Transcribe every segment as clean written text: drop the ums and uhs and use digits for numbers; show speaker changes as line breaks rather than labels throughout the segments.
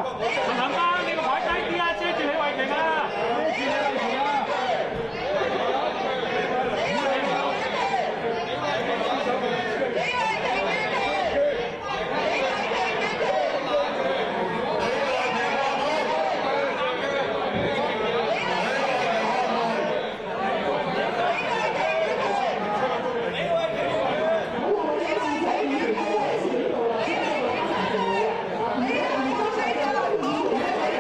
啊！陳行班，你個牌低啲啊，遮住你位停啊！遮住你位停啊！
你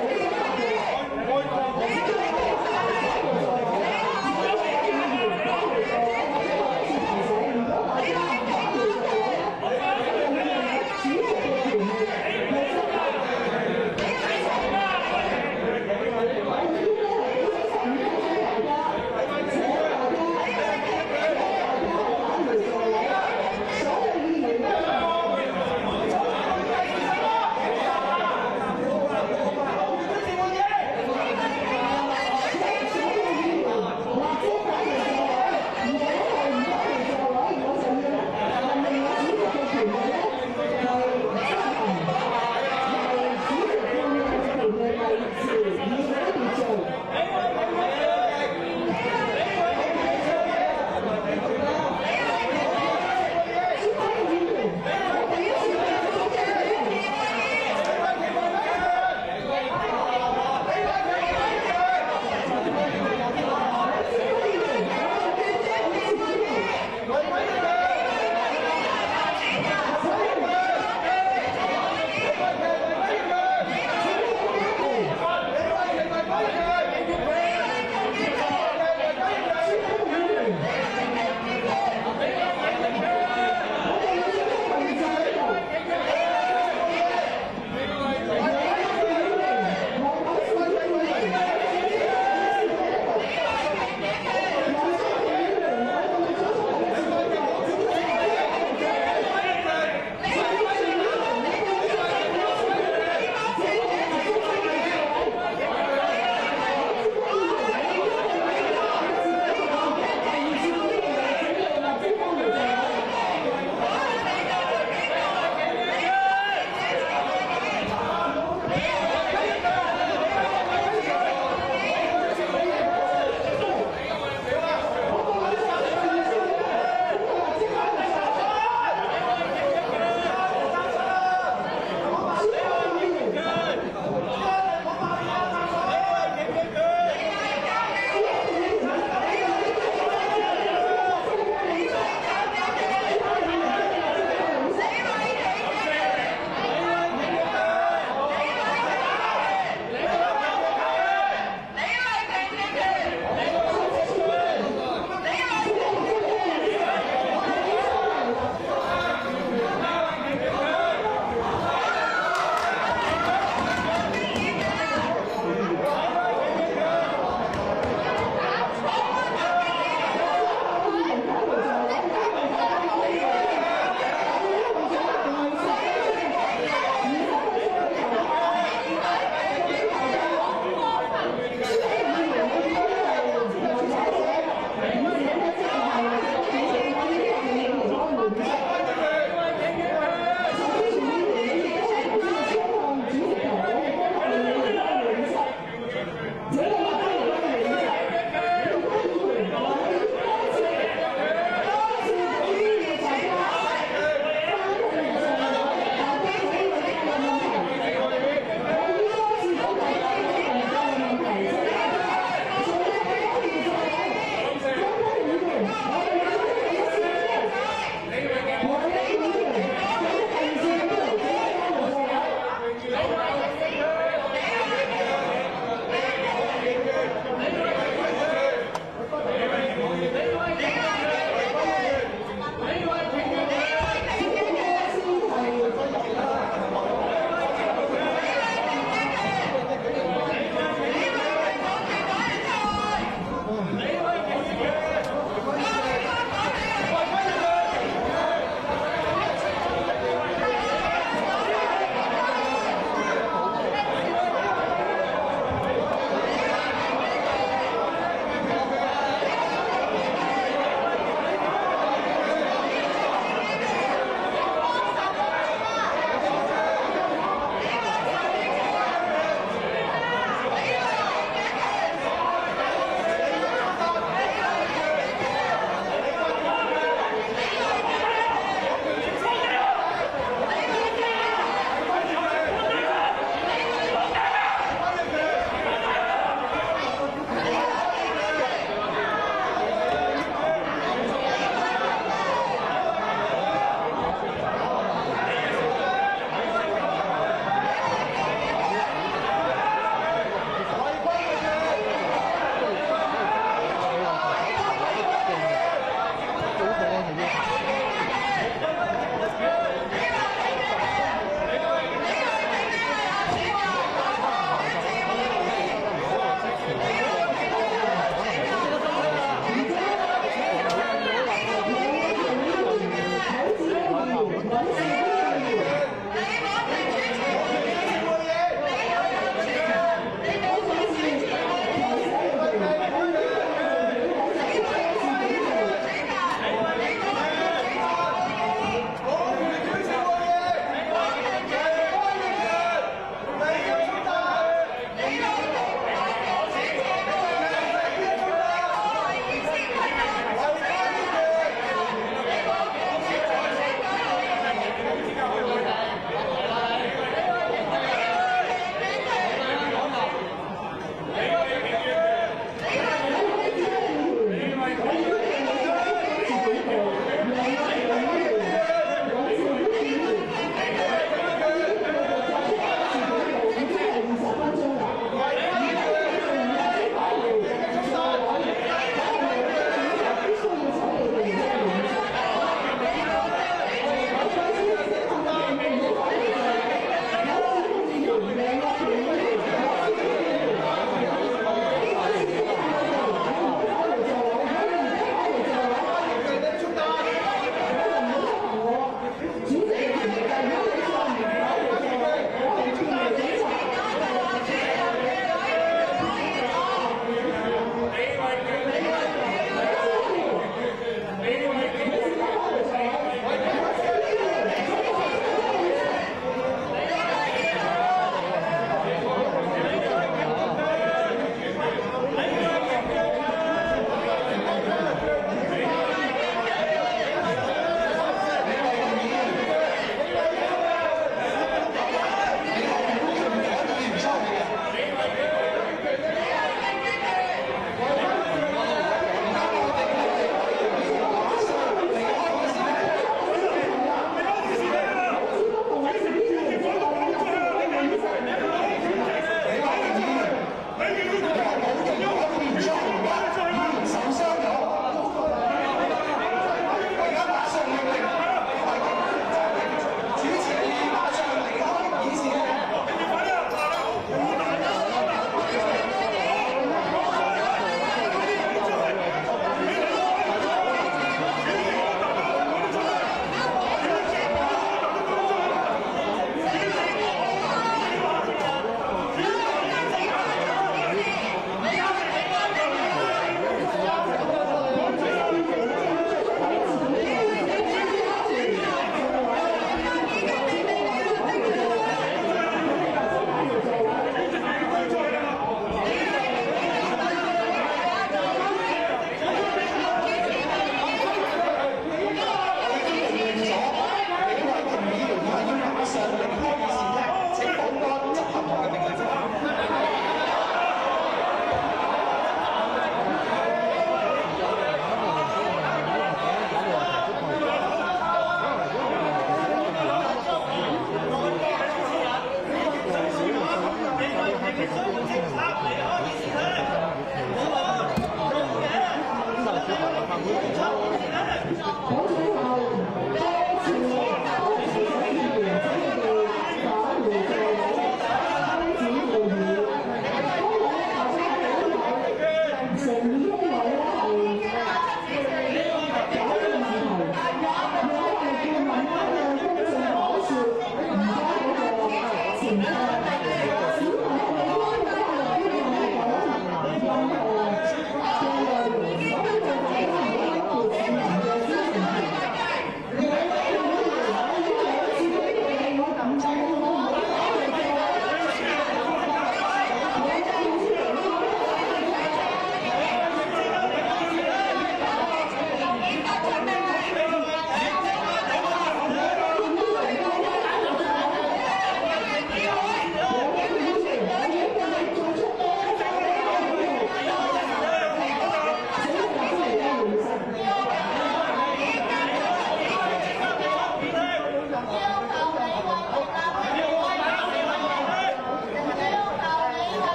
Hãy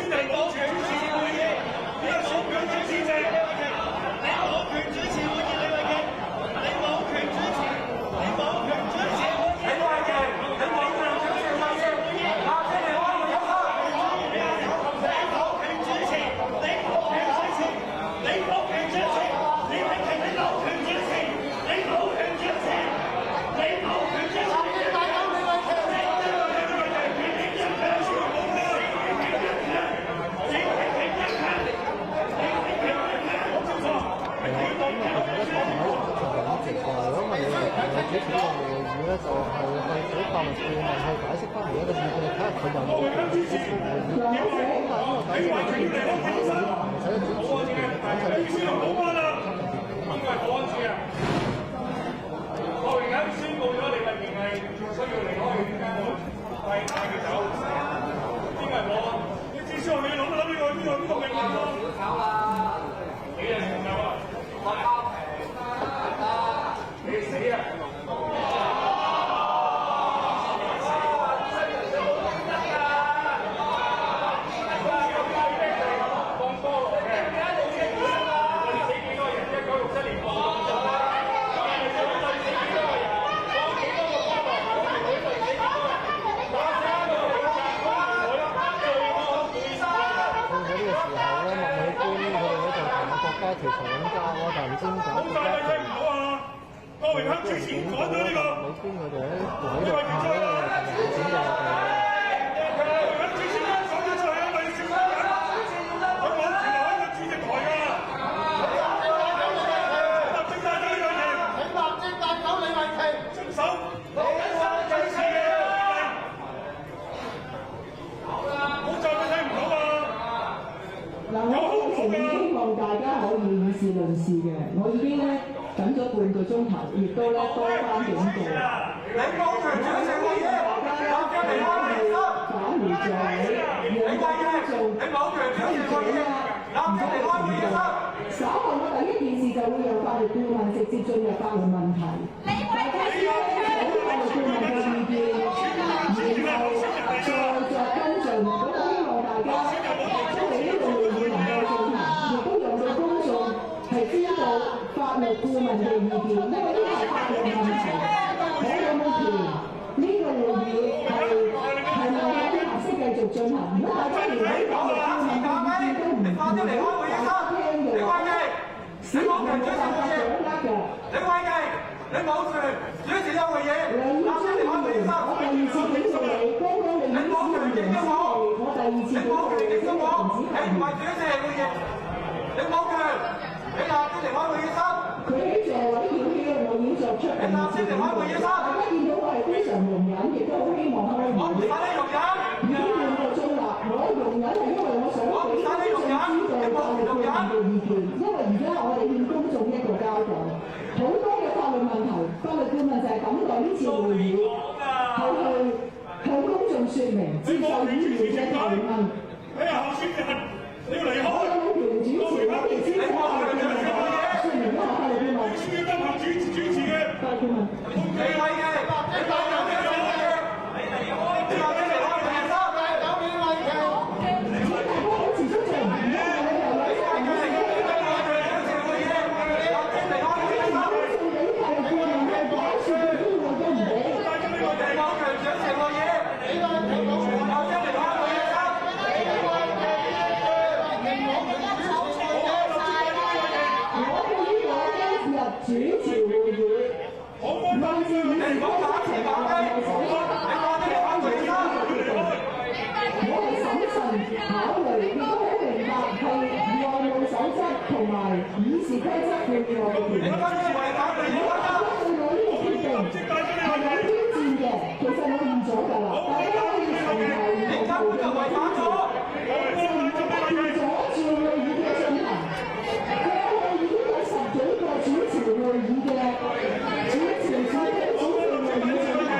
subscribe cho kênh Ghiền Mì Gõ để không bỏ lỡ 其實咁交啊，但唔知點解
好晒啦，聽唔到啊！郭榮鏗之前講咗呢個，
裏邊佢哋喺位度派咧，整嘅我哋。
嗱，我一直希望大家可以以事論事嘅，我已經咧等咗半個鐘頭，亦都咧多番警告。
你冇權主持會議，立即離開會議室。
返回座位，讓大家做
你冇權主持會議，立即離開會議室。
稍後我第一件事就會讓法律顧問直接進入法律問題。大家先聽取法律顧問嘅意見，然後再作跟進。咁我希望大家將嚟呢個會議能夠進行，亦都讓到公眾係知道法律顧問嘅意見，因為呢個係法律問題。我有冇權？呢個會議係咪有啲合適繼續進行？如果大家連呢個法律顧問嘅意見都唔聽嘅話，市民係冇辦法掌握嘅。
李慧記，你冇權主持呢個會議，立即離開會議室。
我第二次警告你，剛剛你已經冇權警告我第二次警告你，
你唔係主持會議，你冇權，你立即離開會議室。
佢喺座位要叫我已經作出
你立即離開會議室。
大家見到我係非常容忍，亦都好希望開會。
我唔使你容忍。
已經半個鐘啦，我容忍係因為我想俾公眾知道法律顧問嘅意見，因為而家我哋欠公眾一個交代。好多嘅法律問題，法律顧問就係等待呢次會議係去向公眾説明，接受議員嘅提問。
你係候選人，你要離開。
我有冇權主持？我哋先請法律顧問説明一下法律顧問。
你需要執行主持嘅。
法律顧問。
李慧記，你講緊咩嘢？你離開會議室。
主持會議，按照議事規則程序內所我係審慎考慮，亦都好明白係內務守則同埋議事規則賦予我嘅權力。如果對我呢個決定係有挑戰嘅，其實我預咗㗎啦，大家可以從頭以後討論嘅挑戰，就唔係不斷阻住會議嘅進行。幾個主持會議嘅主持會議進行，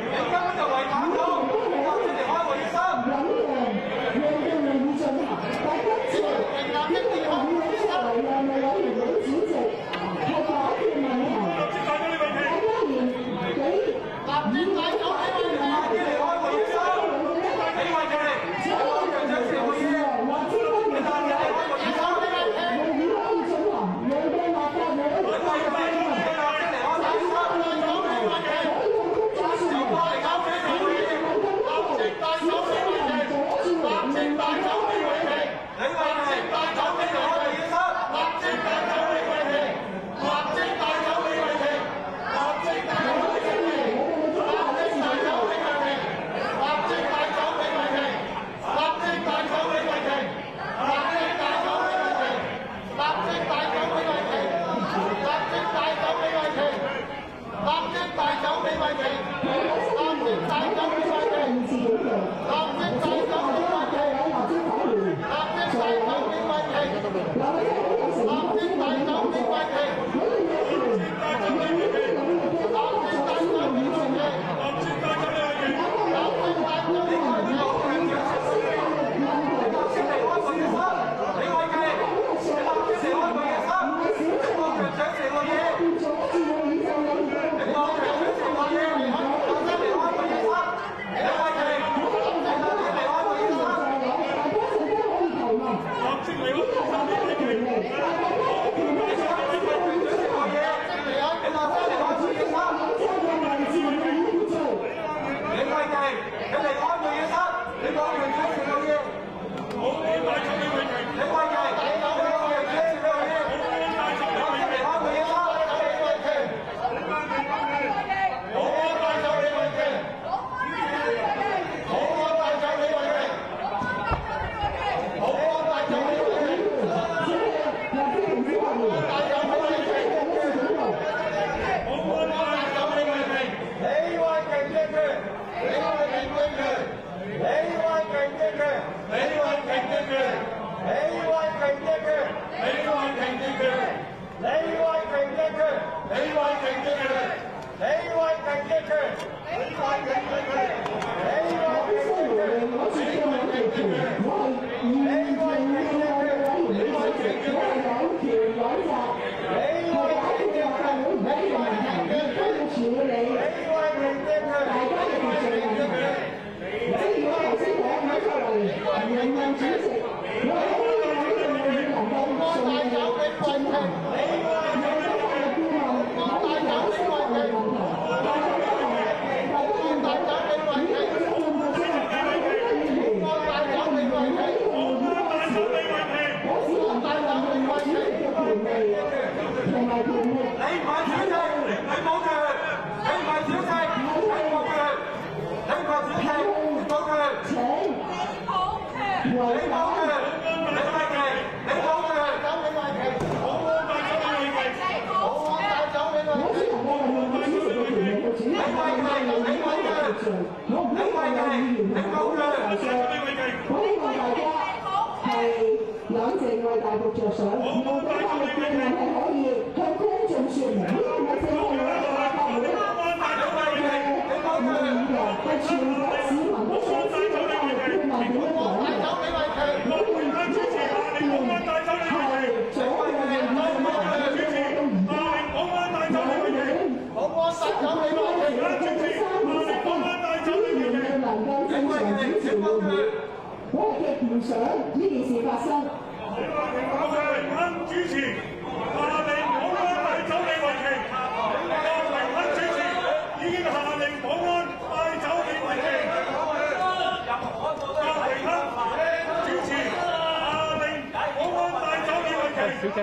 你根本就違反咗，你立即離開會議室。
讓到會議進行，但今次呢個會議出嚟讓委員會主席係解決問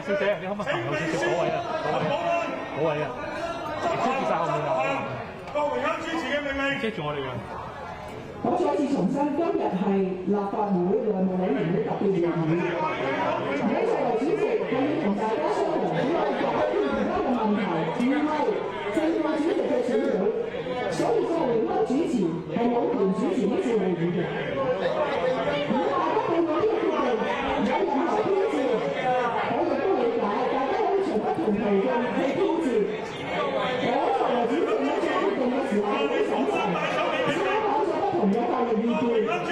小姐，你可唔可以行後少少嗰位啊？嗰位啊，遮住晒後面啊！郭榮鏗主持嘅命令，遮住我哋嘅。
我再次重申，今日係立法會內務委員會特別會議。我作為主席，我要同大家商量點樣解決而家嘅問題，唔係正副主席嘅選舉。所以郭榮鏗主持係冇權主持呢次會議嘅。如果大家對我呢個決定有任何挑戰，我亦都理解，大家可以從不同途徑去挑戰。我作為主席，我做決定嘅時候好審慎。同有法律意見，最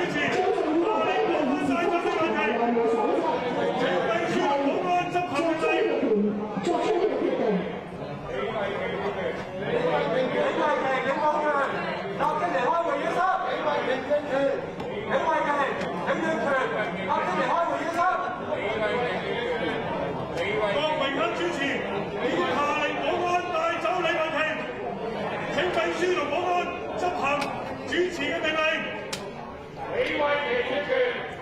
重要係呢個議事規則同埋內務守則，係作出呢個決定。
郭榮鏗主持，已經下令保安帶走李慧瓊。請秘書同保安執行主持嘅命令。李慧瓊越權，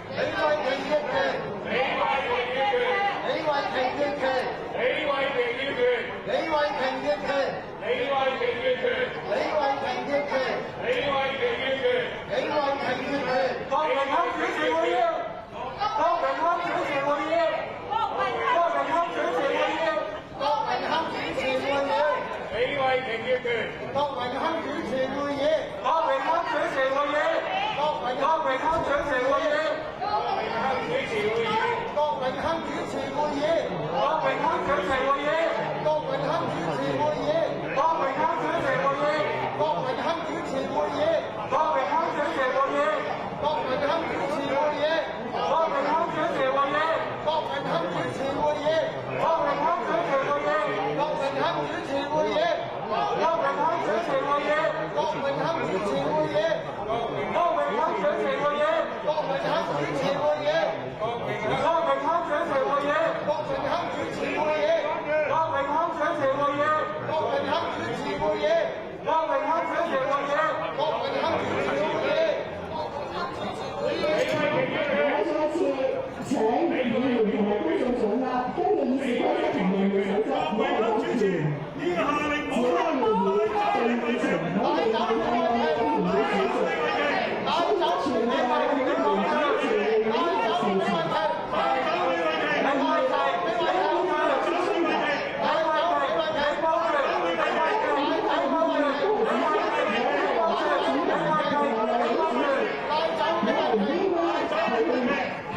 李慧瓊越權，李慧瓊越權，李慧瓊越權，李慧瓊越權，李慧瓊越權，李慧瓊越權，李慧瓊越權，李慧瓊越權，李慧瓊越權。郭榮鏗主持會議，郭榮鏗主持會議，郭榮鏗主持會議，郭榮鏗主持會議。李慧瓊越權，郭榮鏗主持會議，郭榮鏗主持會議，郭榮鏗主持會議，郭榮鏗主持會議，郭榮鏗主持會議，郭榮鏗主持會議，郭榮鏗主持會議，郭榮鏗主持會議，郭榮鏗主持會議，郭榮鏗主持會議，郭榮鏗主持會議，郭榮鏗主持會議，郭榮鏗主持會議，郭榮鏗主持會議，郭榮鏗主持會議。郭榮鏗主持會議，郭榮鏗主持會議，郭榮鏗主持會議，郭榮鏗主持會議，郭榮鏗主持會議，郭榮鏗主持會議，郭榮鏗主持會議，郭榮鏗主持會議，郭榮鏗主持會議，郭榮鏗主持會議。
我再次請議員同埋觀眾掌握，根據議事規則同內務守則，我係有權。只係要以正議程可以帶我委員會主席，所以全部係委員會主持嘅呢個事情。係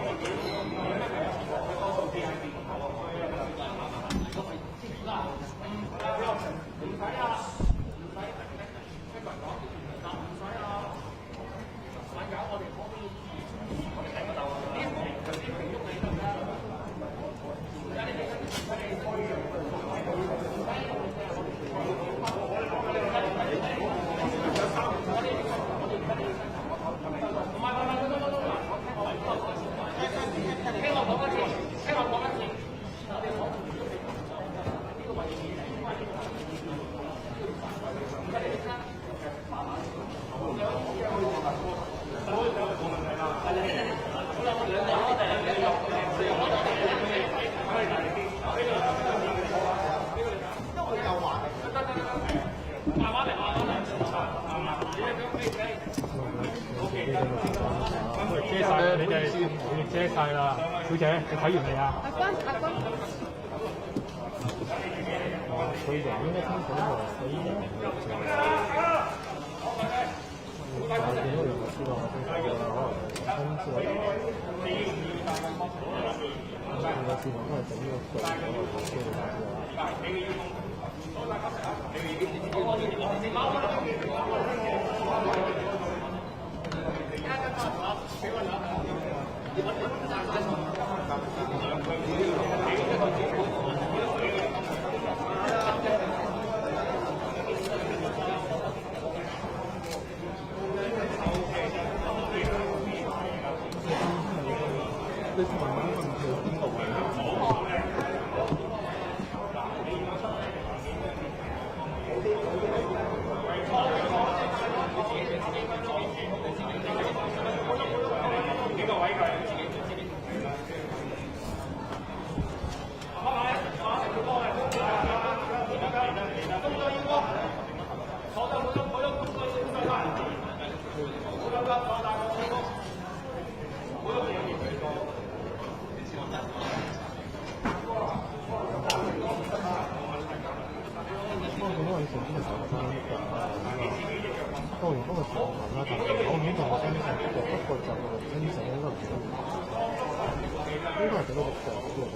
咧，你哋遮晒啦，小姐，你睇完未啊？
阿君，
佢就應該清楚喎，佢應該我見到有個知道我清楚嘅，可能親自我試過都係整呢個句，我知道大致當然嗰個長文啦，但係我唔知仲有真實嘅，不過就真實應該唔得，應該係幾多個長嘅喎。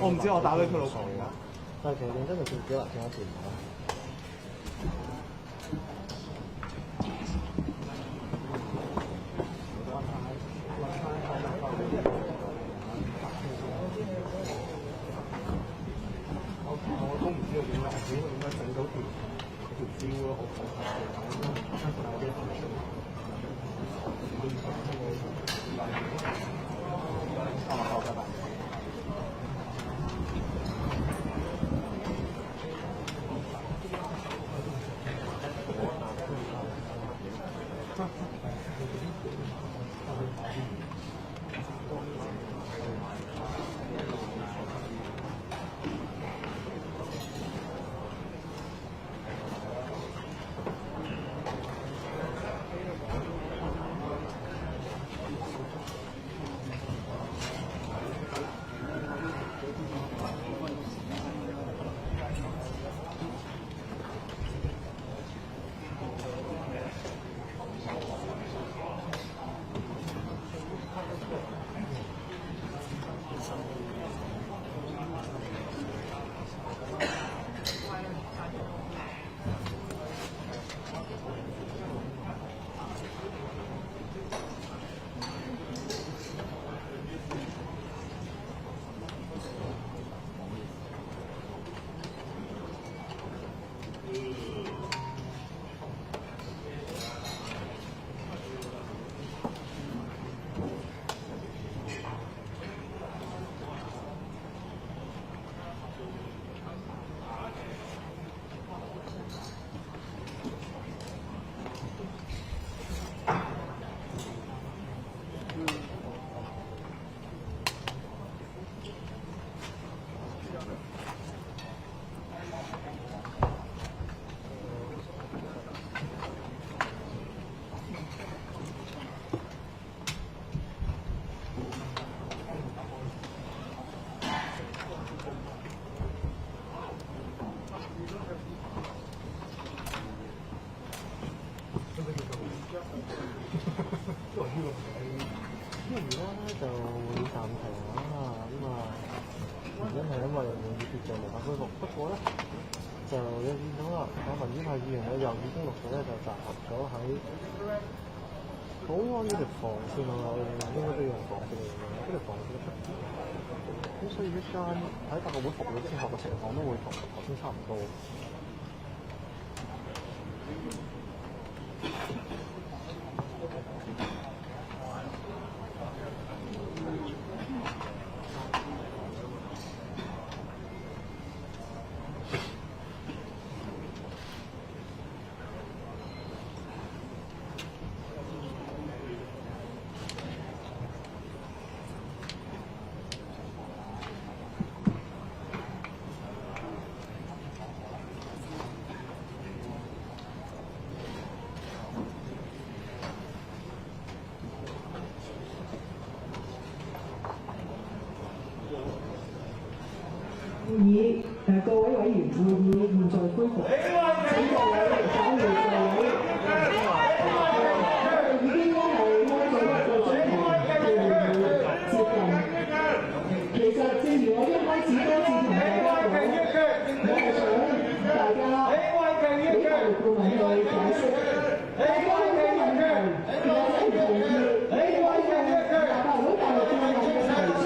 我唔知我打俾佢老婆㗎，
但係其實認真就幾難傾一段。
我都唔知道點解整到條招咯，好拜拜。
就會暫停啦，原因係因為會議秩序無法恢復。不過咧，就有見到啦，民主派議員咧又已經陸續咧就集合咗喺保安呢條防線啊，我哋應該都要用防線嚟形容，呢條防線嘅出現。咁所以一間喺立法會復會之後嘅情況都會同頭先差唔多。
會議各位委員，會議現在恢復。請各位返回座位。已經係開咗1個鐘頭嘅會議接近。其實正如我一開始多次同大家講，我係想大家俾法律顧問去解釋。大家有咩問題或者唔同意，你可以向立法會法律顧問嘅提出。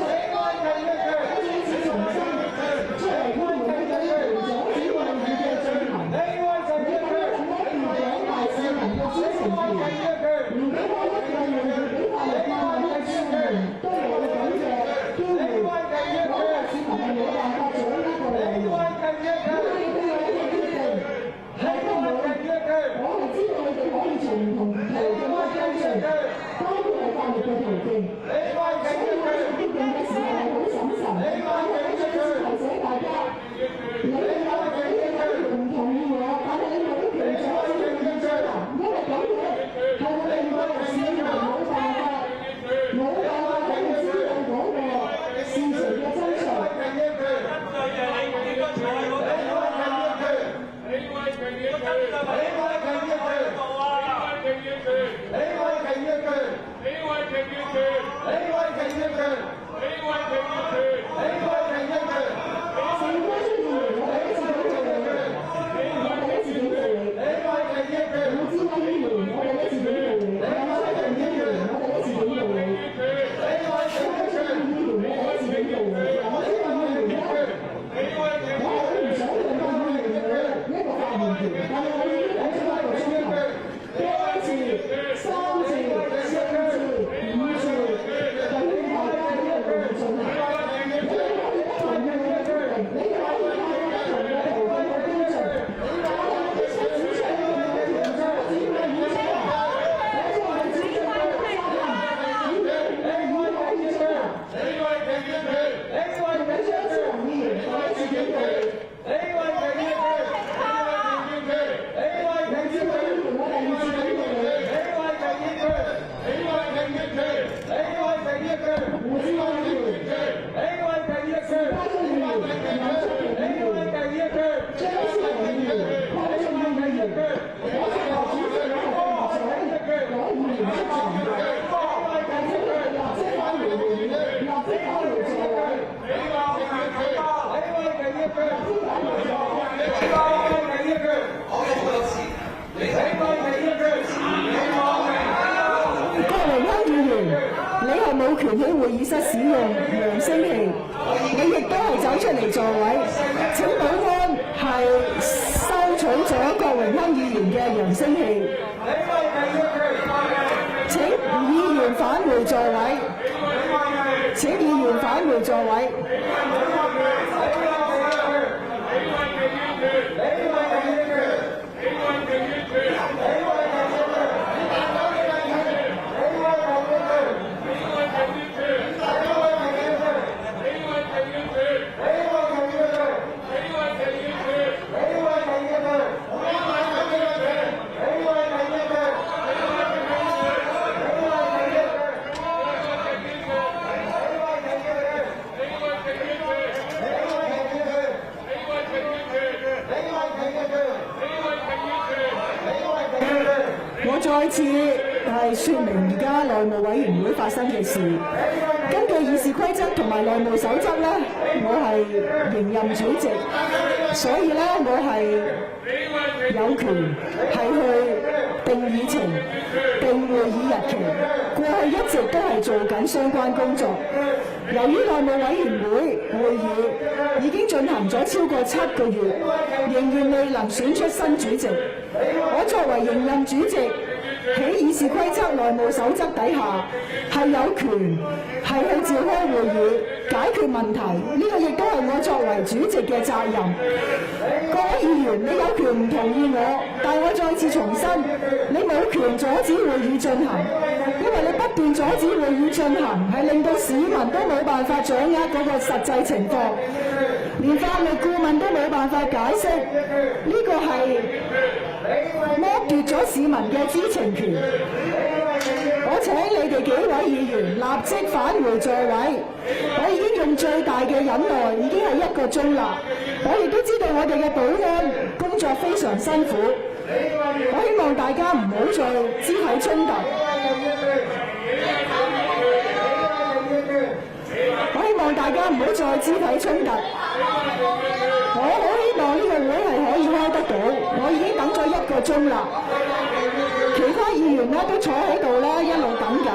冇權喺會議室使用揚聲器，你亦都係走出嚟座位。請保安係收取咗郭榮鏗議員嘅揚聲器。請議員返回座位。請議員返回座位。我再次係說明而家內務委員會發生嘅事。議事規則同埋內務守則咧，我係迎任主席，所以咧我係有權係去定議程、定會議日期。過去一直都係做緊相關工作。由於內務委員會議已經進行咗超過7個月，仍然未能選出新主席，我作為迎任主席，喺議事規則、內務守則底下係有權係去召開會議解決問題，呢個亦都係我作為主席嘅責任。各位議員，你有權唔同意我，但我再次重申，你冇權阻止會議進行，因為你不斷阻止會議進行，係令到市民都冇辦法掌握嗰個實際情況，連法律顧問都冇辦法解釋，呢個係剝奪咗市民嘅知情權。我請你哋幾位議員立即返回座位。我已經用最大嘅忍耐，已經係1個鐘啦。我亦都知道我哋嘅保安工作非常辛苦。我希望大家唔好再肢體衝突。我希望大家唔好再肢體衝突。我好希望呢個會係可以開得到。我已經等咗1個鐘啦。其他議員咧都坐喺度咧，一路等緊，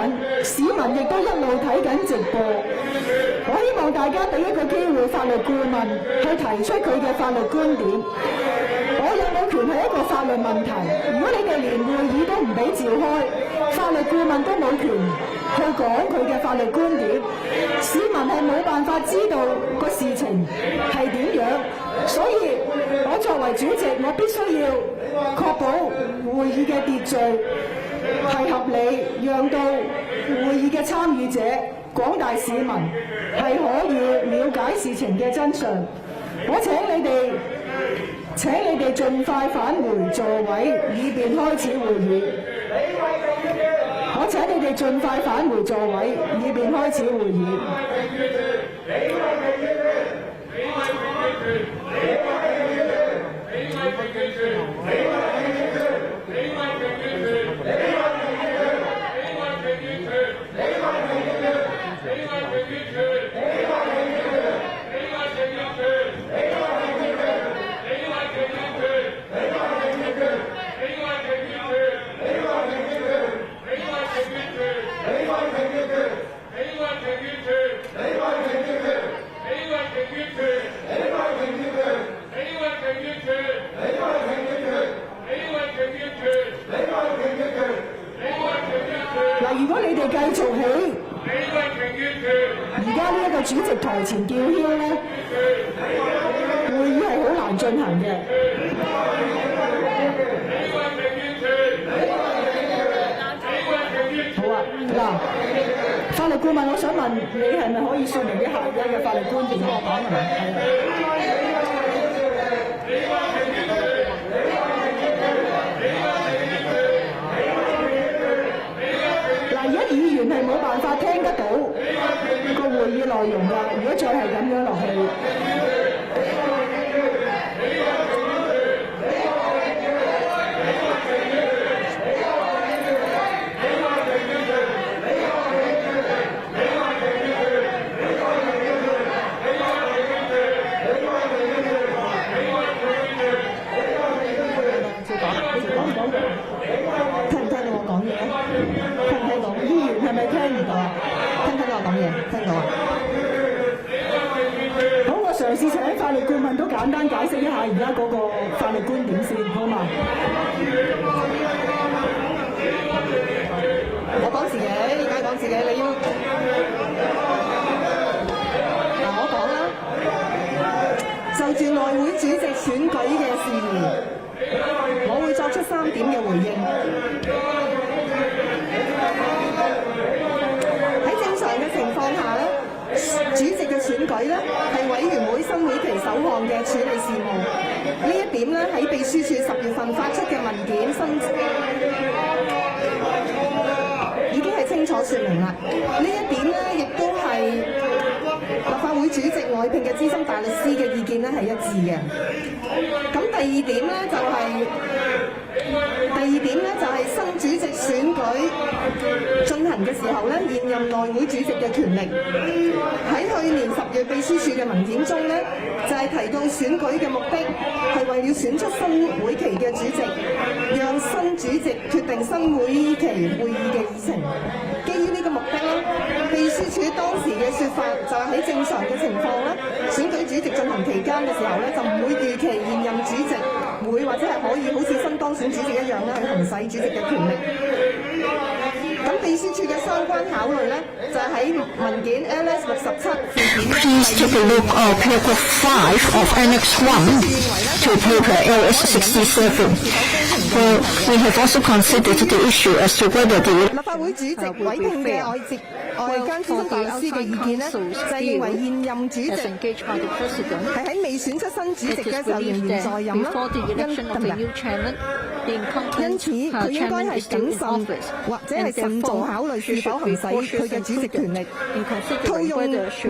市民亦都一路睇緊直播。我希望大家俾一個機會法律顧問去提出佢嘅法律觀點。我有冇權係一個法律問題。如果你哋連會議都唔俾召開，法律顧問都冇權去講佢嘅法律觀點，市民係冇辦法知道個事情係點樣。所以我作為主席，我必須要確保會議嘅秩序係合理，讓到會議嘅參與者、廣大市民係可以了解事情嘅真相。我請你哋盡快返回座位，以便開始會議。我請你哋盡快返回座位，以便開始會議。如果你哋繼續喺而家呢一個主席台前叫囂咧，會議係好難進行嘅。好啊，嗱，法律顧問，我想問你係咪可以説明一下而家嘅法律觀點？我講係而家議員係冇辦法聽得到個會議內容㗎。如果再係咁樣落去，聽唔聽到我講嘢？聽唔聽到？議員係咪聽唔到啊？聽唔聽到我講嘢？聽到啊！好，我嘗試請法律顧問都簡單解釋一下而家嗰個法律觀點先，好嘛？我講自己，而家講自己，你要嗱，我講啦。就住內會主席選舉嘅事宜，我會作出3點嘅回應。喺正常嘅情況下咧，主席嘅選舉咧係委員會新會期首項嘅處理事務。呢一點咧喺秘書處10月份發出嘅文件已經係清楚説明啦。呢一點咧亦都係立法會主席外聘嘅資深大律師嘅意見咧係一致嘅。咁第二點咧就係新主席選舉進行行嘅時候咧，現任內會主席嘅權力。喺去年10月秘書處嘅文件中咧，就係提到選舉嘅目的係為了選出新會期嘅主席，讓新主席決定新會期會議嘅議程。基於呢個目的咧，秘書處當時嘅説法就係喺正常嘅情況咧，選舉主席進行期間嘅時候咧，就唔會預期現任主席會或者係可以好似新當選主席一樣咧去行使主席嘅權力。咁秘書處嘅相關考慮咧，就係喺文件 LS 67附件1。
Please take a look at paragraph 5 of Annex 1 to paper LS 67. Well, we have also considered the issue as to whether the
立法會主席委聘嘅外間資深大律師嘅意見呢，就係認為現任主席係喺未選出新主席嘅時候仍然在任啦，因此佢應該係謹慎或者係慎重考慮是否行使佢嘅主席權力。套用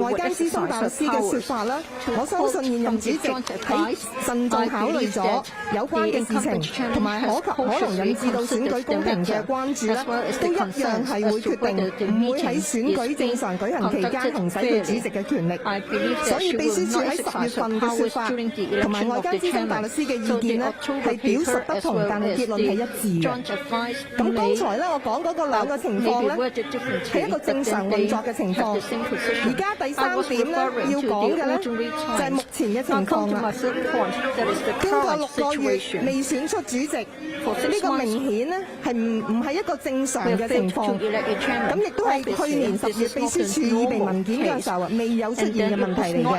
外間資深大律師嘅説法啦，我相信現任主席喺慎重考慮咗有關嘅事情同埋可能引致到選舉公平嘅關注咧，都一樣係會決定唔會喺選舉正常舉行期間行使佢主席嘅權力。所以秘書處喺10月份嘅説法同埋外間資深大律師嘅意見呢，係表述不同，但係結論係一致嘅。咁剛才咧我講嗰個兩個情況咧，係一個正常運作嘅情況。而家第三點咧要講嘅咧，就係目前嘅情況啦。經過6個月未選出主席，呢個明顯咧係唔係一個正常嘅情況。咁亦都係去年10月秘書處擬備文件嘅時候未有出現嘅問題嚟嘅。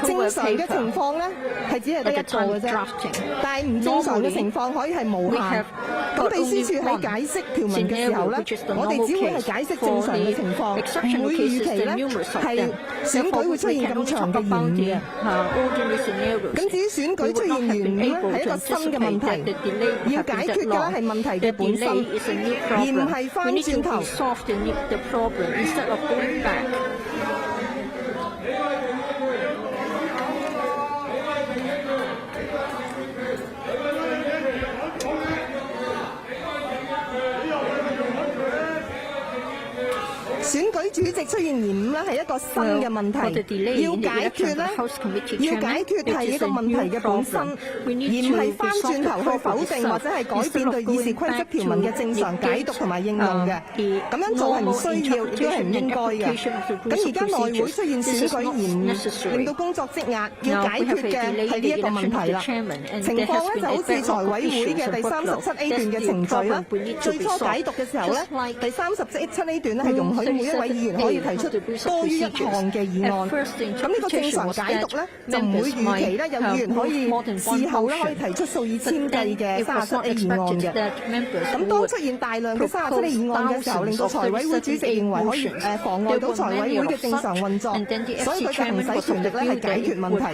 正常嘅情況咧係只係得一個嘅啫，但係唔正常嘅情況可以係無限。咁秘書處喺解釋條文嘅時候咧，我哋只會係解釋正常嘅情況，唔會預期咧係選舉會出現咁長嘅延誤嘅。咁至於選舉出現延誤咧，係一個新嘅問題，要解決嘅咧係問題嘅本身，而唔係翻轉頭。選舉主席出現延誤咧，係一個新嘅問題，要解決咧，要解決係一個問題嘅本身，而唔係翻轉頭去否定或者係改變對議事規則條文嘅正常解讀同埋應用嘅。咁樣做係唔需要，亦都係唔應該嘅。咁而家內會出現選舉延誤，令到工作積壓，要解決嘅係呢一個問題啦。情況咧就好似財委會嘅第37A 段嘅程序啦，最初解讀嘅時候咧，第37A 段咧係容許每一位議員可以提出多於一項嘅議案，咁呢個正常解讀咧就唔會預期咧有議員可以事後咧可以提出數以千計嘅37A 議案嘅。咁當出現大量嘅37A 議案嘅時候，令到財委會主席認為可以妨礙到財委會嘅正常運作，所以佢嘅行使權力咧係解決問題，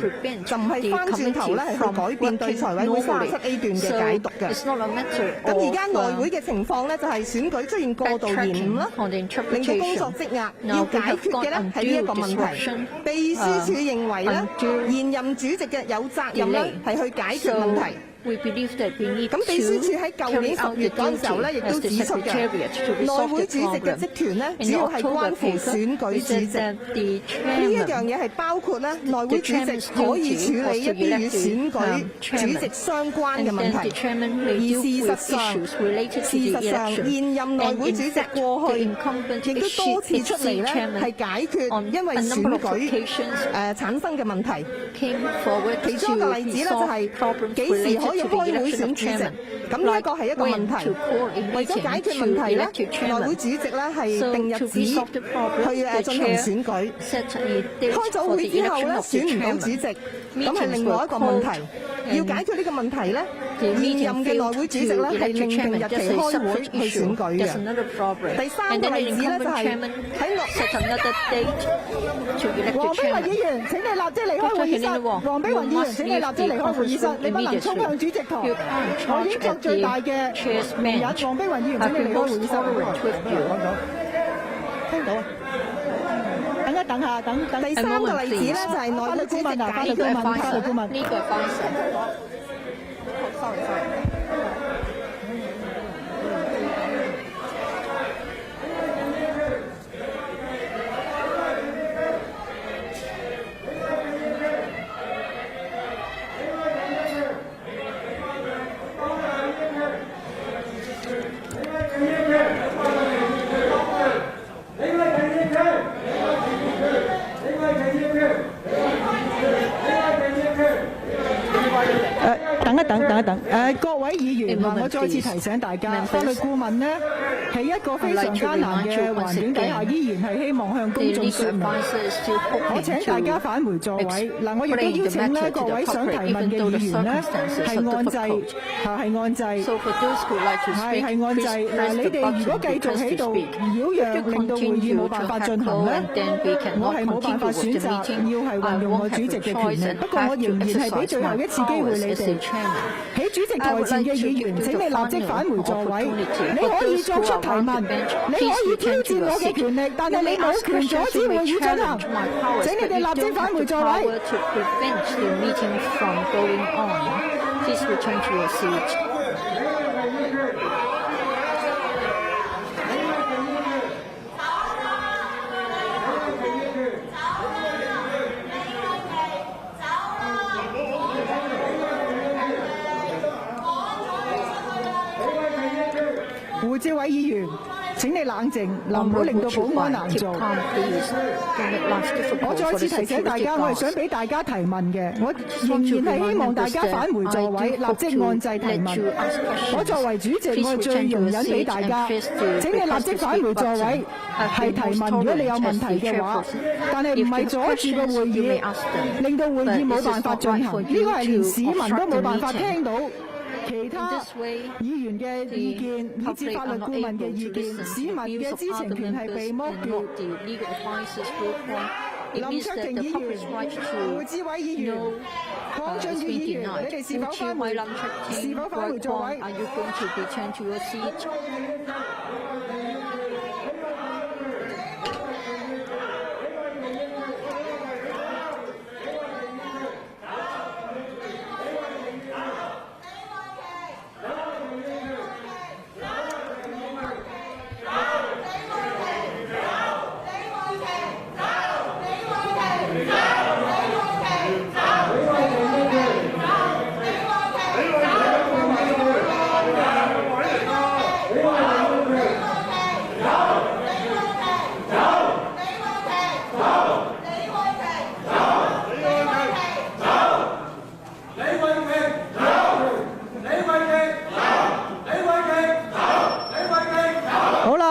就唔係翻轉頭咧係去改變對財委會37A 段嘅解讀嘅。咁而家內會嘅情況咧就係選舉出現過度延誤啦，令到工作積壓，要解決嘅咧係呢一個問題。秘書處認為咧，現任主席嘅有責任咧係去解決問題。咁秘書處喺舊年10月嗰陣時候咧，亦都指出嘅，內會主席嘅職權咧，主要係關乎選舉主席。呢一樣嘢係包括咧，內會主席可以處理一啲與選舉主席相關嘅問題。而事實上，現任內會主席過去亦都多次出嚟咧，係解決因為選舉產生嘅問題。其中一個例子咧，就係幾時可以開會選主席，咁呢一個係一個問題。為咗解決問題咧，內會主席咧係定日子去進行選舉。開咗會之後咧，選唔到主席，咁係另外一個問題。要解決呢個問題咧，現任嘅內會主席咧係另定日期開會去選舉嘅。第三個例子咧就係喺黃碧雲議員，請你立即離開會議室。黃碧雲議員，請你立即離開會議室，你不能衝向主席台。我已經作最大嘅容忍。黃碧雲議員，請你離開會議室。聽到啊？等一等下，等。第三個例子咧就係內會主席解決問題。呢個係翻譯。sorry。等一等，各位議員嗱，我再次提醒大家，法律顧問呢喺一個非常艱難嘅環境底下，依然係希望向公眾説明。我請大家返回座位。嗱，我亦都邀請呢各位想提問嘅議員呢係按掣，係按掣，係按掣。嗱，你哋如果繼續喺度擾攘，令到會議冇辦法進行呢，我係冇辦法選擇要係運用我主席嘅權力。不過我仍然係俾最後一次機會你哋。喺主席台前嘅議員，請你立即返回座位。你可以作出提問，你可以挑戰我嘅權力，但係你冇權阻止會議進行。請你哋立即返回座位。胡志偉議員，請你冷靜，唔好令到保安難做。我再次提醒大家，我係想俾大家提問嘅，我仍然係希望大家返回座位，立即按掣提問。我作為主席，我係最容忍俾大家。請你立即返回座位，係提問。如果你有問題嘅話，但係唔係阻住個會議，令到會議冇辦法進行。呢個係連市民都冇辦法聽到。其他議員嘅意見，以至法律顧問嘅意見，市民嘅知情權係被剝奪。林卓廷議員、胡志偉議員、鄺俊宇議員，你哋是否返回座位？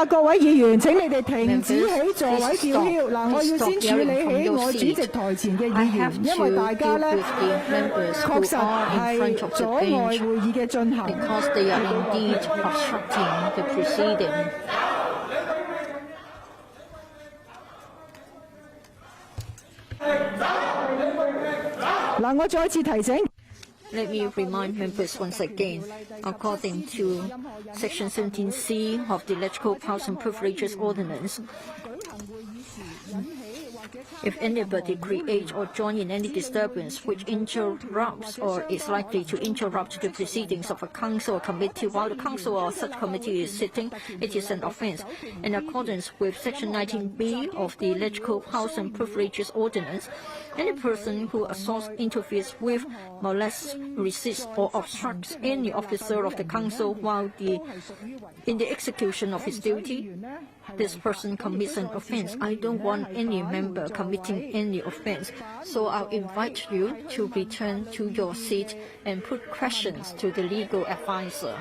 各位議員，請你哋停止喺座位叫囂。嗱，我要先處理起我主席台前嘅議員，因為大家呢確實係阻礙會議嘅進行。嗱，我再次提醒。
Let me remind members once again, according to Section 17C of the Electoral Powers and Privileges Ordinance, if anybody creates or joins in any disturbance which interrupts or is likely to interrupt the proceedings of a council or committee while the council or such committee is sitting, it is an offence. In accordance with Section 19B of the Electoral Powers and Privileges Ordinance, any person who assaults, interferes with, molests, resists, or obstructs any officer of the council while in the execution of his duty, this person commits an offence. I don't want any member committing any offence, so I'll invite you to return to your seat and put questions to the legal advisor.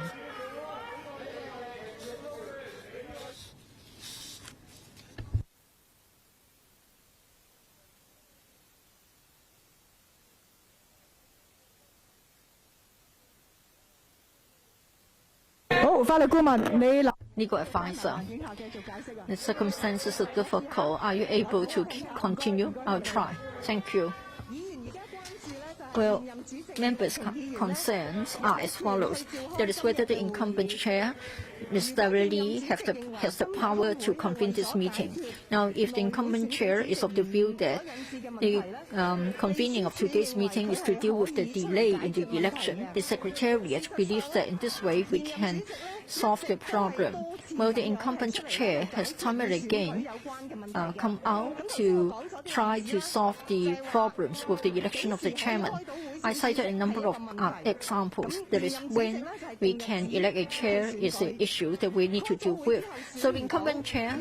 Legal advisor, the circumstances are difficult. Are you able to continue? I'll try. Thank you. Well, members' concerns are as follows. That is whether the incumbent chair, Mr. Lee, has the power to convene this meeting. Now, if the incumbent chair is of the view that the convening of today's meeting is to deal with the delay in the election, the Secretariat believes that in this way we can solve the problem. Well, the incumbent chair has time and again come out to try to solve the problems with the election of the chairman. I cited a number of examples. That is, when we can elect a chair is an issue that we need to deal with. So the incumbent chair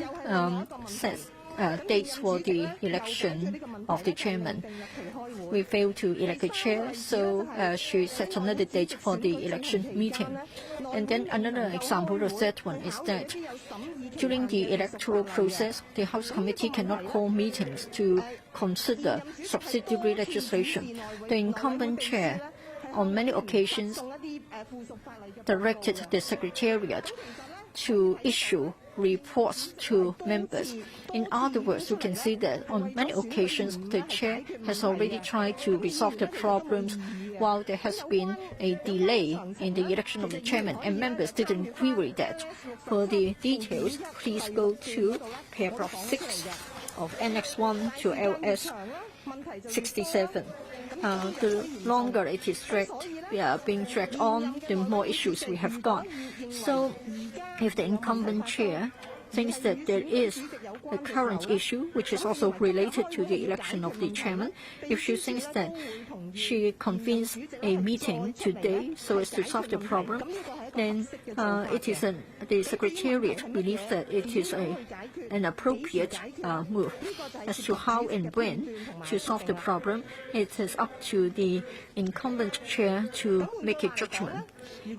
dates for the election of the chairman. We failed to elect a chair, so she set another date for the election meeting. And then another example, the third one, is that during the electoral process, the House Committee cannot call meetings to consider subsidiary legislation. The incumbent chair on many occasions directed the Secretariat to issue reports to members. In other words, you can see that on many occasions the chair has already tried to resolve the problems while there has been a delay in the election of the chairman, and members didn't query that. For the details, please go to paragraph 6 of Annex 1 to LS 67. The longer it is being dragged on, the more issues we have got. So if the incumbent chair thinks that there is a current issue, which is also related to the election of the chairman, if she thinks that she convenes a meeting today so as to solve the problem, then the Secretariat believes that it is an appropriate move. As to how and when to solve the problem, it is up to the incumbent chair to make a judgment.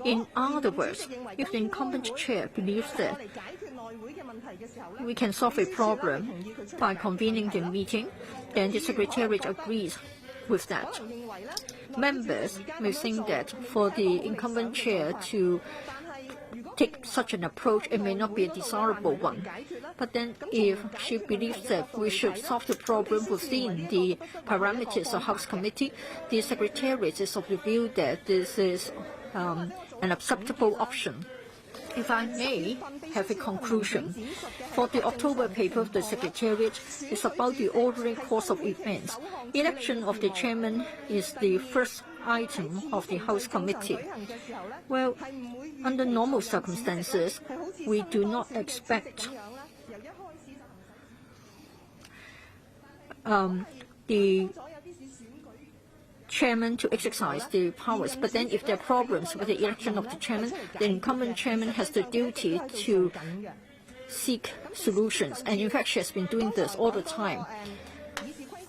In other words, if the incumbent chair believes that we can solve a problem by convening the meeting, then the Secretariat agrees with that. Members may think that for the incumbent chair to take such an approach, it may not be a desirable one. But then if she believes that we should solve the problem within the parameters of House Committee, the Secretariat is of the view that this is an acceptable option. If I may have a conclusion, for the October paper of the Secretariat is about the ordinary course of events. Election of the chairman is the first item of the House Committee. Well, under normal circumstances, we do not expect the chairman to exercise the powers. But then if there are problems with the election of the chairman, the incumbent chairman has the duty to seek solutions. And in fact, she has been doing this all the time.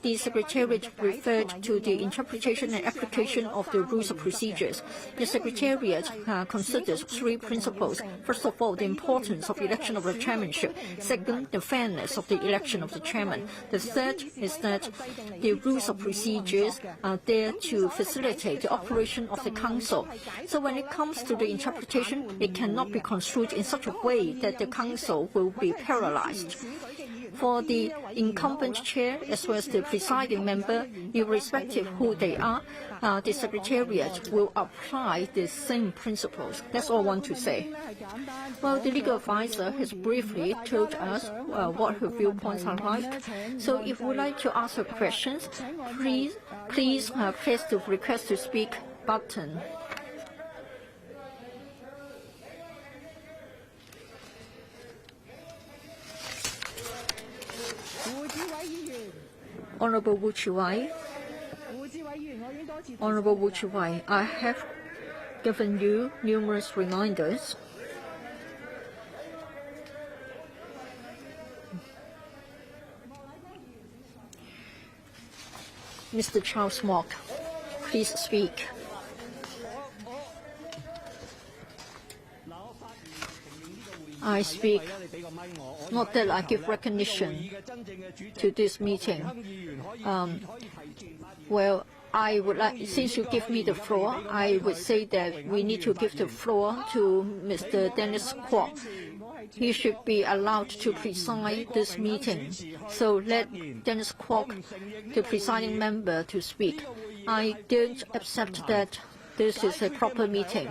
The Secretariat referred to the interpretation and application of the rules of procedures. The Secretariat considers three principles. First of all, the importance of election of the chairmanship. Second, the fairness of the election of the chairman. The third is that the rules of procedures are there to facilitate the operation of the Council. So when it comes to the interpretation, it cannot be construed in such a way that the Council will be paralyzed. For the incumbent chair as well as the presiding member, irrespective who they are, the Secretariat will apply the same principles. That's all I want to say. Well, the legal advisor has briefly told us what her viewpoints are like. So if you would like to ask her questions, please press the request to speak button. Honourable Wu Chi-wai, Honourable Wu Chi-wai, I have given you numerous reminders. Mr. Charles Mock, please speak. I speak not that I give recognition to this meeting. Well, I would like, since you give me the floor, I would say that we need to give the floor to Mr. Dennis Kwok. He should be allowed to preside this meeting. So let Dennis Kwok, the presiding member, to speak. I don't accept that this is a proper meeting.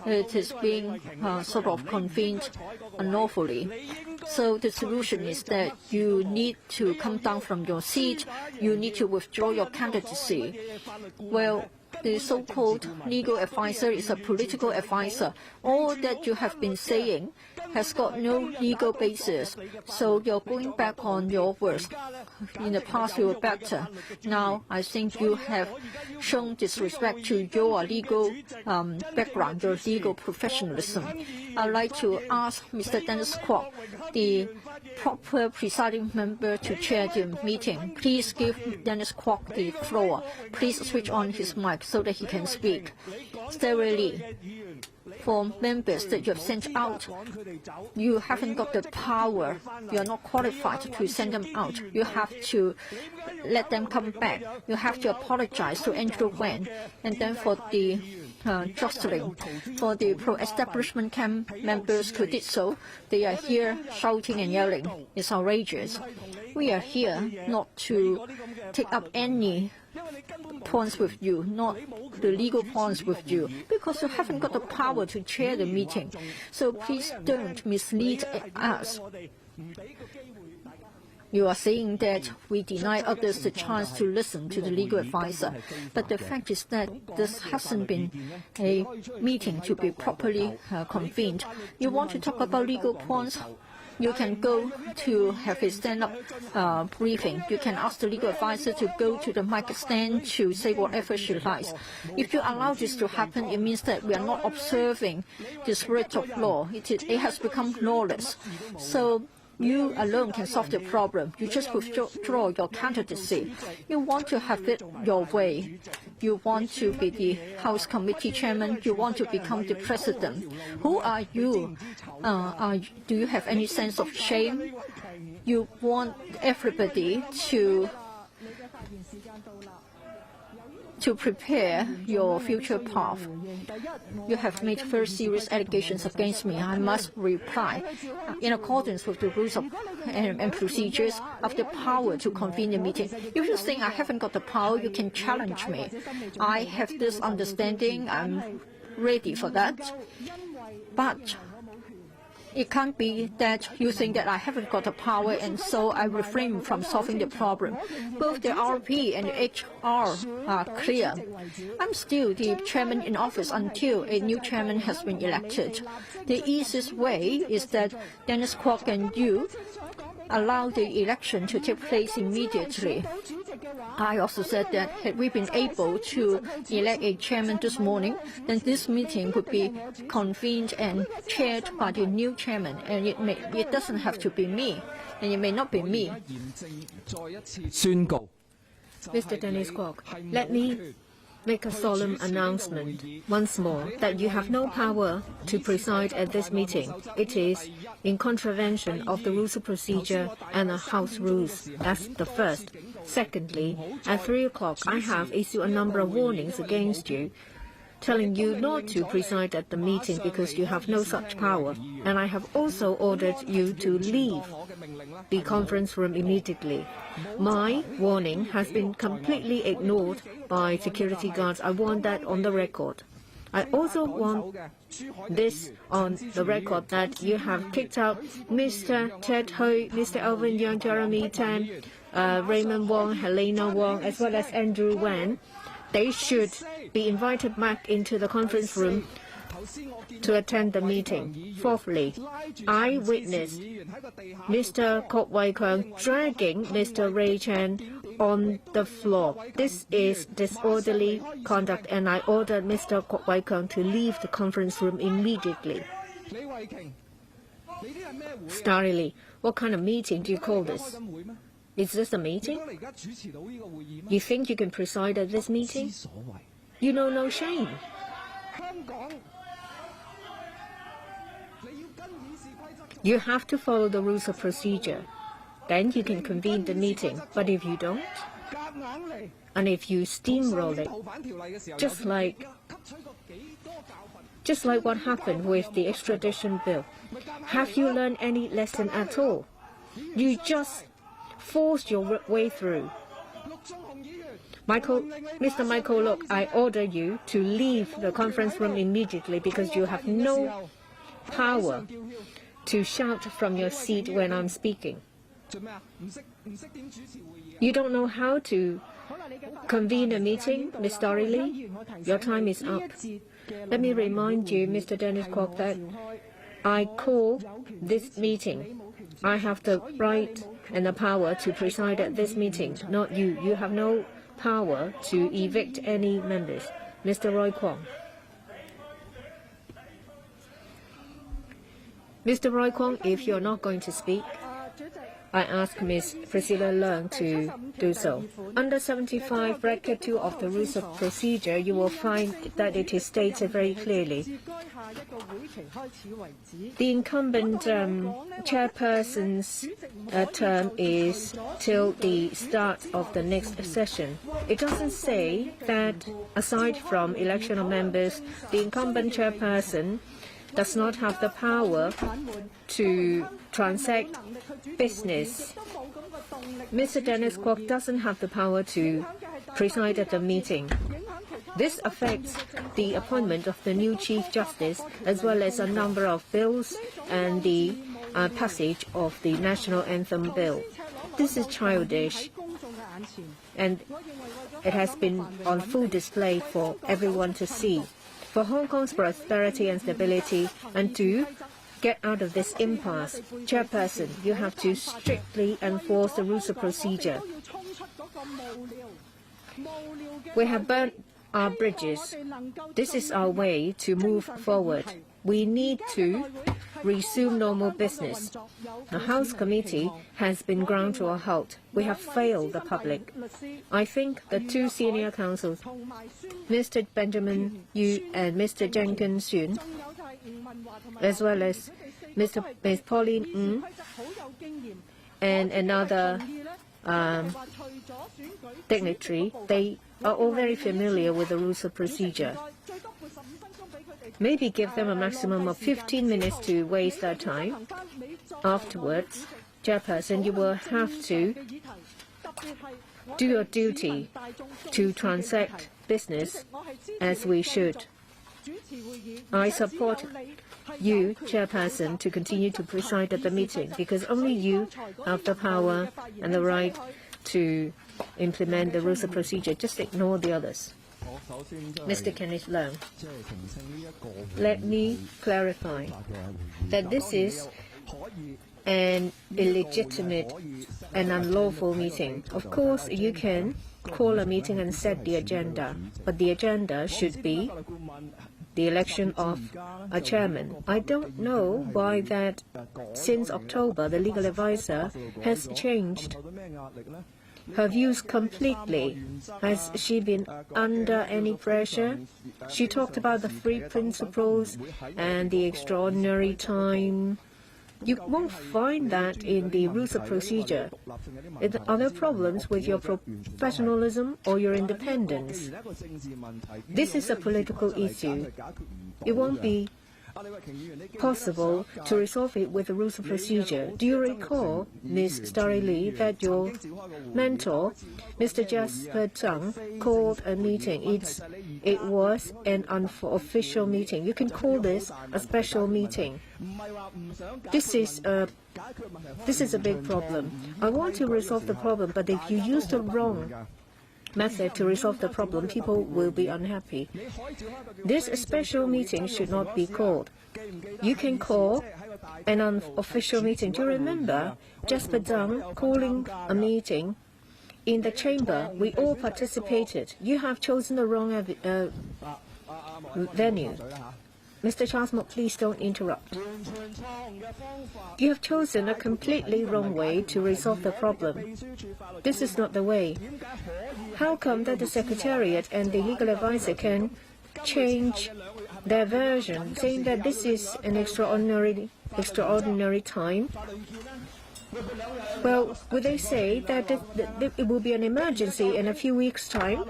It is being sort of convened unlawfully. So the solution is that you need to come down from your seat. You need to withdraw your candidacy. Well, the so-called legal advisor is a political advisor. All that you have been saying has got no legal basis. So you're going back on your words. In the past, you were better. Now, I think you have shown disrespect to your legal background, your legal professionalism. I'd like to ask Mr. Dennis Kwok, the proper presiding member to chair the meeting. Please give Dennis Kwok the floor. Please switch on his mic so that he can speak. Sterilely, for members that you have sent out, you haven't got the power. You are not qualified to send them out. You have to let them come back. You have to apologize to Andrew Wen. And then for the jostling, for the pro-establishment camp members who did so, they are here shouting and yelling. It's outrageous. We are here not to take up any points with you, not the legal points with you, because you haven't got the power to chair the meeting. So please don't mislead us. You are saying that we deny others the chance to listen to the legal advisor, but the fact is that this hasn't been a meeting to be properly convened. You want to talk about legal points? You can go to have a stand-up briefing. You can ask the legal advisor to go to the mic stand to say whatever she likes. If you allow this to happen, it means that we are not observing the spirit of law. It has become lawless. So you alone can solve the problem. You just withdraw your candidacy. You want to have it your way. You want to be the House Committee Chairman. You want to become the President. Who are you? Do you have any sense of shame? You want everybody to prepare your future path. You have made very serious allegations against me. I must reply. In accordance with the rules and procedures, I have the power to convene the meeting. If you think I haven't got the power, you can challenge me. I have this understanding. I'm ready for that. But it can't be that you think that I haven't got the power and so I refrain from solving the problem. Both the RP and the HR are clear. I'm still the chairman in office until a new chairman has been elected. The easiest way is that Dennis Kwok and you allow the election to take place immediately. I also said that had we been able to elect a chairman this morning, then this meeting would be convened and chaired by the new chairman, and it doesn't have to be me, and it may not be me.
Mr. Dennis Kwok, let me make a solemn announcement once more that you have no power to preside at this meeting. It is in contravention of the rules of procedure and the House rules. That's the first. Secondly, at 3 o'clock, I have issued a number of warnings against you, telling you not to preside at the meeting because you have no such power. And I have also ordered you to leave the conference room immediately. My warning has been completely ignored by security guards. I want that on the record. I also want this on the record that you have kicked out Mr. Ted Hui, Mr. Alvin Young, Jeremy Tan, Raymond Wong, Helena Wong, as well as Andrew Wen. They should be invited back into the conference room to attend the meeting. Fourthly, I witnessed Mr. Kok Wai Keung dragging Mr. Ray Chan on the floor. This is disorderly conduct, and I ordered Mr. Kok Wai Keung to leave the conference room immediately. Starley, what kind of meeting do you call this? Is this a meeting? You think you can preside at this meeting? You know no shame. You have to follow the rules of procedure. Then you can convene the meeting. But if you don't, and if you steamroll it, just like what happened with the extradition bill, have you learned any lesson at all? You just forced your way through. Mr. Michael Look, I order you to leave the conference room immediately because you have no power to shout from your seat when I'm speaking. You don't know how to convene a meeting, Ms. Storey. Your time is up. Let me remind you, Mr. Dennis Kwok, that I call this meeting. I have the right and the power to preside at this meeting, not you. You have no power to evict any members. Mr. Roy Kwong. Mr. Roy Kwong, if you're not going to speak, I ask Ms. Priscilla Leung to do so. Under 75 bracket 2 of the rules of procedure, you will find that it is stated very clearly. The incumbent chairperson's term is till the start of the next session. It doesn't say that aside from election of members, the incumbent chairperson does not have the power to transact business. Mr. Dennis Kwok doesn't have the power to preside at the meeting. This affects the appointment of the new Chief Justice, as well as a number of bills and the passage of the National Anthem Bill. This is childish, and it has been on full display for everyone to see. For Hong Kong's prosperity and stability, and to get out of this impasse, Chairperson, you have to strictly enforce the rules of procedure. We have burnt our bridges. This is our way to move forward. We need to resume normal business. The House Committee has been ground to a halt. We have failed the public. I think the two senior counsels, Mr. Benjamin Yu and Mr. Jenkins Yuen, as well as Ms. Pauline Ng and another dignitary, they are all very familiar with the rules of procedure. Maybe give them a maximum of 15 minutes to waste their time. Afterwards, Chairperson, you will have to do your duty to transact business as we should. I support you, Chairperson, to continue to preside at the meeting, because only you have the power and the right to implement the rules of procedure. Just ignore the others. Mr. Kenneth Leung, let me clarify that this is an illegitimate and unlawful meeting. Of course, you can call a meeting and set the agenda, but the agenda should be the election of a chairman. I don't know why that since October the legal advisor has changed her views completely. Has she been under any pressure? She talked about the three principles and the extraordinary time. You won't find that in the rules of procedure. Are there problems with your professionalism or your independence? This is a political issue. It won't be possible to resolve it with the rules of procedure. Do you recall, Ms. Starry Lee, that your mentor, Mr. Jasper Zhang, called a meeting? It was an unofficial meeting. You can call this a special meeting. This is a big problem. I want to resolve the problem, but if you use the wrong method to resolve the problem, people will be unhappy. This special meeting should not be called. You can call an unofficial meeting. Do you remember Jasper Zhang calling a meeting in the chamber? We all participated. You have chosen the wrong venue. Mr. Charles Mok, please don't interrupt. You have chosen a completely wrong way to resolve the problem. This is not the way. How come that the Secretariat and the legal advisor can change their version, saying that this is an extraordinary time? Well, would they say that it will be an emergency in a few weeks' time?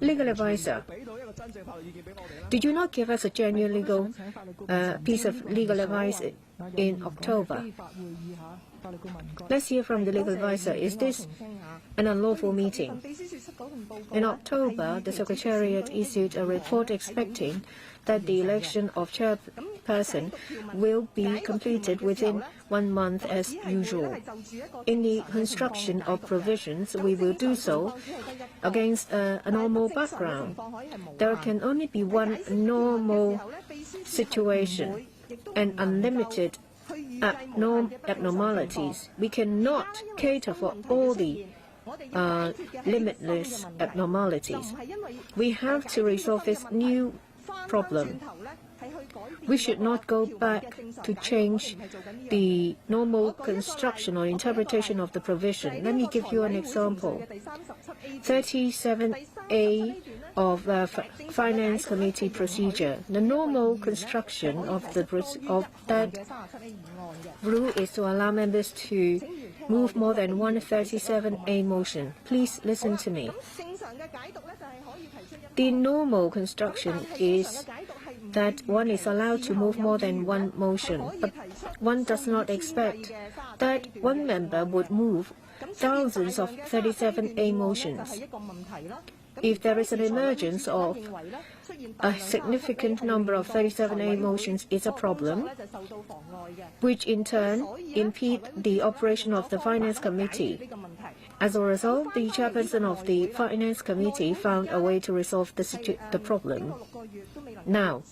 Legal advisor, did you not give us a genuine legal piece of legal advice in October? Let's hear from the legal advisor. Is this an unlawful meeting? In October, the Secretariat issued a report expecting that the election of chairperson will be completed within 1 month as usual. In the construction of provisions, we will do so against a normal background. There can only be one normal situation and unlimited abnormalities. We cannot cater for all the limitless abnormalities. We have to resolve this new problem. We should not go back to change the normal construction or interpretation of the provision. Let me give you an example. 37A of Finance Committee procedure. The normal construction of that rule is to allow members to move more than one 37A motion. Please listen to me. The normal construction is that one is allowed to move more than one motion, but one does not expect that one member would move thousands of 37A motions. If there is an emergence of a significant number of 37A motions, is a problem, which in turn impede the operation of the Finance Committee. As a result, the chairperson of the Finance Committee found a way to resolve the problem. Now,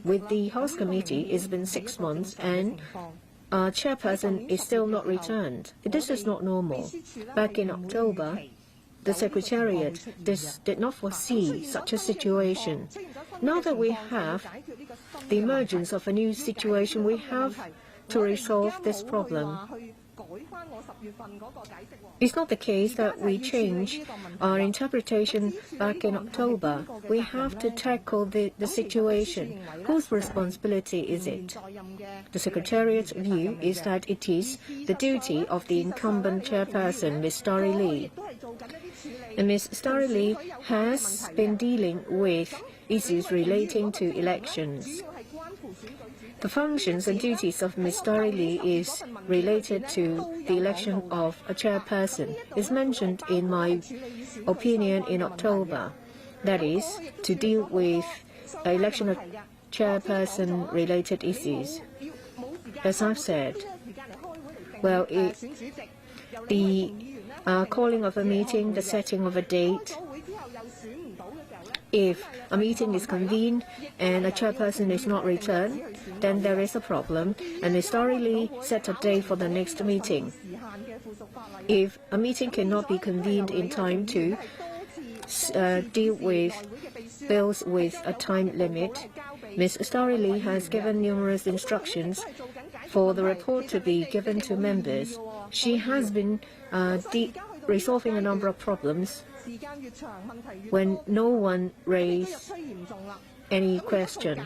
with the House Committee, it's been 6 months and our chairperson is still not returned. This is not normal. Back in October, the Secretariat did not foresee such a situation. Now that we have the emergence of a new situation, we have to resolve this problem. It's not the case that we change our interpretation back in October. We have to tackle the situation. Whose responsibility is it? The Secretariat's view is that it is the duty of the incumbent chairperson, Ms. Starry Lee. And Ms. Starry Lee has been dealing with issues relating to elections. The functions and duties of Ms. Starry Lee is related to the election of a chairperson. It's mentioned in my opinion in October. That is, to deal with election of chairperson related issues. As I've said, well, the calling of a meeting, the setting of a date, if a meeting is convened and a chairperson is not returned, then there is a problem, and Ms. Starry Lee set a date for the next meeting. If a meeting cannot be convened in time to deal with bills with a time limit, Ms. Starry Lee has given numerous instructions for the report to be given to members. She has been resolving a number of problems when no one raised any question.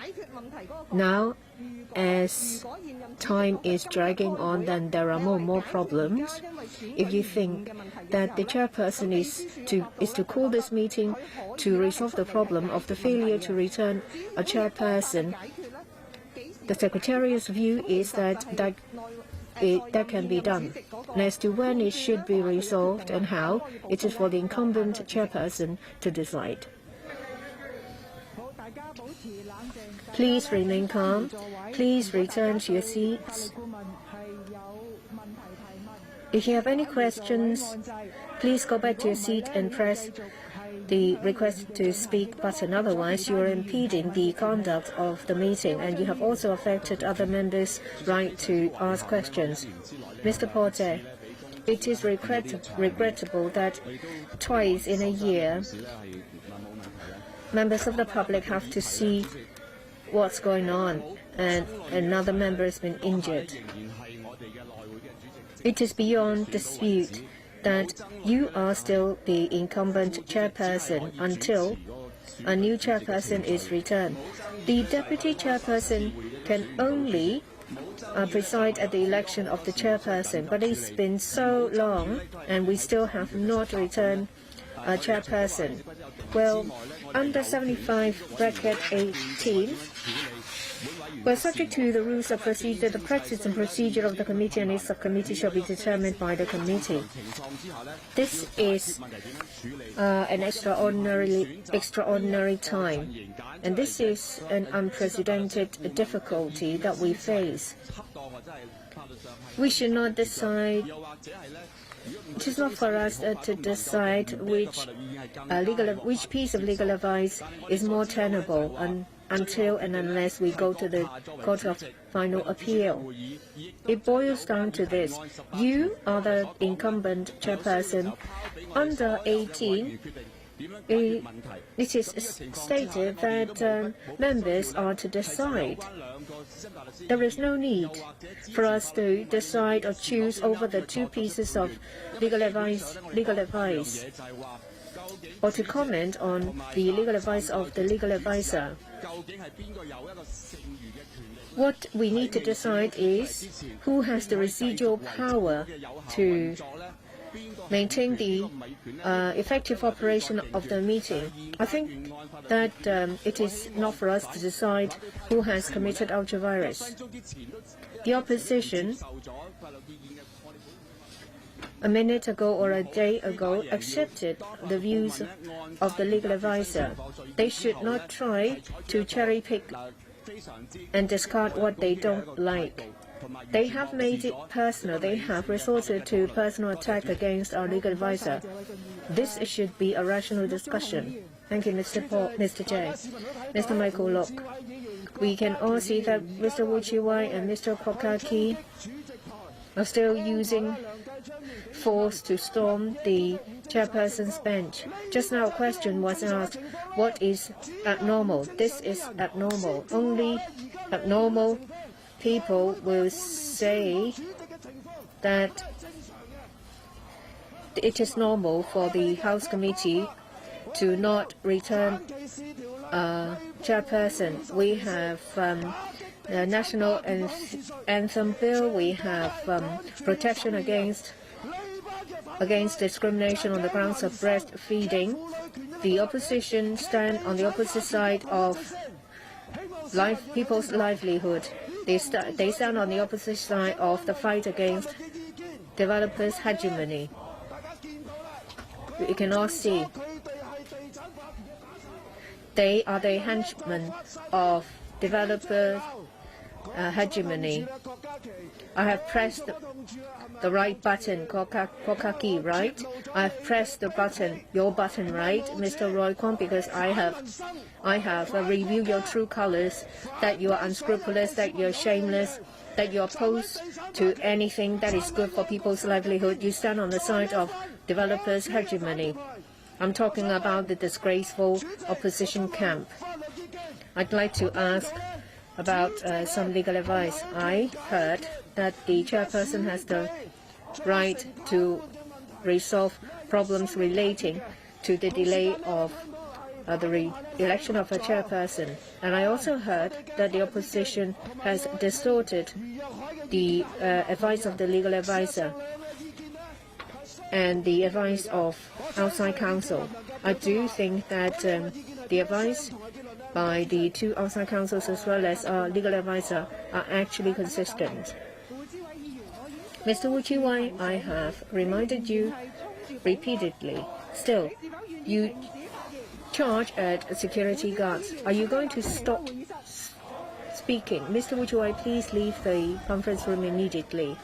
Now, as time is dragging on, then there are more and more problems. If you think that the chairperson is to call this meeting to resolve the problem of the failure to return a chairperson, the Secretariat's view is that can be done. And as to when it should be resolved and how, it is for the incumbent chairperson to decide. Please remain calm. Please return to your seats. If you have any questions, please go back to your seat and press the request to speak button. Otherwise, you are impeding the conduct of the meeting, and you have also affected other members' right to ask questions. Mr. Porter, it is regrettable that twice in a year, members of the public have to see what's going on, and another member has been injured. It is beyond dispute that you are still the incumbent chairperson until a new chairperson is returned. The deputy chairperson can only preside at the election of the chairperson, but it's been so long and we still have not returned a chairperson. Well, under 75(18), well, subject to the rules of procedure, the practice and procedure of the committee and its subcommittee shall be determined by the committee. This is an extraordinary time, and this is an unprecedented difficulty that we face. We should not decide. It is not for us to decide which piece of legal advice is more tenable until and unless we go to the Court of Final Appeal. It boils down to this. You are the incumbent chairperson. Under 18, it is stated that members are to decide. There is no need for us to decide or choose over the two pieces of legal advice, or to comment on the legal advice of the legal advisor. What we need to decide is who has the residual power to maintain the effective operation of the meeting. I think that it is not for us to decide who has committed ultra-virus. The opposition, a minute ago or a day ago, accepted the views of the legal advisor. They should not try to cherry-pick and discard what they don't like. They have made it personal. They have resorted to personal attack against our legal advisor. This should be a rational discussion. Thank you, Mr. J. Mr. Michael Locke. We can all see that Mr. Wu Chi-wai and Mr. Kokaki are still using force to storm the chairperson's bench. Just now a question was asked, what is abnormal? This is abnormal. Only abnormal people will say that it is normal for the House Committee to not return a chairperson. We have the National Anthem Bill. We have protection against discrimination on the grounds of breastfeeding. The opposition stand on the opposite side of people's livelihood. They stand on the opposite side of the fight against developers' hegemony. You can all see they are the henchmen of developer hegemony. I have pressed the right button, Kokaki, right? I have pressed the button, your button, right, Mr. Roy Kwong, because I have reviewed your true colors, that you are unscrupulous, that you're shameless, that you're opposed to anything that is good for people's livelihood. You stand on the side of developers' hegemony. I'm talking about the disgraceful opposition camp. I'd like to ask about some legal advice. I heard that the chairperson has the right to resolve problems relating to the delay of the election of a chairperson. And I also heard that the opposition has distorted the advice of the legal advisor and the advice of outside counsel. I do think that the advice by the two outside counsels as well as our legal advisor are actually consistent. Mr. Wu Chi-wai, I have reminded you repeatedly. Still, you charge at security guards. Are you going to stop speaking? Mr. Wu Chi-wai, please leave the conference room immediately.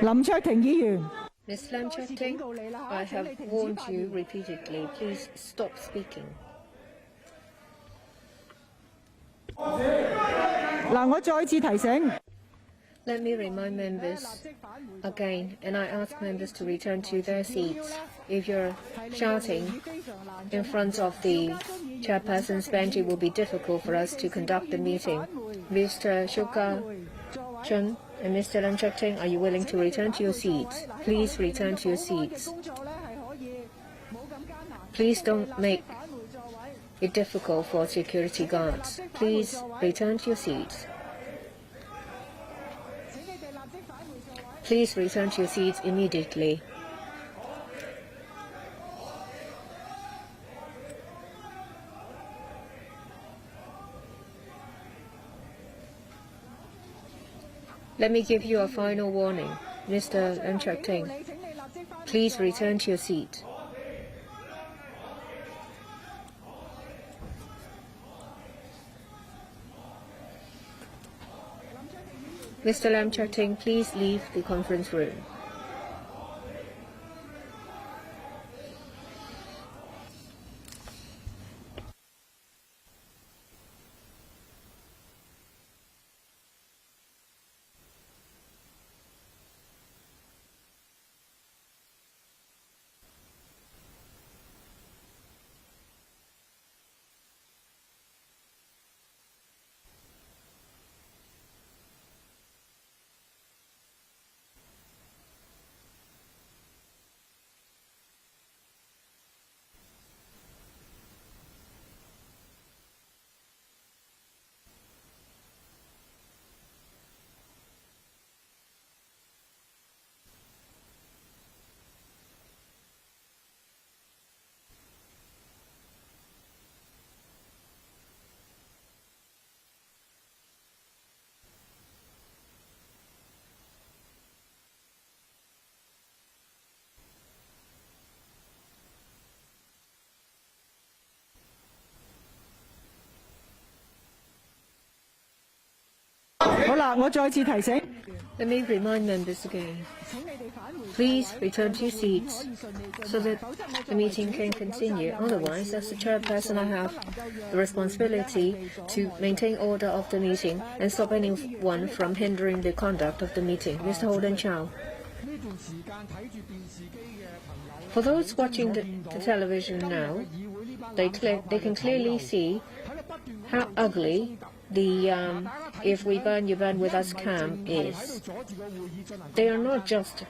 林卓廷議員
Ms. Lam Chak-ting, I have warned you repeatedly. Please stop speaking.
嗱，我再次提醒。
Let me remind members again, and I ask members to return to their seats. If you're shouting in front of the chairperson's bench, it will be difficult for us to conduct the meeting. Mr. Shuka Chun, And Mr. Lam Chuk-ting, are you willing to return to your seats? Please return to your seats. Please don't make it difficult for security guards. Please return to your seats. Please return to your seats immediately. Let me give you a final warning, Mr. Lam Chuk-ting. Please return to your seat. Mr. Lam Chuk-ting, please leave the conference room. Let me remind members again. Please return to your seats so that the meeting can continue. Otherwise, as the chairperson, I have the responsibility to maintain order of the meeting and stop anyone from hindering the conduct of the meeting. Mr. Holden Chow. For those watching the television now, they can clearly see how ugly the If We Burn, You Burn With Us cam is. They are not just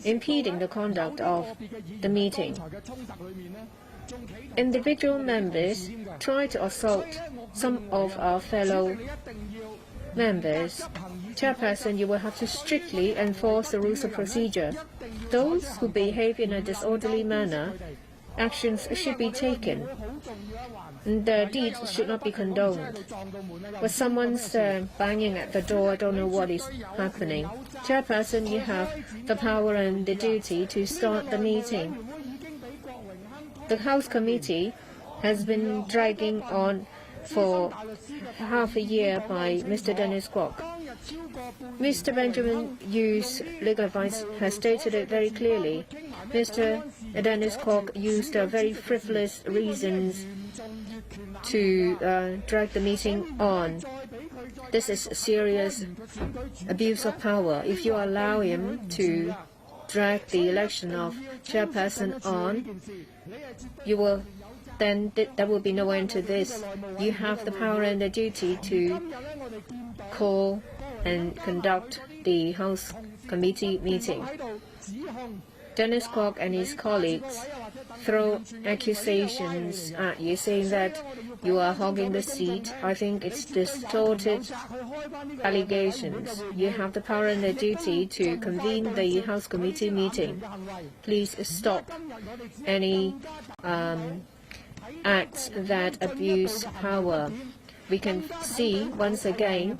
impeding the conduct of the meeting. Individual members try to assault some of our fellow members. Chairperson, you will have to strictly enforce the rules of procedure. Those who behave in a disorderly manner, actions should be taken. The deeds should not be condoned. But someone's banging at the door, I don't know what is happening. Chairperson, you have the power and the duty to start the meeting. The House Committee has been dragging on for half a year by Mr. Dennis Kwok. Mr. Benjamin Yu's legal advice has stated it very clearly. Mr. Dennis Kwok used very frivolous reasons to drag the meeting on. This is serious abuse of power. If you allow him to drag the election of chairperson on, then there will be no end to this. You have the power and the duty to call and conduct the House Committee meeting. Dennis Kwok and his colleagues throw accusations at you, saying that you are hogging the seat. I think it's distorted allegations. You have the power and the duty to convene the House Committee meeting. Please stop any acts that abuse power. We can see once again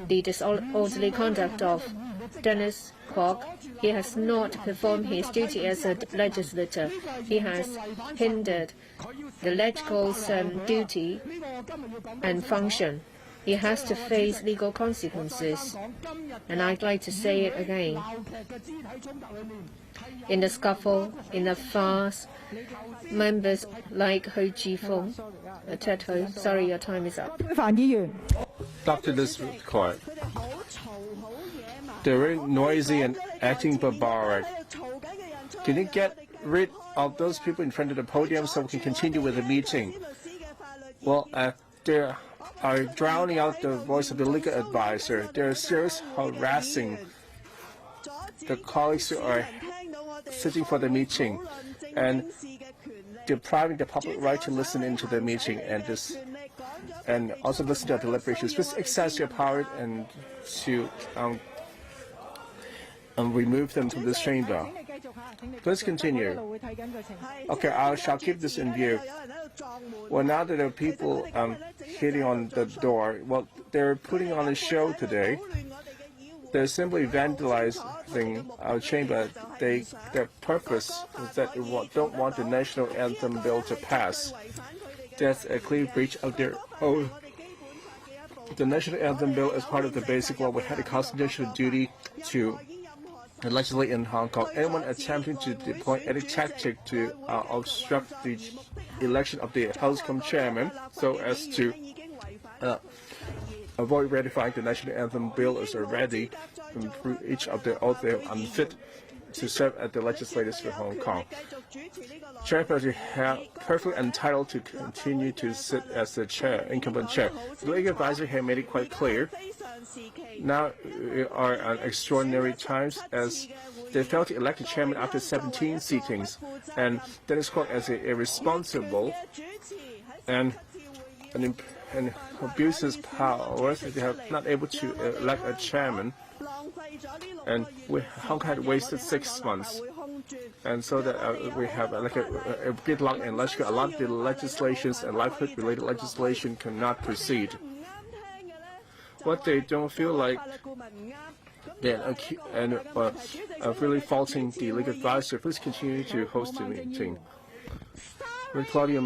the disorderly conduct of Dennis Kwok. He has not performed his duty as a legislator. He has hindered the legislative duty and function. He has to face legal consequences. And I'd like to say it again. In the scuffle, in the farce, members like Ho Chi-fung, Ted Ho, sorry, your time is up.
After this court, they're very noisy and acting barbaric. Can you get rid of those people in front of the podium so we can continue with the meeting? Well, there are drowning out the voice of the legal advisor. They're seriously harassing the colleagues who are sitting for the meeting and depriving the public right to listen into the meeting and also listen to our deliberations. Please exercise your power and to remove them from this chamber. Please continue. Okay, I shall keep this in view. Well, now that there are people hitting on the door, well, they're putting on a show today. They're simply vandalizing our chamber. Their purpose is that they don't want the national anthem bill to pass. That's a clear breach of their own. The national anthem bill is part of the basic law. We had a constitutional duty to legislate in Hong Kong. Anyone attempting to deploy any tactic to obstruct the election of the House chairman so as to avoid ratifying the national anthem bill is already through each of their oath they are unfit to serve as the legislators for Hong Kong. Chairperson is perfectly entitled to continue to sit as the chair, incumbent chair. The legal advisor had made it quite clear. Now we are on extraordinary times as they failed to elect a chairman after 17 sittings, and that is called as irresponsible and abuses powers. They have not able to elect a chairman, and Hong Kong had wasted 6 months, and so that we have like a gridlock in legislation. A lot of the legislations and livelihood-related legislation cannot proceed. What they don't feel like and really faulting the legal advisor. Please continue to host the meeting. Claudia.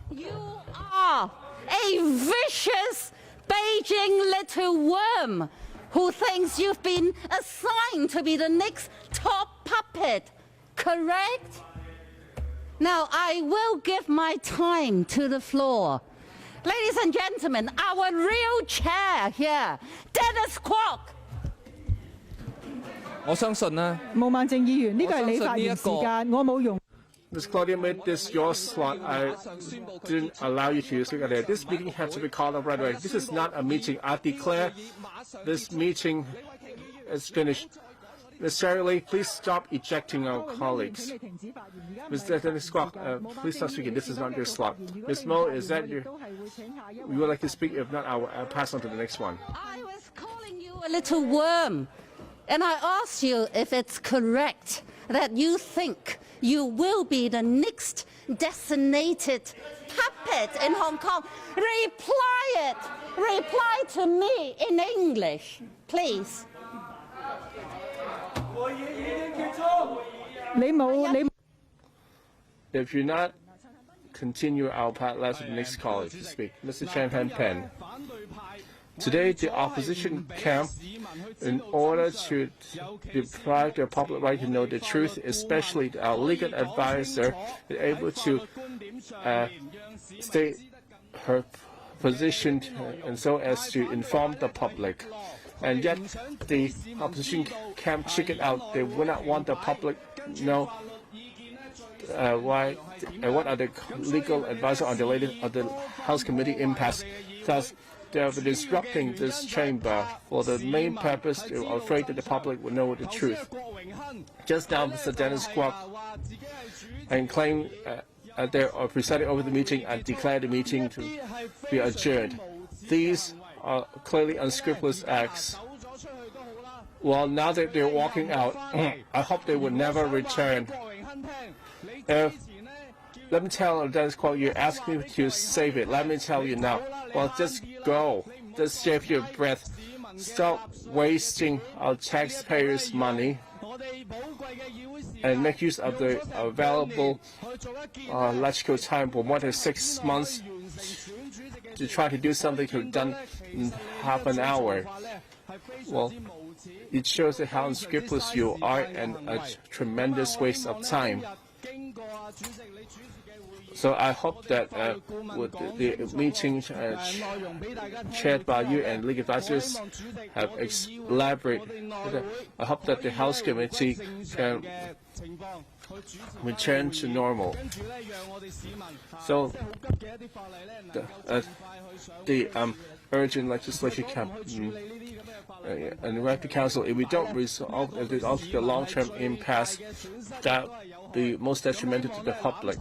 You are a vicious Beijing little worm who thinks you've been assigned to be the next top puppet, correct? Now, I will give my time to the floor. Ladies and gentlemen, our real chair here, Dennis Kwok.
我相信呢，
毛孟靜議員，呢個係你發言時間，我冇用。
Ms. Claudia made this your slot. I didn't allow you to speak earlier. This meeting has to be called up right away. This is not a meeting. I declare this meeting is finished. Ms. Sarah Lee, please stop ejecting our colleagues. Mr. Dennis Kwok, please stop speaking. This is not your slot. Ms. Mo, is that your... You would like to speak? If not, I'll pass on to the next one.
I was calling you a little worm, and I asked you if it's correct that you think you will be the next designated puppet in Hong Kong. Reply to me in English, please.
If you're not continue, I'll pass to the next caller to speak. Mr. Chan Han Pen. Today, the opposition camp, in order to deprive the public right to know the truth, especially our legal advisor, is able to state her position and so as to inform the public. And yet, the opposition camp chickened out. They would not want the public to know what are the legal advisor on the latest of the House Committee impasse. Thus, they have been disrupting this chamber for the main purpose. They are afraid that the public will know the truth. Just now, Mr. Dennis Kwok and claimed they are presiding over the meeting and declared the meeting to be adjourned. These are clearly unscrupulous acts. Well, now that they're walking out, I hope they will never return. Let me tell Dennis Kwok, you asked me to save it. Let me tell you now. Well, just go. Just save your breath. Stop wasting our taxpayers' money and make use of the available legislative time for more than 6 months to try to do something to be done in half an hour. Well, it shows how unscrupulous you are and a tremendous waste of time. So I hope that with the meeting chaired by you and legal advisors have elaborated. I hope that the House Committee can return to normal. So the urgent legislation and Rapid Council, if we don't resolve the long-term impasse, that be most detrimental to the public.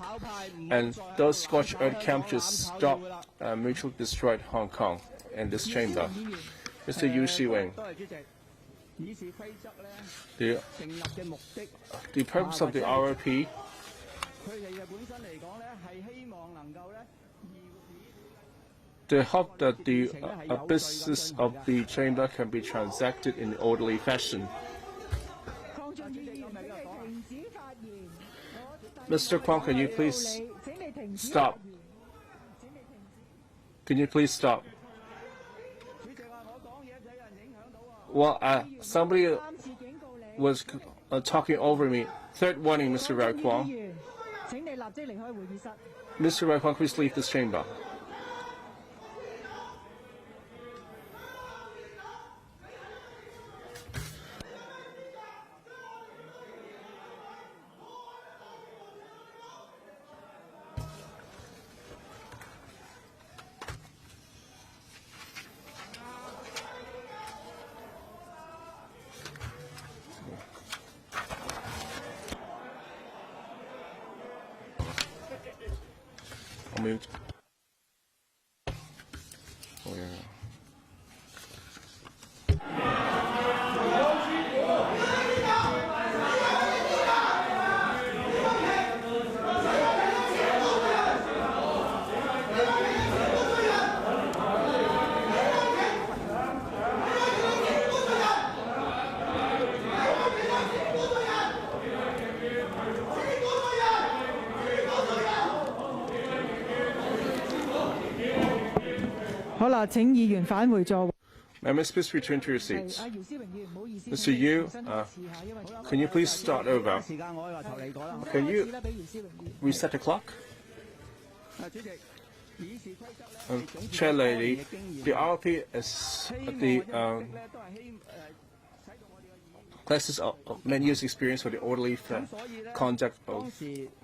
And those scorched earth camps stop mutually destroyed Hong Kong and this chamber. Mr. Yu Shiwing, the purpose of the RRP they hope that the business of the chamber can be transacted in an orderly fashion. Mr. Kwong, can you please stop? Can you please stop? Well, somebody was talking over me. Third warning, Mr. Rai Kwong. Mr. Rai Kwong, please leave this chamber. Moved. Oh, yeah.
好啦，請議員返回座位。
Members, please return to your seats. Mr. Yu, can you please start over? Can you reset the clock? Chair Lady, the RP is the classes of many years' experience for the orderly conduct of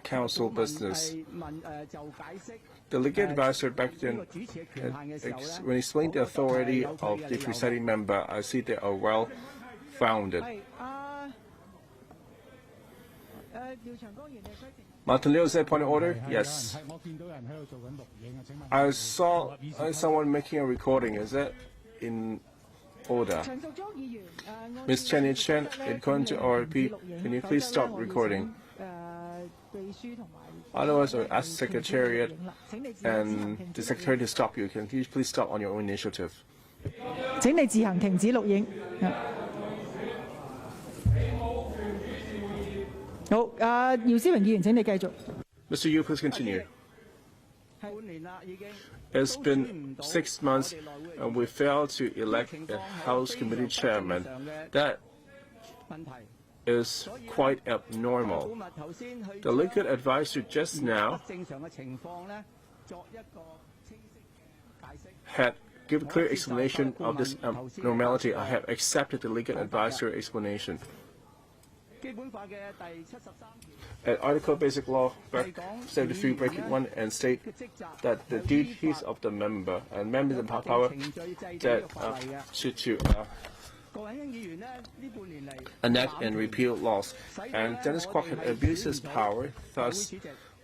council business. The legal advisor back then, when explained the authority of the presiding member, I see they are well founded. Martin Liu said, point of order? Yes. I saw someone making a recording. Is that in order? Ms. Chen Chen, according to RRP, can you please stop recording? Otherwise, I'll ask the Secretariat and the Secretary to stop you. Can you please stop on your own initiative?
請你自行停止錄影。好，姚思榮議員，請你繼續。
Mr. Yu, please continue. It's been 6 months and we failed to elect a House Committee Chairman. That is quite abnormal. The legal advisor just now had given a clear explanation of this abnormality. I have accepted the legal advisor explanation. At Article Basic Law 73 Bracket 1 and state that the duties of the member and members in power that to enact and repeal laws. And Dennis Kwok had abused his power, thus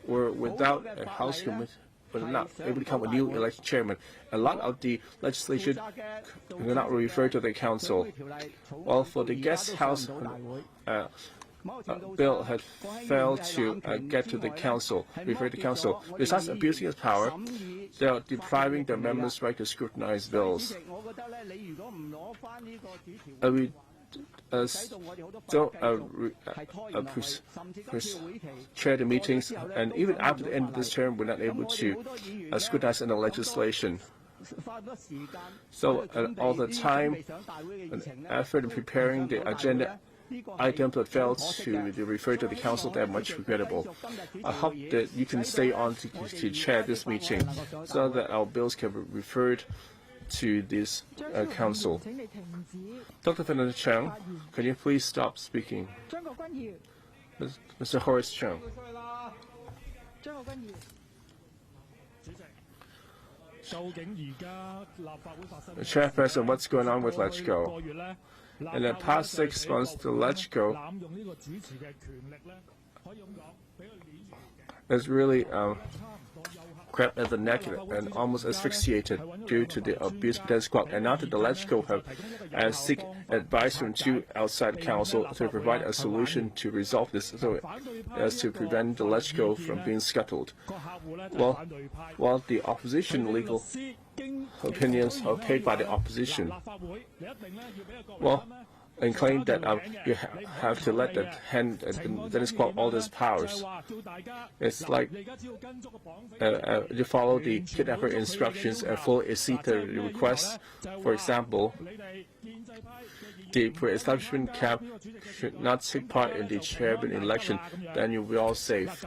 were without a House Committee, but not able to become a new elected chairman. A lot of the legislation will not refer to the council. While for the guest house bill had failed to get to the council, refer to the council. Besides abusing his power, they are depriving the members' right to scrutinize bills. We don't chair the meetings, and even after the end of this term, we're not able to scrutinize any legislation. So all the time and effort in preparing the agenda items that failed to refer to the council, they are much regrettable. I hope that you can stay on to chair this meeting so that our bills can be referred to this council. Dr. Fernando Chang, can you please stop speaking? Mr. Horace Chung. The chairperson, what's going on with Let's Go? In the past 6 months, the Let's Go is really grabbed at the neck and almost asphyxiated due to the abuse of the squad. And now that the Let's Go have seek advice from 2 outside counsel to provide a solution to resolve this, so as to prevent the Let's Go from being scuttled. Well, while the opposition legal opinions are paid by the opposition, well, and claim that you have to let the tennis club all these powers. It's like you follow the kidnapper instructions and fully accede to the requests. For example, the pre-establishment camp should not take part in the chairman election, then you'll be all safe.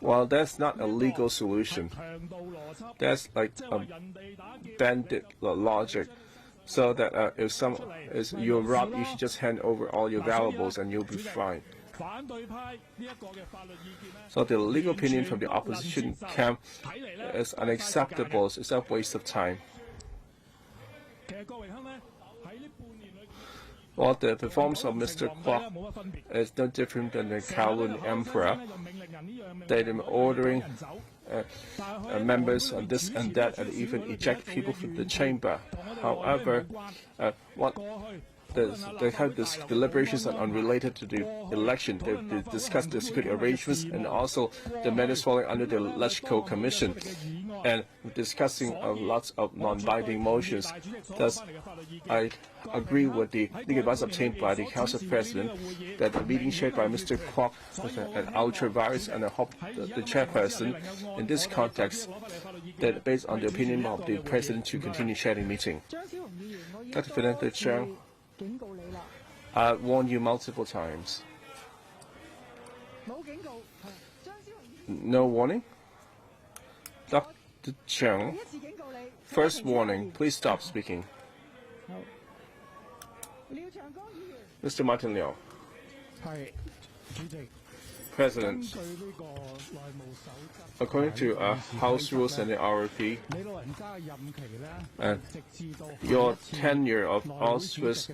Well, that's not a legal solution. That's like a bandit logic. So that if you're robbed, you should just hand over all your valuables and you'll be fine. So the legal opinion from the opposition camp is unacceptable. It's a waste of time. Well, the performance of Mr. Kwok is no different than the Kowloon Emperor. They've been ordering members of this and that, and even eject people from the chamber. However, they have this deliberations are unrelated to the election. They discussed the security arrangements and also the matters falling under the Electoral Commission, and discussing lots of non-binding motions. Thus, I agree with the legal advice obtained by the Council President that the meeting chaired by Mr. Kwok was an ultra-virus, and I hope that the chairperson, in this context, that based on the opinion of the President, to continue chairing meeting. Dr. Fernando Chang, I warned you multiple times. No warning? Dr. Chang, first warning, please stop speaking. Mr. Martin Liu. President, according to House rules and the ROP, your tenure of office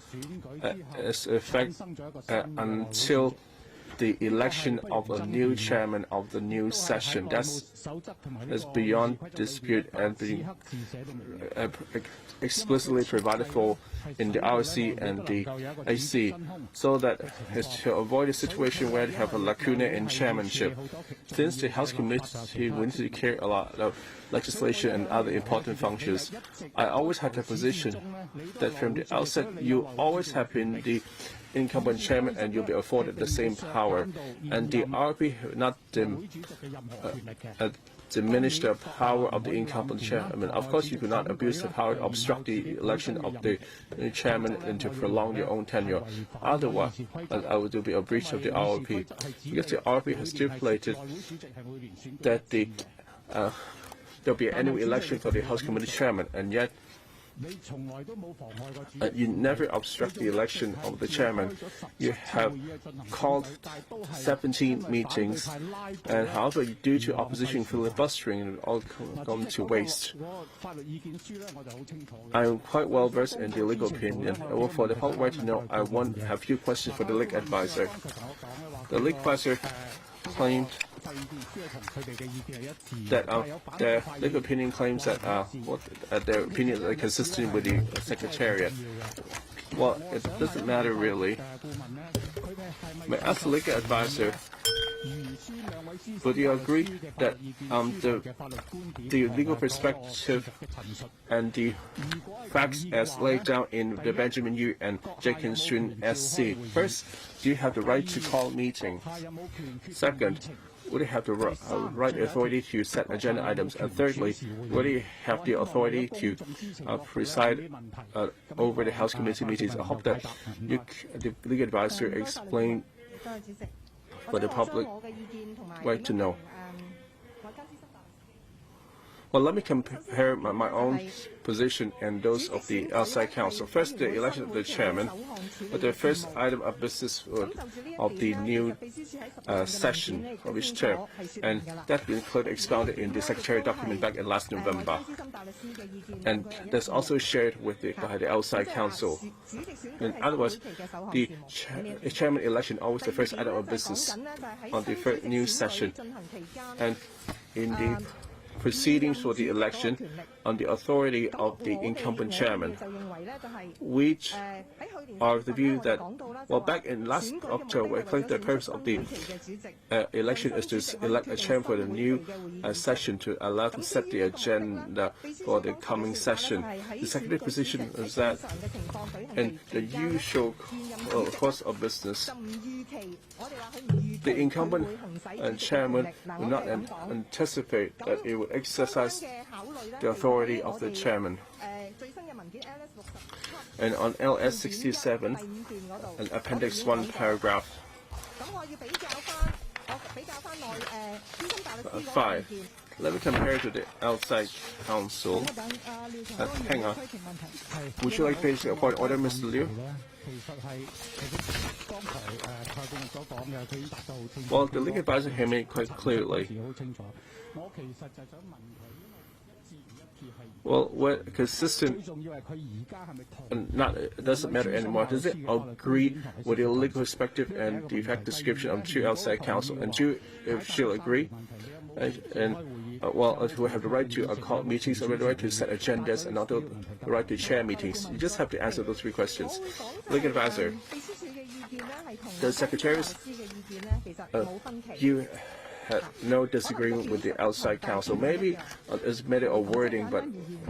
is effect until the election of a new chairman of the new session. That is beyond dispute and being explicitly provided for in the RC and the AC, so that is to avoid a situation where they have a lacuna in chairmanship. Since the House Committee will need to carry a lot of legislation and other important functions, I always had the position that from the outset you always have been the incumbent chairman and you'll be afforded the same power. And the RP not diminish the power of the incumbent chairman. Of course, you do not abuse the power to obstruct the election of the chairman and to prolong your own tenure. Otherwise, I would be a breach of the RP, because the RP has stipulated that there'll be an annual election for the House Committee chairman, and yet you never obstruct the election of the chairman. You have called 17 meetings, and however, due to opposition filibustering, it all gone to waste. I am quite well versed in the legal opinion. Well, for the public right to know, I want to have a few questions for the legal advisor. The legal advisor claimed that their legal opinion claims that their opinions are consistent with the Secretariat. Well, it doesn't matter really. May I ask the legal advisor, would you agree that the legal perspective and the facts as laid down in the Benjamin Yu and Jakin Shun SC, first, do you have the right to call a meeting? Second, would you have the right authority to set agenda items? And thirdly, would you have the authority to preside over the House Committee meetings? I hope that the legal advisor explain for the public right to know. Well, let me compare my own position and those of the outside counsel. First, the election of the chairman, the first item of business of the new session of each term, and that included expounded in the secretary document back in last November, and that's also shared with the outside counsel. In other words, the chairman election always the first item of business on the first new session, and in the proceedings for the election on the authority of the incumbent chairman, which are the view that, well, back in last October, I think the purpose of the election is to elect a chairman for the new session to allow to set the agenda for the coming session. The secondary position is that in the usual course of business, the incumbent chairman will not anticipate that it will exercise the authority of the chairman. And on LS 67, an Appendix 1 paragraph 5. Let me compare to the outside counsel. Hang on. Would you like to place a point order, Mr. Liu? Well, the legal advisor here made it quite clearly. Well, we're consistent, it doesn't matter anymore. Does it agree with the legal perspective and the fact description of two outside counsel? And two, if she'll agree, well, we have the right to call meetings, the right to set agendas, and also the right to chair meetings. You just have to answer those three questions. Legal advisor, the secretaries, you had no disagreement with the outside counsel. Maybe it's a matter of wording, but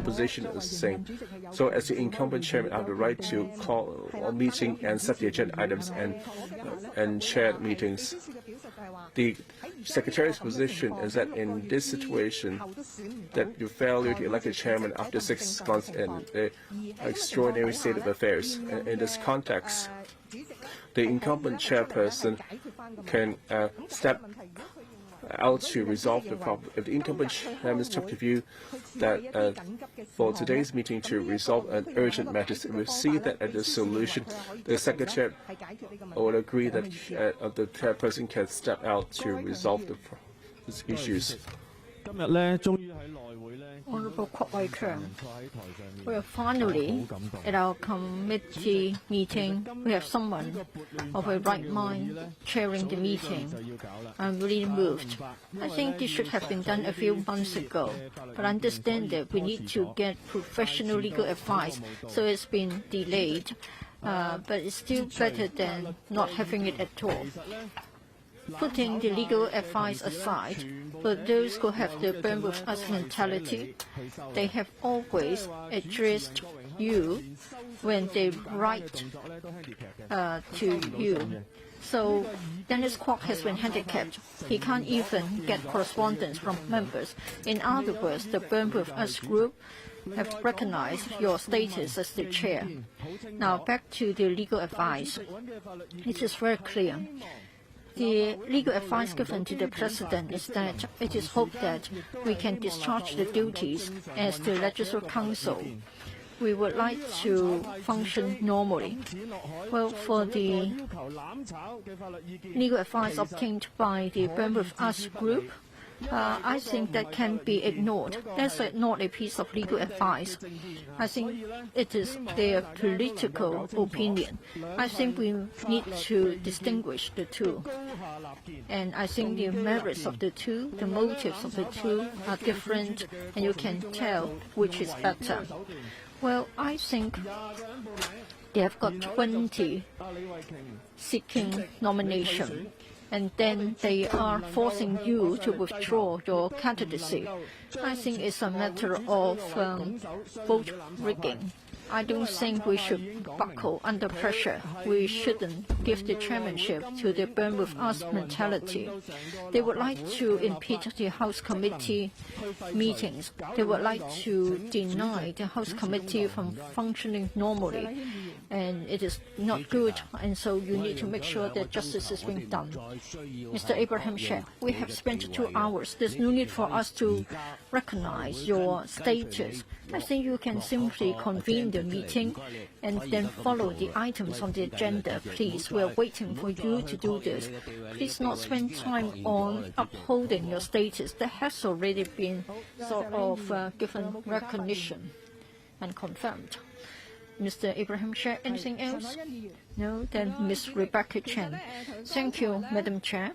position is the same. So as the incumbent chairman, I have the right to call a meeting and set the agenda items and chair meetings. The secretary's position is that in this situation, that you failure to elect a chairman after 6 months in an extraordinary state of affairs. In this context, the incumbent chairperson can step out to resolve the problem. If the incumbent chairman took the view that for today's meeting to resolve an urgent matter, we see that as a solution, the secretary would agree that the chairperson can step out to resolve these issues.
Honourable Kwok Chair, we are finally at our committee meeting. We have someone of a right mind chairing the meeting. I'm really moved. I think this should have been done a few months ago, but I understand that we need to get professional legal advice, so it's been delayed. But it's still better than not having it at all. Putting the legal advice aside, for those who have the burn with us mentality, they have always addressed you when they write to you. So Dennis Kwok has been handicapped. He can't even get correspondence from members. In other words, the Burn With Us group have recognized your status as the chair. Now back to the legal advice. It is very clear. The legal advice given to the President is that it is hoped that we can discharge the duties as the Legislative Council. We would like to function normally. Well, for the legal advice obtained by the Burn With Us group, I think that can be ignored. That's not a piece of legal advice. I think it is their political opinion. I think we need to distinguish the two. And I think the merits of the two, the motives of the two are different, and you can tell which is better. Well, I think they have got 20 seeking nomination, and then they are forcing you to withdraw your candidacy. I think it's a matter of vote rigging. I don't think we should buckle under pressure. We shouldn't give the chairmanship to the burn with us mentality. They would like to impede the House Committee meetings. They would like to deny the House Committee from functioning normally. And it is not good, and so you need to make sure that justice is being done. Mr. Abraham Sheikh, we have spent 2 hours. There's no need for us to recognize your status. I think you can simply convene the meeting and then follow the items on the agenda, please. We're waiting for you to do this. Please not spend time on upholding your status. That has already been sort of given recognition and confirmed. Mr. Abraham Sheikh, anything else? No? Then Ms. Rebecca Chen. Thank you, Madam Chair.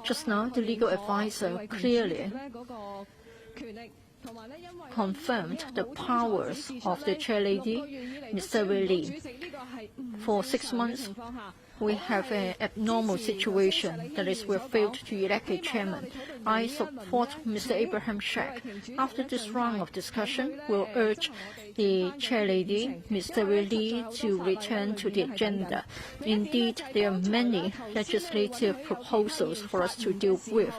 Just now, the legal advisor clearly confirmed the powers of the chairlady, Mr. Li. For 6 months, we have an abnormal situation, that is, we failed to elect a chairman. I support Mr. Abraham Sheikh. After this round of discussion, we'll urge the chairlady, Mr. Li, to return to the agenda. Indeed, there are many legislative proposals for us to deal with.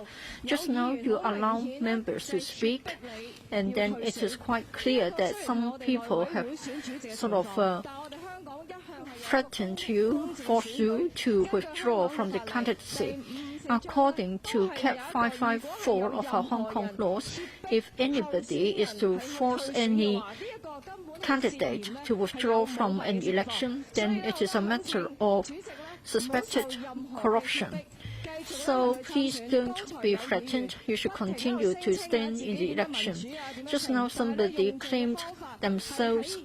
Just now, you allow members to speak, and then it is quite clear that some people have sort of threatened you, forced you to withdraw from the candidacy. According to Cap 554 of our Hong Kong laws, if anybody is to force any candidate to withdraw from an election, then it is a matter of suspected corruption. So please don't be threatened. You should continue to stand in the election. Just now somebody claimed themselves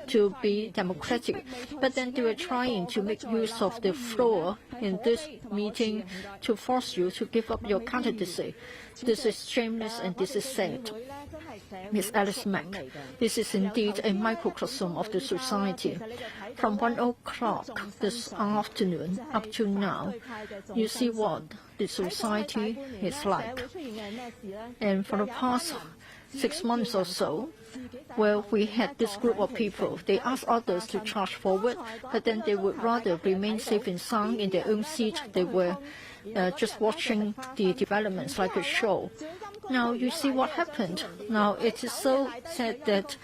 to be democratic, but then they were trying to make use of the floor in this meeting to force you to give up your candidacy. This is shameless and this is sad. Ms. Alice Mack, this is indeed a microcosm of the society. From 1 o'clock this afternoon up to now, you see what the society is like. And for the past 6 months or so, well, we had this group of people. They asked others to charge forward, but then they would rather remain safe and sound in their own seat. They were just watching the developments like a show. Now, you see what happened. Now, it is so sad that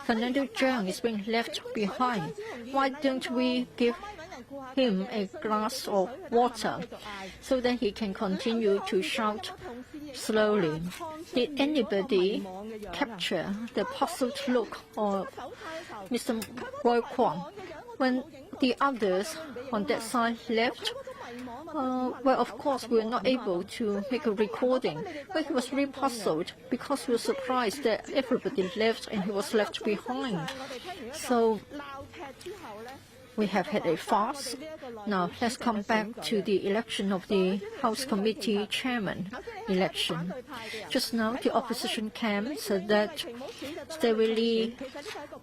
Fernando Zhang is being left behind. Why don't we give him a glass of water so that he can continue to shout slowly? Did anybody capture the puzzled look of Mr. Roy Kwong when the others on that side left? Well, of course, we were not able to make a recording, but he was really puzzled because we were surprised that everybody left and he was left behind. So we have had a farce. Now let's come back to the election of the House Committee Chairman election. Just now, the opposition camp said that steadily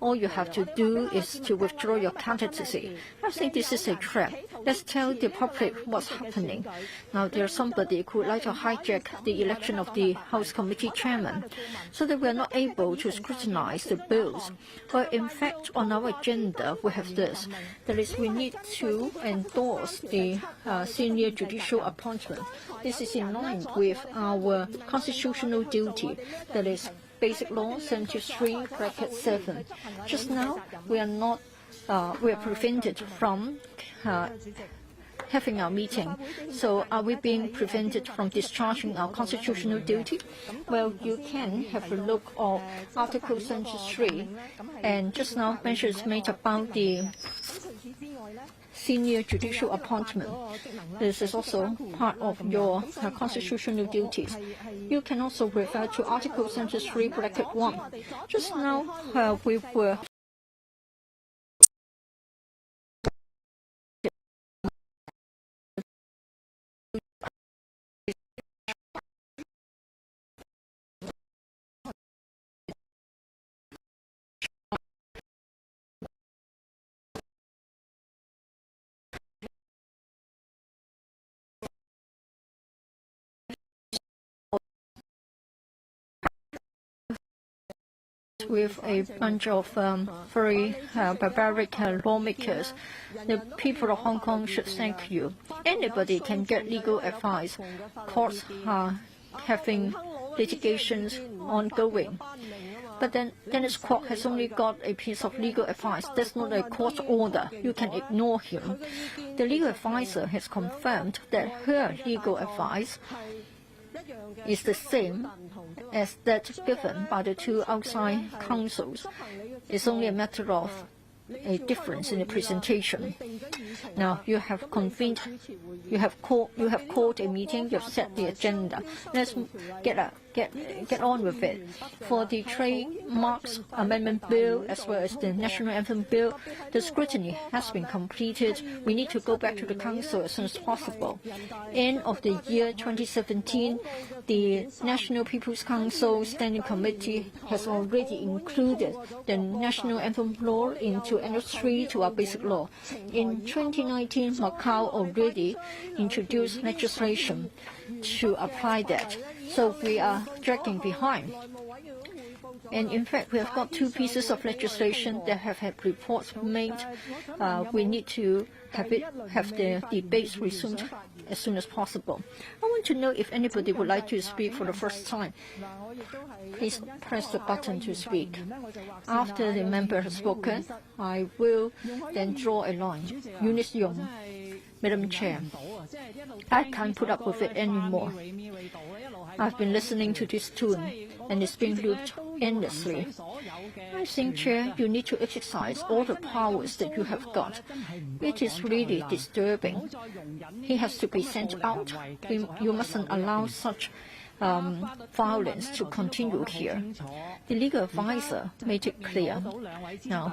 all you have to do is to withdraw your candidacy. I think this is a trap. Let's tell the public what's happening. Now, there's somebody who would like to hijack the election of the House Committee Chairman so that we are not able to scrutinize the bills. Well, in fact, on our agenda, we have this. That is, we need to endorse the senior judicial appointment. This is in line with our constitutional duty. That is, Basic Law 73(7). Just now, we are prevented from having our meeting. So are we being prevented from discharging our constitutional duty? Well, you can have a look at Article 73, and just now mentions made about the senior judicial appointment. This is also part of your constitutional duties. You can also refer to Article 73(1). Just now, we were with a bunch of very barbaric lawmakers. The people of Hong Kong should thank you. Anybody can get legal advice. Courts are having litigations ongoing. But then Dennis Kwok has only got a piece of legal advice. That's not a court order. You can ignore him. The legal advisor has confirmed that her legal advice is the same as that given by the two outside counsels. It's only a matter of a difference in the presentation. Now you have convened, you have called a meeting, you have set the agenda. Let's get on with it. For the Trademarks Amendment Bill as well as the National Anthem Bill, the scrutiny has been completed. We need to go back to the Council as soon as possible. End of the year 2017, the National People's Council Standing Committee has already included the National Anthem Law into Annex 3 to our Basic Law. In 2019, Macau already introduced legislation to apply that. So we are dragging behind. And in fact, we have got two pieces of legislation that have had reports made. We need to have the debates resumed as soon as possible. I want to know if anybody would like to speak for the first time. Please press the button to speak. After the member has spoken, I will then draw a line. Eunice Yong, Madam Chair. I can't put up with it anymore. I've been listening to this tune, and it's being looped endlessly. I think, Chair, you need to exercise all the powers that you have got. It is really disturbing. He has to be sent out. You mustn't allow such violence to continue here. The legal advisor made it clear. Now,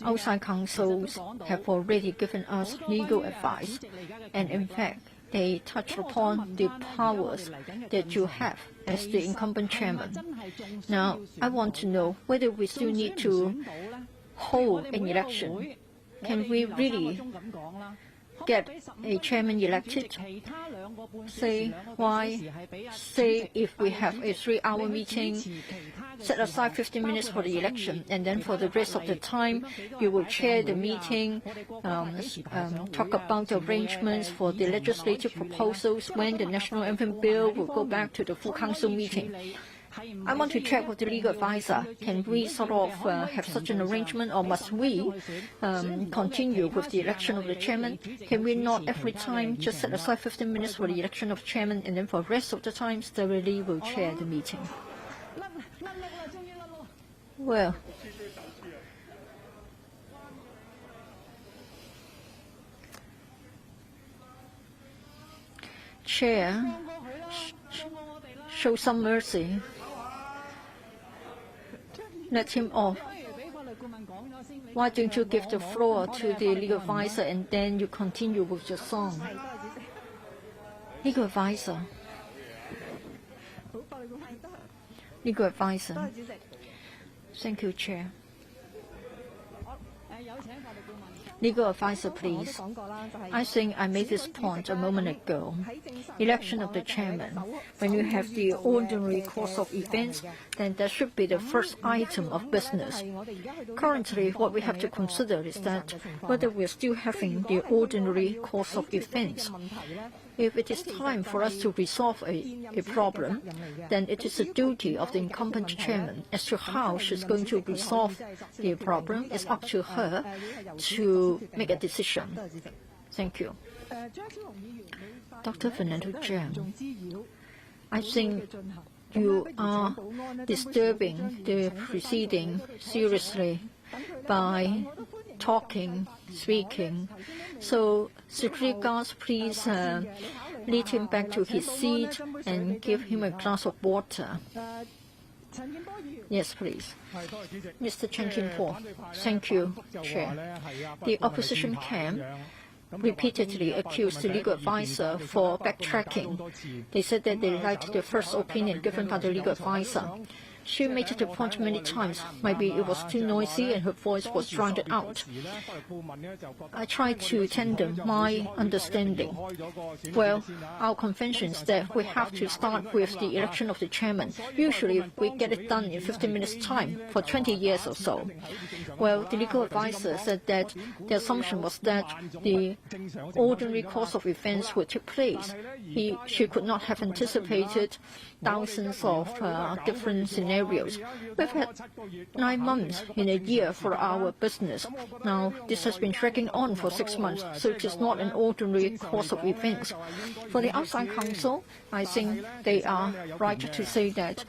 outside counsels have already given us legal advice, and in fact, they touch upon the powers that you have as the incumbent chairman. Now, I want to know whether we still need to hold an election. Can we really get a chairman elected? Say if we have a 3-hour meeting, set aside 15 minutes for the election, and then for the rest of the time, you will chair the meeting, talk about the arrangements for the legislative proposals when the National Anthem Bill will go back to the full council meeting. I want to check with the legal advisor. Can we sort of have such an arrangement, or must we continue with the election of the chairman? Can we not every time just set aside 15 minutes for the election of chairman, and then for the rest of the time, steadily will chair the meeting? Well, Chair, show some mercy. Let him off. Why don't you give the floor to the legal advisor and then you continue with your song? Legal advisor. Legal advisor. Thank you, Chair. Legal advisor, please. I think I made this point a moment ago. Election of the chairman. When you have the ordinary course of events, then that should be the first item of business. Currently, what we have to consider is that whether we are still having the ordinary course of events. If it is time for us to resolve a problem, then it is the duty of the incumbent chairman as to how she's going to resolve the problem. It's up to her to make a decision. Thank you. Dr. Fernando Chan, I think you are disturbing the proceeding seriously by speaking. So, security guards, please lead him back to his seat and give him a glass of water. Yes, please. Mr. Chen Kin-po. Thank you, Chair. The opposition camp repeatedly accused the legal advisor for backtracking. They said that they liked the first opinion given by the legal advisor. She made the point many times. Maybe it was too noisy and her voice was drowned out. I tried to tender my understanding. Well, our convention is that we have to start with the election of the chairman. Usually we get it done in 15 minutes time for 20 years or so. Well, the legal advisor said that the assumption was that the ordinary course of events would take place. She could not have anticipated thousands of different scenarios. We've had 9 months in a year for our business. Now, this has been dragging on for 6 months, so it is not an ordinary course of events. For the outside counsel, I think they are right to say that,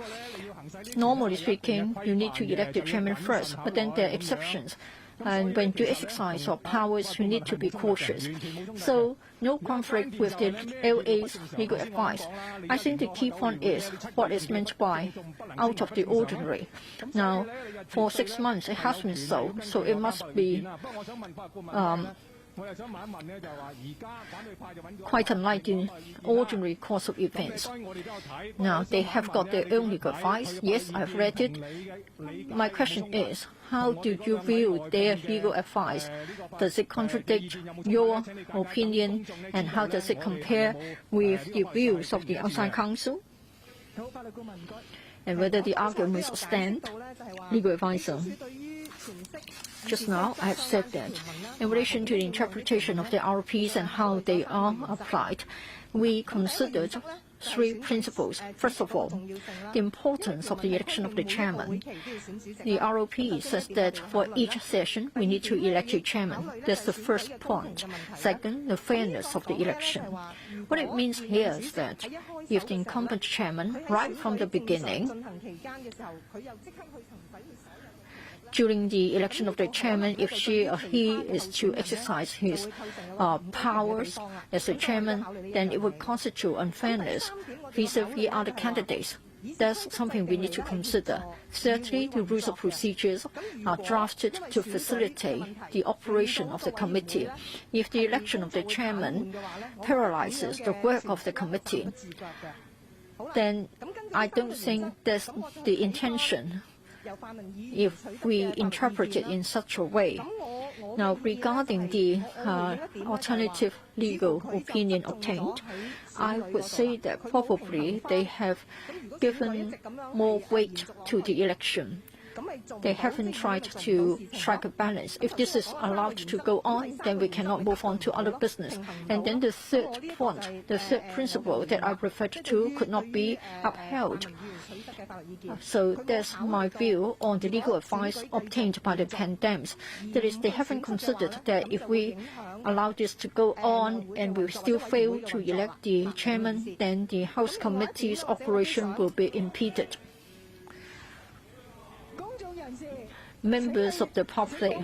normally speaking, you need to elect the chairman first, but then there are exceptions. And when you exercise your powers, you need to be cautious. So, no conflict with the LA's legal advice. I think the key point is what is meant by out of the ordinary. Now, for 6 months it has been so it must be quite unlike the ordinary course of events. Now, they have got their own legal advice. Yes, I've read it. My question is, how do you view their legal advice? Does it contradict your opinion, and how does it compare with the views of the outside counsel? And whether the arguments stand? Legal advisor. Just now, I have said that in relation to the interpretation of the RPs and how they are applied, we considered 3 principles. First of all, the importance of the election of the chairman. The ROP says that for each session, we need to elect a chairman. That's the first point. Second, the fairness of the election. What it means here is that if the incumbent chairman, right from the beginning, during the election of the chairman, if she or he is to exercise his powers as a chairman, then it would constitute unfairness vis-à-vis other candidates. That's something we need to consider. Thirdly, the rules of procedures are drafted to facilitate the operation of the committee. If the election of the chairman paralyzes the work of the committee, then I don't think that's the intention if we interpret it in such a way. Now, regarding the alternative legal opinion obtained, I would say that probably they have given more weight to the election. They haven't tried to strike a balance. If this is allowed to go on, then we cannot move on to other business. And then the third point, the third principle that I referred to could not be upheld. So that's my view on the legal advice obtained by the Pandems. That is, they haven't considered that if we allow this to go on and we still fail to elect the chairman, then the House Committee's operation will be impeded. Members of the public,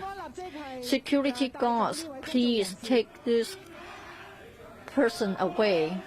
security guards, please take this person away.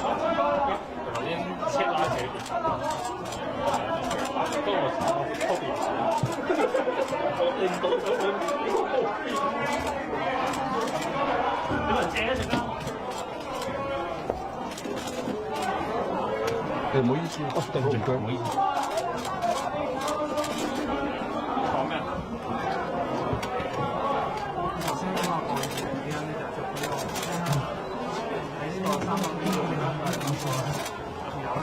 頭先車拉住邊，不過我後邊，令到佢你咪借一陣間。
唔好意思，對唔住佢，唔好意思。
講咩？
頭先講話講嘅原因咧，就係佢喺呢個300幾個嘅咁數，仲有咧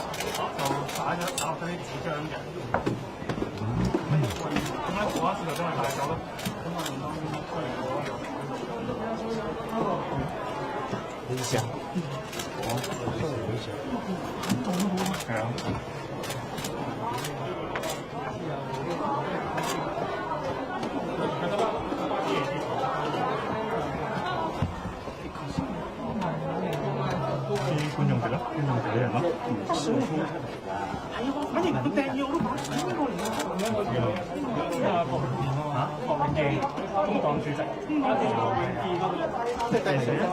就打咗啲紙張嘅。咁咧嗰一次就真係大咗咯。咁啊，
你想？係啊。
啲觀眾席啦，觀眾席啲人咯。反正佢掟嘢我都買邊個嚟㗎？霍永記工黨主席，即係第四啊！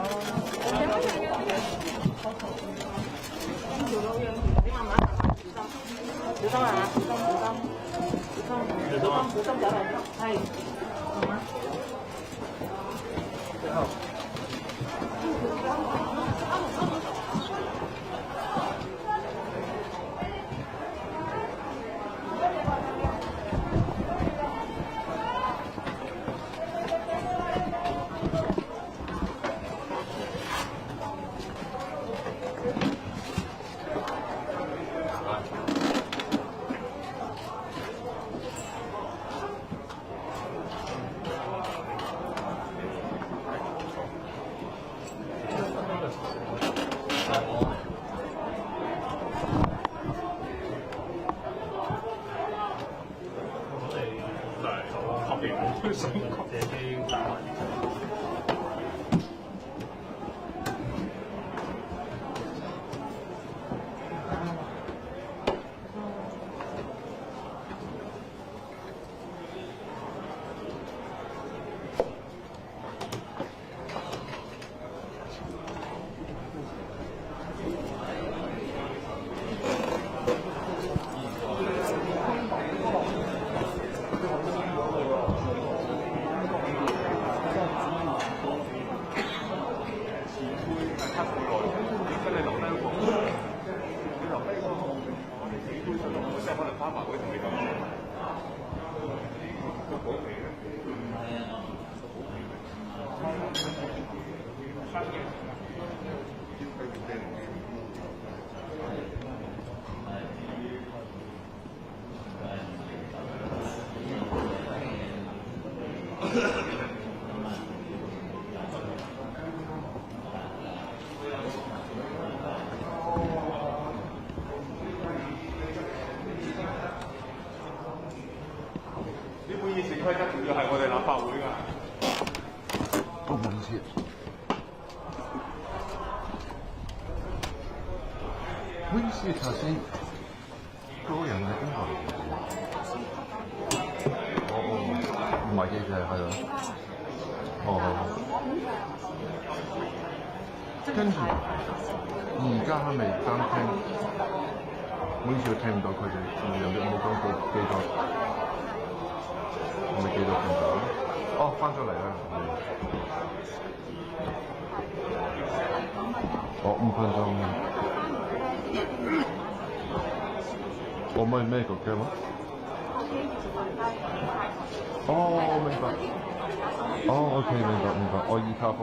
小心啊！小心走嚟，係。最後。
規則仲要係我哋立法會㗎。
都唔好意思。唔好意思，頭先嗰個人係邊個嚟嘅？唔係嘅，係咯。跟住而家係咪監聽？唔好意思，我聽唔到佢哋，有冇講過記咗？我未記到聽到。哦，翻咗嚟啦。5分鐘。我咪咩個 game 啊？哦，明白。哦 ，OK， 明白。我依卡分。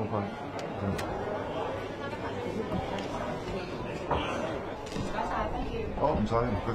唔使，唔該。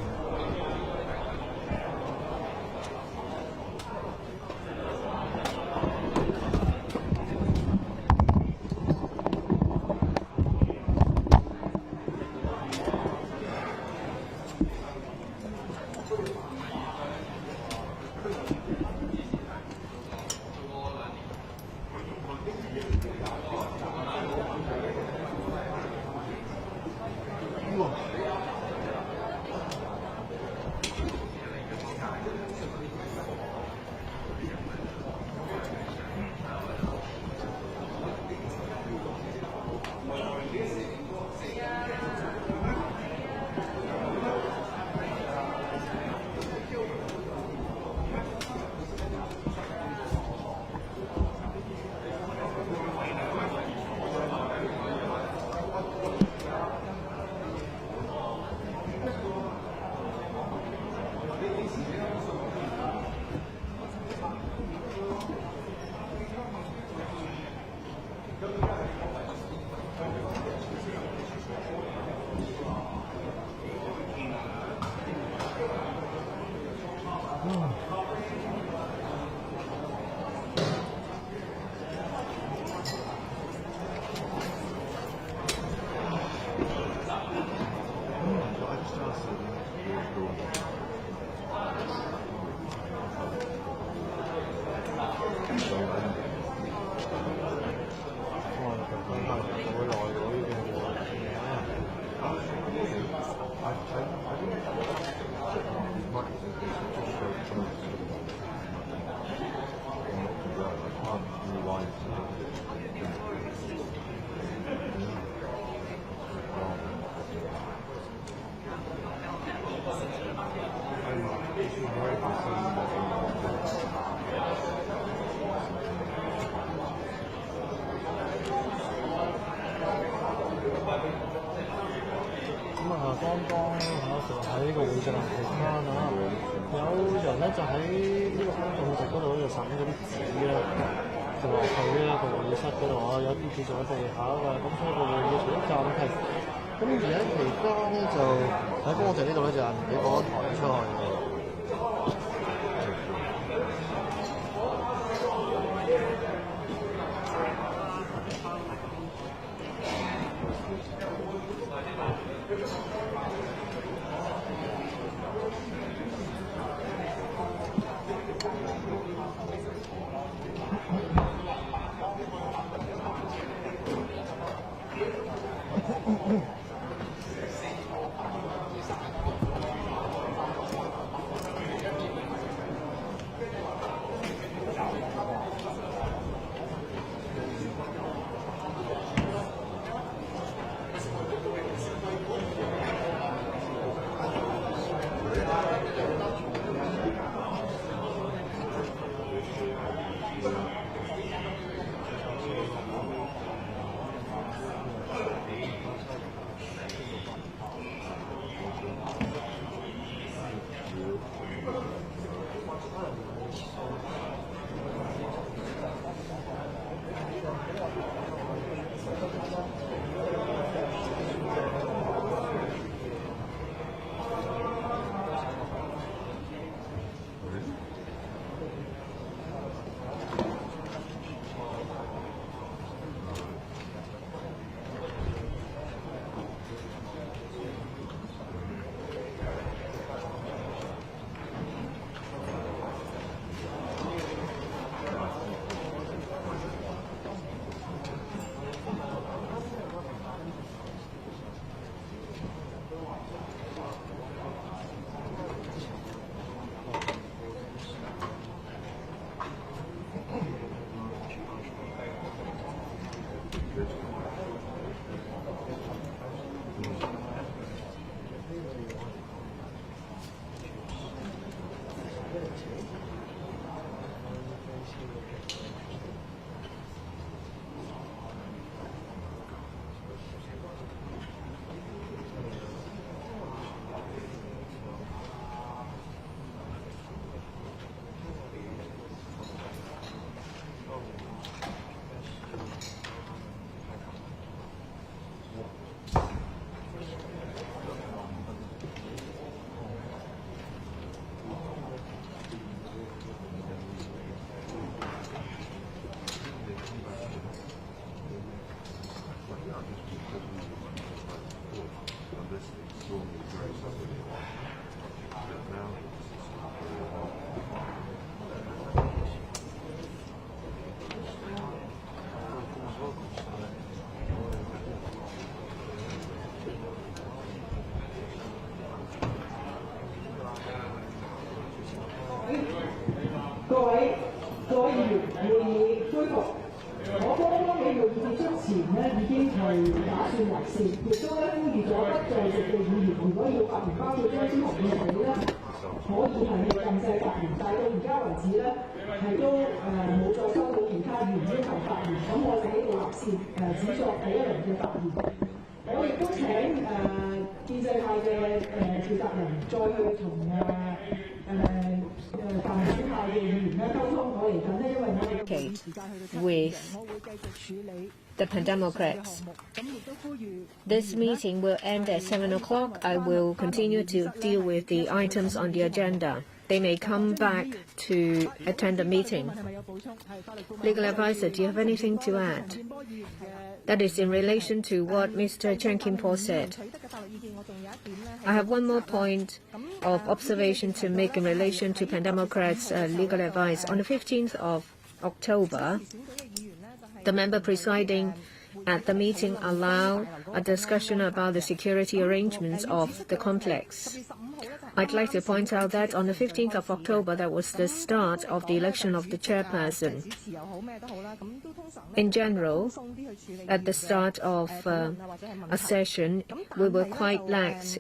剛剛就喺呢個會議進行期間啊，有人咧就喺呢個公眾席嗰度就散咗嗰啲紙啦，就話去呢一個會議室嗰度啊，有啲叫做喺地下㗎，咁所以個會議除咗暫停，咁而喺期間咧就喺公眾席呢度咧就有人俾嗰台出去。
各位議員，會議恢復。我剛剛喺會議結束前已經係打算離線，亦都呼籲咗不在席嘅議員，如果要發言，包括張超雄議員你咧，可以係禁制發言，但係到而家為止咧，係都冇再收到其他議員要求發言，咁我哋喺度立線只作第一輪嘅發言。我亦都請建制派嘅召集人再去同泛民主派嘅議員咧溝通，我嚟緊咧，因為我哋嘅時間去到我會繼續處理
the Pandemocrats. This meeting will end at 7 o'clock. I will continue to deal with the items on the agenda. they may come back to attend the meeting. Legal advisor, do you have anything to add? That is in relation to what Mr. Chan Kim-po said. I have one more point of observation to make in relation to Pan Democrats' legal advice. On the 15th of October, the member presiding at the meeting allowed a discussion about the security arrangements of the complex. I'd like to point out that on the 15th of October, that was the start of the election of the chairperson. In general, at the start of a session, we were quite lax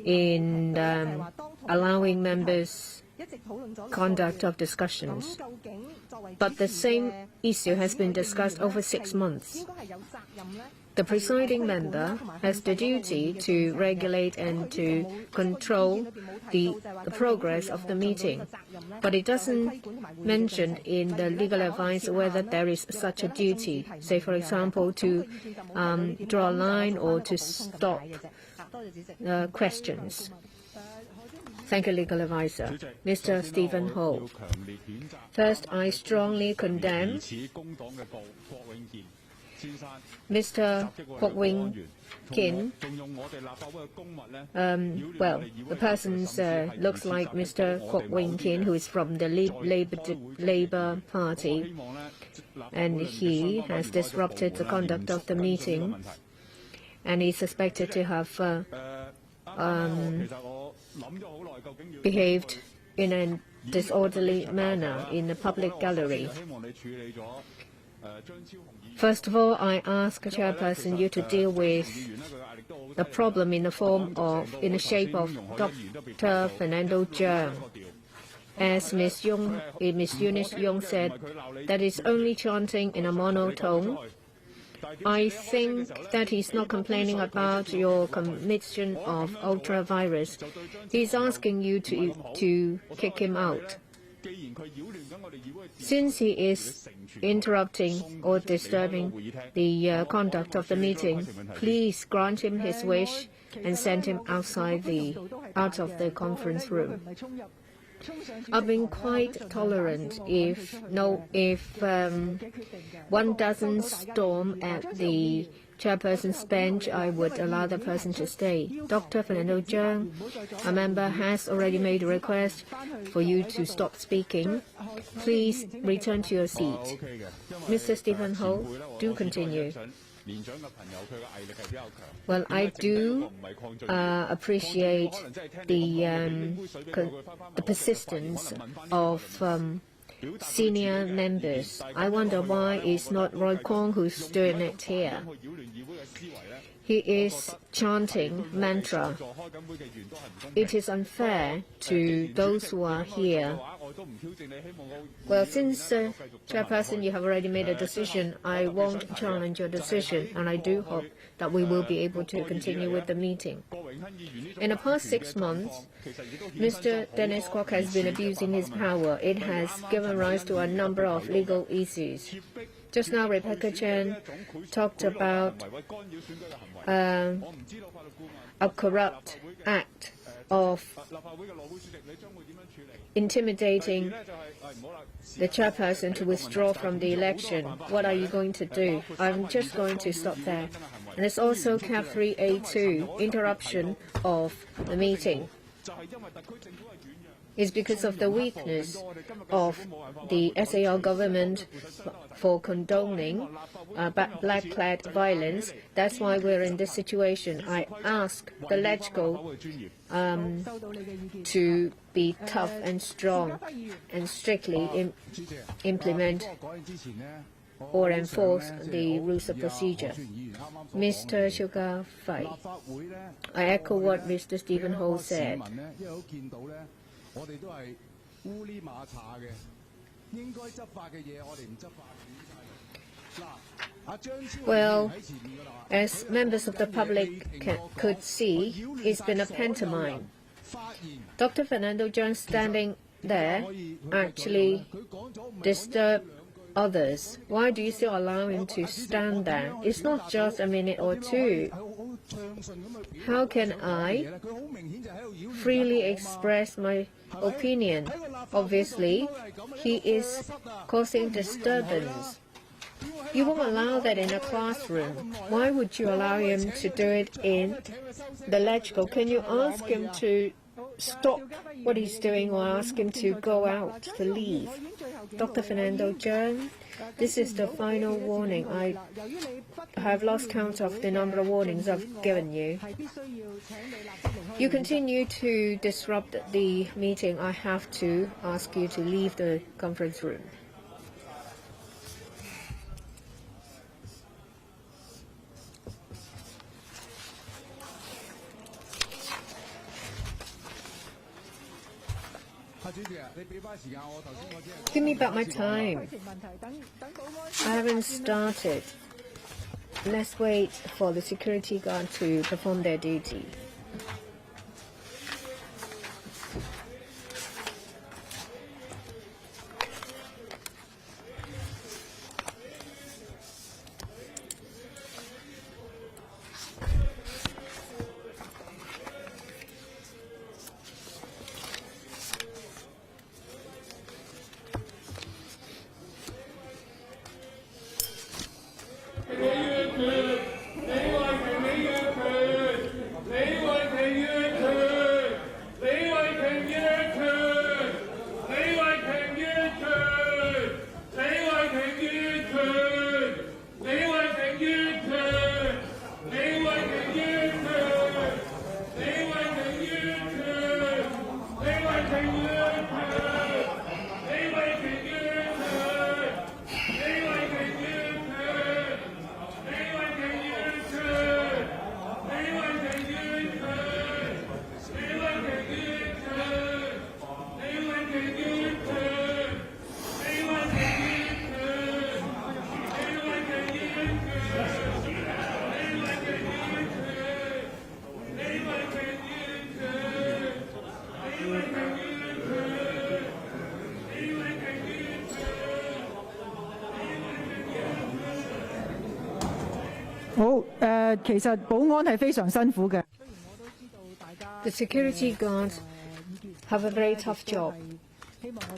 in allowing members conduct of discussions. But the same issue has been discussed over 6 months. The presiding member has the duty to regulate and to control the progress of the meeting. But it doesn't mention in the legal advice whether there is such a duty, say, for example, to draw a line or to stop questions. Thank you, legal advisor. Mr. Stephen Ho. First, I strongly condemn Mr. Kwok Wing Kin. The person looks like Mr. Kwok Wing Kin, who is from the Labour Party, and he has disrupted the conduct of the meeting, and is suspected to have behaved in a disorderly manner in the public gallery. First of all, I ask chairperson you to deal with the problem in the shape of Dr. Fernando Cheung. As Ms. Eunice Yung said, that is only chanting in a monotone. I think that he's not complaining about your commission of ultra-virus. He's asking you to kick him out. Since he is interrupting or disturbing the conduct of the meeting, please grant him his wish and send him out of the conference room. I've been quite tolerant if one doesn't storm at the chairperson's bench, I would allow the person to stay. Dr. Fernando Cheung, a member, has already made a request for you to stop speaking. Please return to your seat. Mr. Stephen Ho, do continue. Well, I do appreciate the persistence of senior members. I wonder why it's not Roy Kong who's doing it here. He is chanting mantra. It is unfair to those who are here. Well, since chairperson, you have already made a decision, I won't challenge your decision, and I do hope that we will be able to continue with the meeting. In the past 6 months, Mr. Dennis Kwok has been abusing his power. It has given rise to a number of legal issues. Just now, Rebecca Chen talked about a corrupt act of intimidating the chairperson to withdraw from the election. What are you going to do? I'm just going to stop there. And it's also Cap 3A2, interruption of the meeting. It's because of the weakness of the SAR government for condoning black-clad violence. That's why we're in this situation. I ask the LegCo to be tough and strong and strictly implement or enforce the rules of procedure. Mr. Sugar Fai, I echo what Mr. Stephen Ho said. Well, as members of the public could see, it's been a pantomime. Dr. Fernando Cheung standing there actually disturbed others. Why do you still allow him to stand there? It's not just a minute or two. How can I freely express my opinion? Obviously, he is causing disturbance. You won't allow that in a classroom. Why would you allow him to do it in the lecture? Can you ask him to stop what he's doing or ask him to go out, to leave? Dr. Fernando Zheng, this is the final warning. I have lost count of the number of warnings I've given you. You continue to disrupt the meeting. I have to ask you to leave the conference room. Give me back my time. I haven't started. Let's wait for the security guard to perform their duty. The security guards have a very tough job.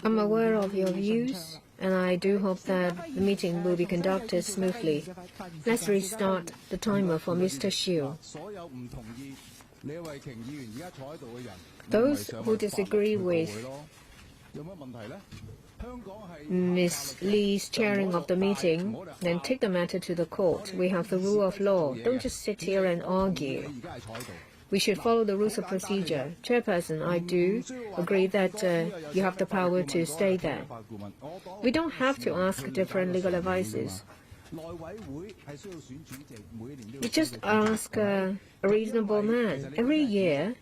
I'm aware of your views, and I do hope that the meeting will be conducted smoothly. Let's restart the timer for Mr. Xiu. Those who disagree with Ms. Lee's chairing of the meeting, then take the matter to the court. We have the rule of law. Don't just sit here and argue. We should follow the rules of procedure. Chairperson, I do agree that you have the power to stay there. We don't have to ask different legal advices. You just ask a reasonable man. Every year,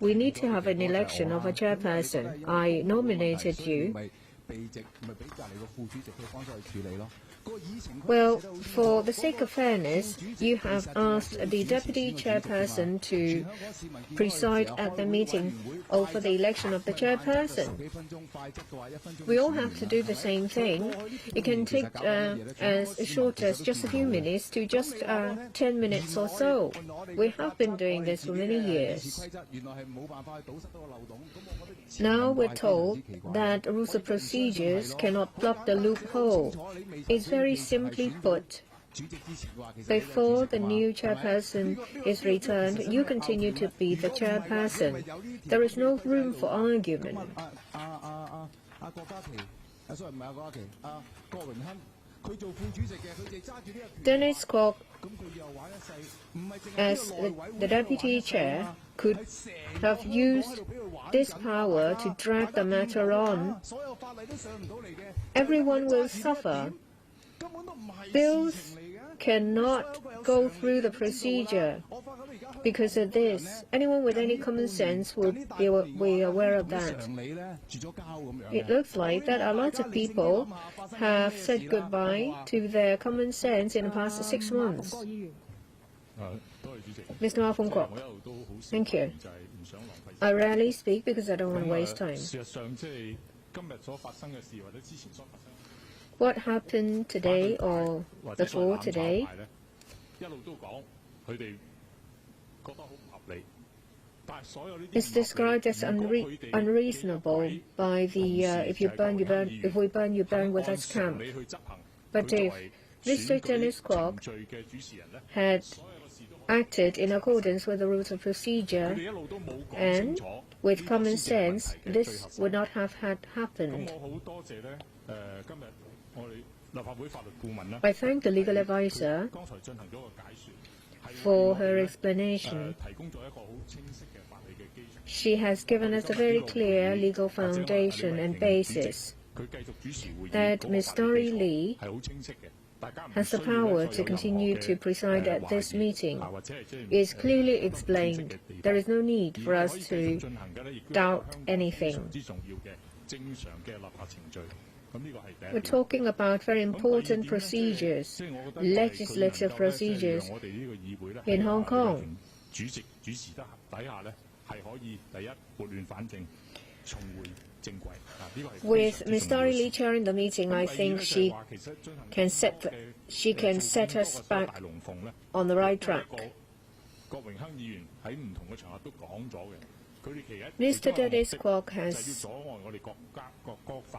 we need to have an election of a chairperson. I nominated you. Well, for the sake of fairness, you have asked the deputy chairperson to preside at the meeting over the election of the chairperson. We all have to do the same thing. It can take as short as just a few minutes to just 10 minutes or so. We have been doing this for many years. Now we're told that rules of procedures cannot block the loophole. It's very simply put. Before the new chairperson is returned, you continue to be the chairperson. There is no room for argument. Dennis Kwok, as the deputy chair, could have used this power to drag the matter on. Everyone will suffer. Bills cannot go through the procedure because of this. Anyone with any common sense will be aware of that. It looks like that a lot of people have said goodbye to their common sense in the past 6 months. Mr. Ma Fung-kwok, thank you. I rarely speak because I don't want to waste time. What happened today or before today It's described as unreasonable by the if we burn, you burn with us camp. But if Mr. Dennis Kwok had acted in accordance with the rules of procedure and with common sense, this would not have happened. I thank the legal advisor for her explanation. She has given us a very clear legal foundation and basis that Ms. Dory Lee has the power to continue to preside at this meeting. It is clearly explained. There is no need for us to doubt anything. We're talking about very important procedures, legislative procedures in Hong Kong. With Ms. Dory Lee chairing the meeting, I think she can set us back on the right track. Mr. Dennis Kwok has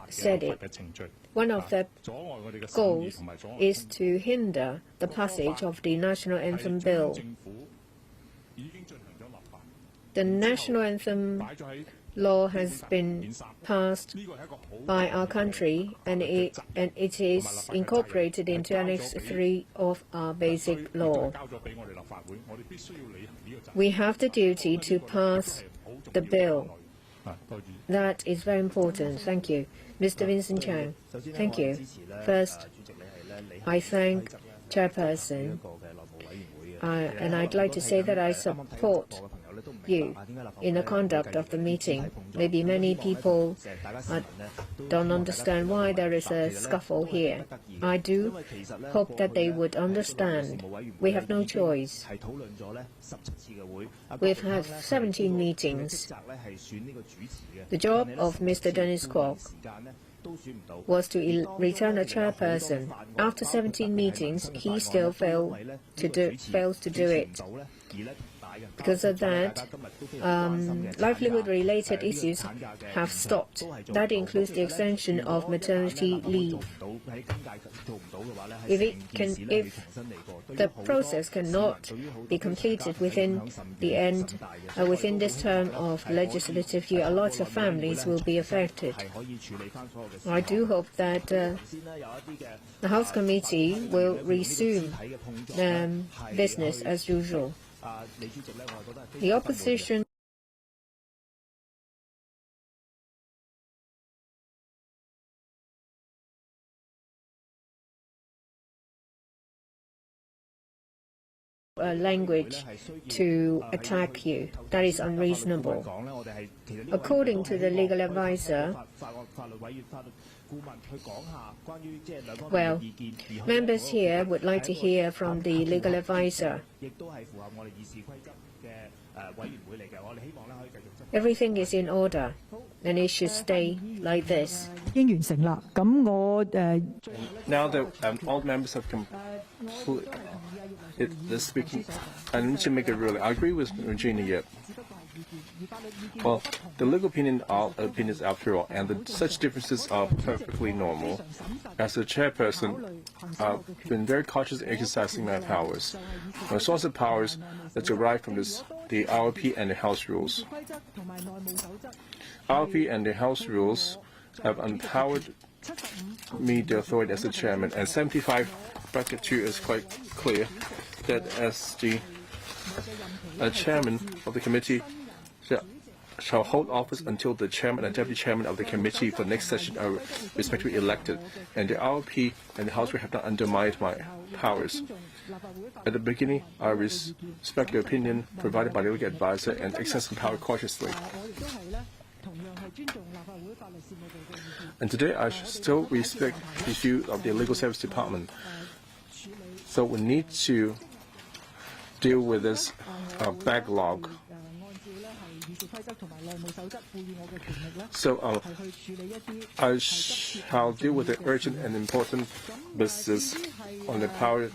said it. One of the goals is to hinder the passage of the National Anthem Bill. The National Anthem law has been passed by our country, and it is incorporated into Annex 3 of our basic law. We have the duty to pass the bill. That is very important. Thank you. Mr. Vincent Chang. Thank you. First, I thank chairperson, and I'd like to say that I support you in the conduct of the meeting. Maybe many people don't understand why there is a scuffle here. I do hope that they would understand. We have no choice. We've had 17 meetings. The job of Mr. Dennis Kwok was to return a chairperson. After 17 meetings, he still fails to do it. Because of that, livelihood-related issues have stopped. That includes the extension of maternity leave. If the process cannot be completed within this term of legislative year, a lot of families will be affected. I do hope that the House Committee will resume business as usual. The opposition language to attack you. That is unreasonable. According to the legal advisor, well, members here would like to hear from the legal advisor. Everything is in order, and it should stay like this.
Now that all members have completed the speaking, I need to make a ruling. I agree with Regina yet. Well, the legal opinion are opinions after all, and such differences are perfectly normal. As a chairperson, I've been very cautious in exercising my powers. My source of powers that derive from the ROP and the House rules. ROP and the House rules have empowered me the authority as the chairman, and 75(2) is quite clear that as the chairman of the committee shall hold office until the chairman and deputy chairman of the committee for the next session are respectively elected, and the ROP and the House have not undermined my powers. At the beginning, I respect the opinion provided by the legal advisor and exercise the power cautiously. And today, I still respect the view of the Legal Service Department. So we need to deal with this backlog. So I shall deal with the urgent and important business on the power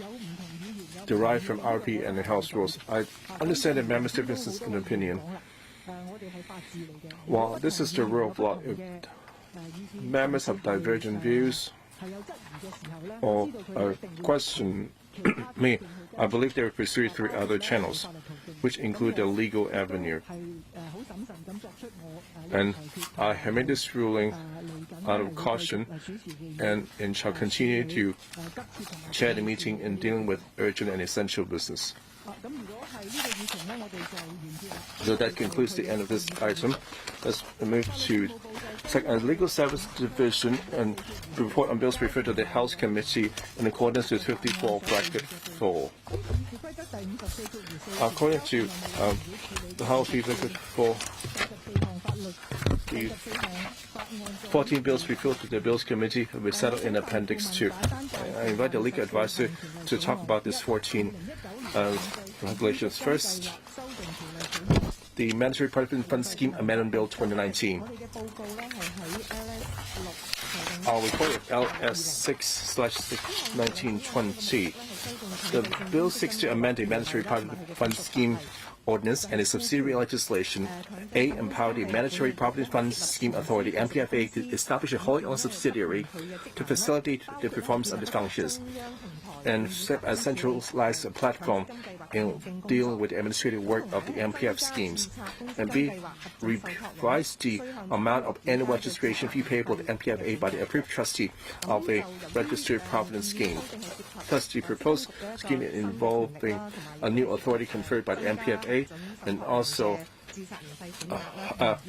derived from RP and the House rules. I understand that members' differences in opinion. While this is the rule of law, if members have divergent views or question me, I believe they will pursue 3 other channels, which include the legal avenue. And I have made this ruling out of caution and shall continue to chair the meeting in dealing with urgent and essential business. So that concludes the end of this item. Let's move to Legal Service Division, and the report on bills referred to the House Committee in accordance with 54(4). According to the House Executive 4, the 14 bills referred to the Bills Committee will be settled in Appendix 2. I invite the legal advisor to talk about these 14 regulations. First, the Mandatory Provident Fund Scheme Amendment Bill 2019. Our report is LS6/1920. The bill seeks to amend the Mandatory Provident Fund Scheme Ordinance and its subsidiary legislation. A. Empower the Mandatory Provident Fund Scheme Authority (MPFA) to establish a wholly owned subsidiary to facilitate the performance of its functions, and set a centralized platform in dealing with the administrative work of the MPF schemes. And B. Revise the amount of annual registration fee payable to MPFA by the approved trustee of a registered provident scheme. Thus, the proposed scheme involving a new authority conferred by the MPFA and also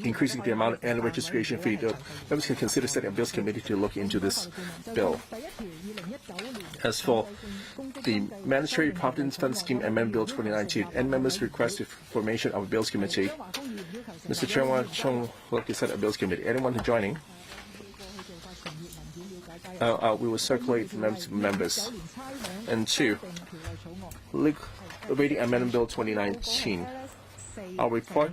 increasing the amount of annual registration fee. The members can consider setting a Bills Committee to look into this bill. As for the Mandatory Provident Fund Scheme Amendment Bill 2019, and members request the formation of a Bills Committee. Mr. Chairman, Chung would like to set a Bills Committee. Anyone who joining? We will circulate the members. And 2, Rating Amendment Bill 2019. Our report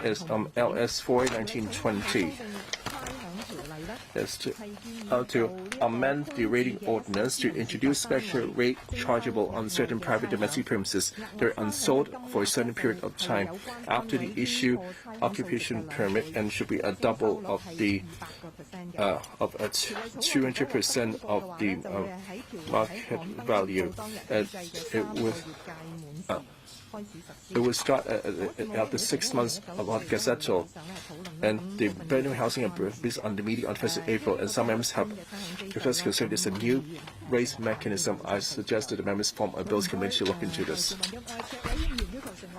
is LS4/1920. Is to amend the rating ordinance to introduce special rate chargeable on certain private domestic premises that are unsold for a certain period of time after the issue occupation permit, and should be a double of the 200% of the market value. It will start after 6 months of the Gazette, and the brand new housing is on the meeting on 1st of April, and some members have expressed concern this is a new race mechanism. I suggest that the members form a Bills Committee to look into this.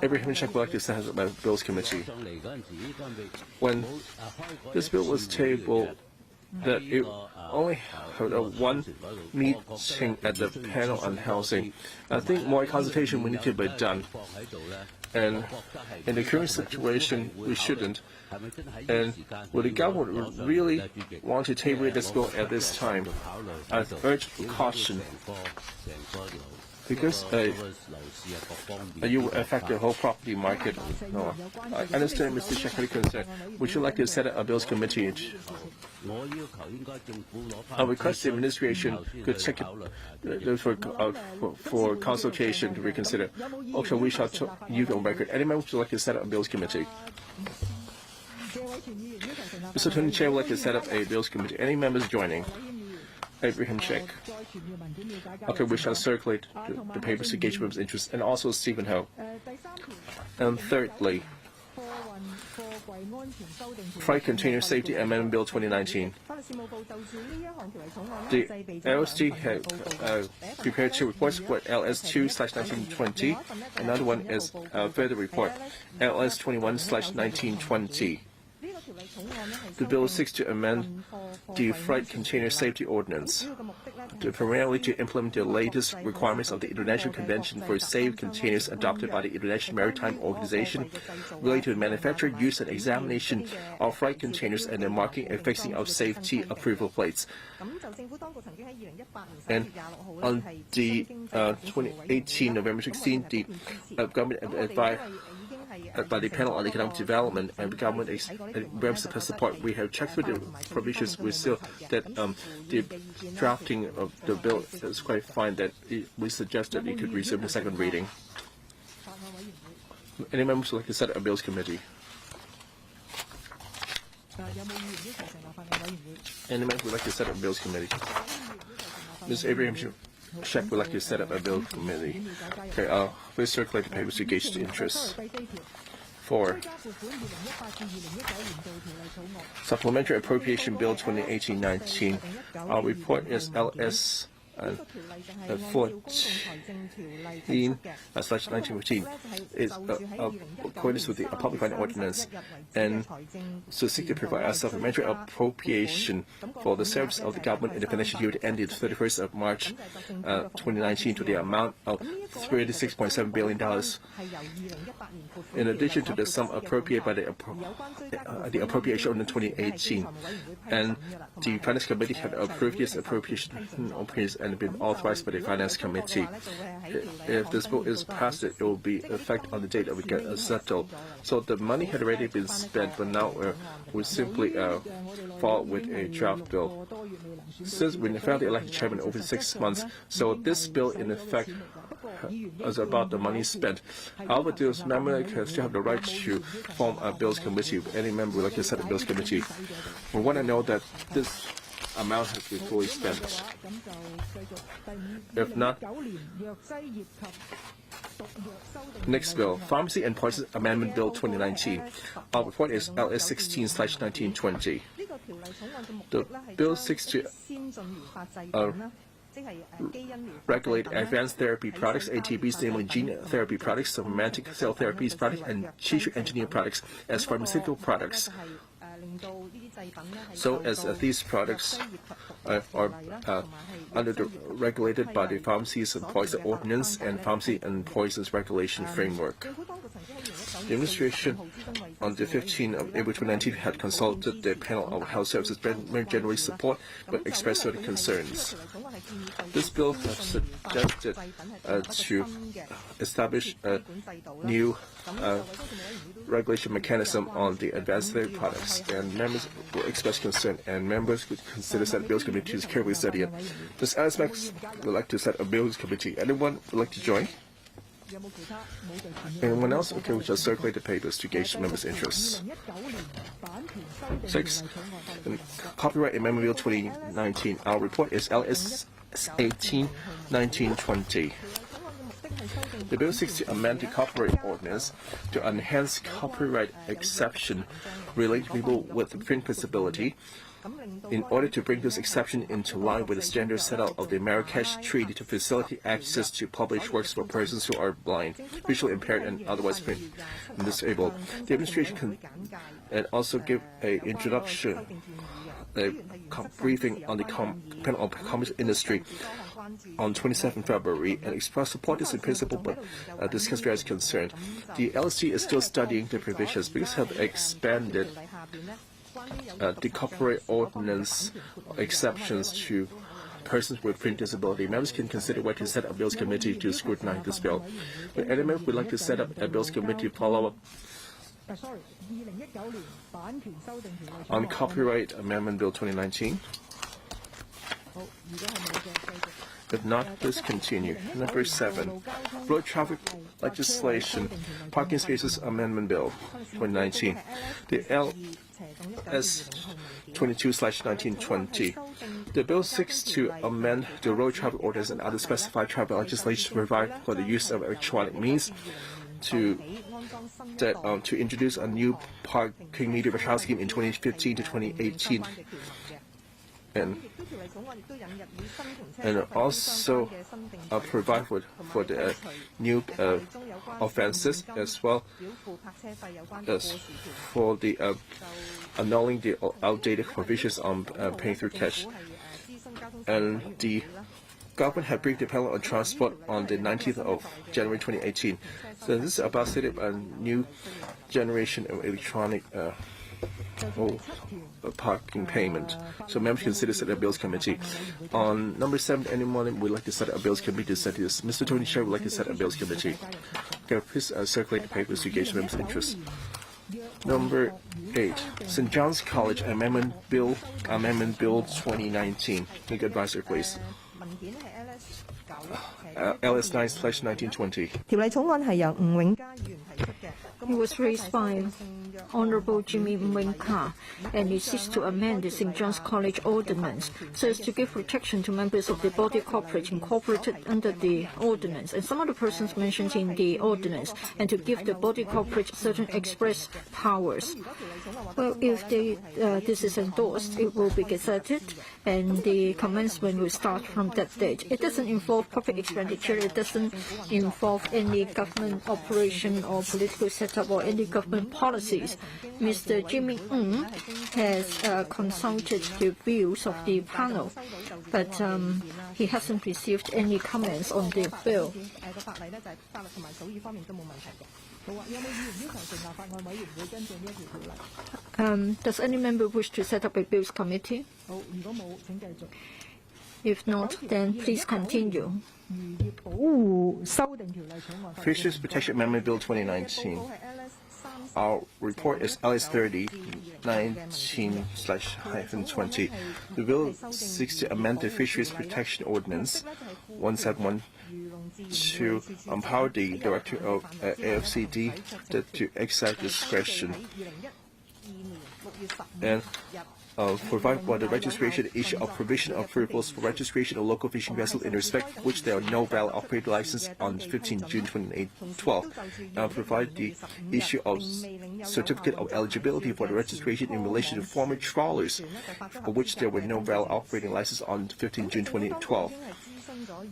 Abraham Check would like to set up a Bills Committee. When this bill was tabled, that it only had one meeting at the panel on housing. I think more consultation will need to be done. And in the current situation, we shouldn't. And would the government really want to table this bill at this time? I urge caution, because you will affect the whole property market. No. I understand Mr. Shekari's concern. Would you like to set up a Bills Committee? I request the administration could check it for consultation to reconsider. Okay, we shall use on record. Any member would like to set up a Bills Committee? Mr. Attorney Chair would like to set up a Bills Committee. Any members joining? Abraham Check. Okay, we shall circulate the papers to gauge members' interest, and also Stephen Ho. And thirdly, Freight Container Safety Amendment Bill 2019. The LST had prepared 2 reports, LS2/1920. Another one is a further report, LS21/1920. The bill seeks to amend the Freight Container Safety Ordinance primarily to implement the latest requirements of the International Convention for Safe Containers adopted by the International Maritime Organization related to the manufacture, use, and examination of freight containers and the marking and fixing of safety approval plates. And on the 2018 November 16, the government advised by the panel on economic development and government support. We have checked through the provisions. We still that the drafting of the bill is quite fine. That we suggest that it could resume the second reading. Any members would like to set up a bills committee? Any member would like to set up a bills committee? Ms. Abraham Sheck would like to set up a bill committee. Okay, please circulate the papers to gauge the interest. 4. Supplementary Appropriation Bill 2018-19. Our report is LS 14/1915 is according to the public finance ordinance, and so seek to provide a supplementary appropriation for the service of the government in the financial year ended 31st of March 2019 to the amount of $36.7 billion. In addition to the sum appropriated by the appropriation ordinance 2018, and the Finance Committee had approved this appropriation and been authorized by the Finance Committee. If this bill is passed, it will be effective on the date of it gets settled. So the money had already been spent, but now we simply fall with a draft bill. Since we found the elected chairman over 6 months, so this bill in effect is about the money spent. However, those members still have the right to form a bills committee. Any member would like to set a bills committee. We want to know that this amount has been fully spent. If not, next bill, Pharmacy and Poison Amendment Bill 2019. Our report is LS 16/1920. The bill seeks to regulate advanced therapy products, ATBs, namely gene therapy products, somatic cell therapies products, and tissue engineered products as pharmaceutical products. So as these products are regulated by the Pharmacies and Poison Ordinance and Pharmacy and Poisons Regulation Framework. The administration on the 15th of April 2019 had consulted the panel of health services generally support but expressed certain concerns. This bill has suggested to establish a new regulation mechanism on the advanced therapy products, and members will express concern, and members could consider that bills committee to carefully study it. Ms. Alice Max would like to set a bills committee. Anyone would like to join? Anyone else? Okay, we shall circulate the papers to gauge members' interests. 6. Copyright Amendment Bill 2019. Our report is LS 18/1920. The bill seeks to amend the copyright ordinance to enhance copyright exception relating to people with print disability in order to bring this exception into line with the standards set out of the Marrakesh Treaty to facilitate access to published works for persons who are blind, visually impaired, and otherwise print disabled. The administration can also give an introduction, a briefing on the panel of commerce industry on 27 February and express support this in principle, but discuss various concerns. The LSC is still studying the provisions because have expanded the copyright ordinance exceptions to persons with print disability. Members can consider whether to set up a bills committee to scrutinize this bill. But any member would like to set up a bills committee to follow up on Copyright Amendment Bill 2019? If not, please continue. Number 7, Road Traffic Legislation, Parking Spaces Amendment Bill 2019. The LS 22/1920. The bill seeks to amend the road traffic ordinance and other specified traffic legislation to provide for the use of electronic means to introduce a new parking meter child scheme in 2015 to 2018. And also provide for the new offenses as well as for the annulling the outdated provisions on paying through cash. And the government had briefed the panel on transport on the 19th of January 2018. So this is about setting up a new generation of electronic parking payment. So members consider set up a bills committee. On number 7, anyone would like to set up a bills committee to set this. Mr. Tony Chair would like to set up a bills committee. Okay, please circulate the papers to gauge members' interest. Number 8, St. John's College Amendment Bill 2019. Legal advisor, please. LS 9/1920.
It was raised by Honourable Jimmy Mwinka, and it seeks to amend the St. John's College Ordinance so as to give protection to members of the body corporate incorporated under the ordinance and some other persons mentioned in the ordinance, and to give the body corporate certain express powers. Well, if this is endorsed, it will be gazetted, and the commencement will start from that date. It doesn't involve public expenditure, it doesn't involve any government operation or political setup or any government policies. Mr. Jimmy Ng has consulted the views of the panel, but he hasn't received any comments on the bill. Does any member wish to set up a bills committee? If not, then please continue.
Fisheries Protection Amendment Bill 2019. Our report is LS 30/19/20. The bill seeks to amend the Fisheries Protection Ordinance 1712 to empower the Director of AFCD to exercise discretion and provide for the registration and issue of provisional approvals for registration of local fishing vessels in respect of which there are no valid operating license on 15 June 2012, and provide the issue of certificate of eligibility for the registration in relation to former trawlers for which there were no valid operating license on 15 June 2012.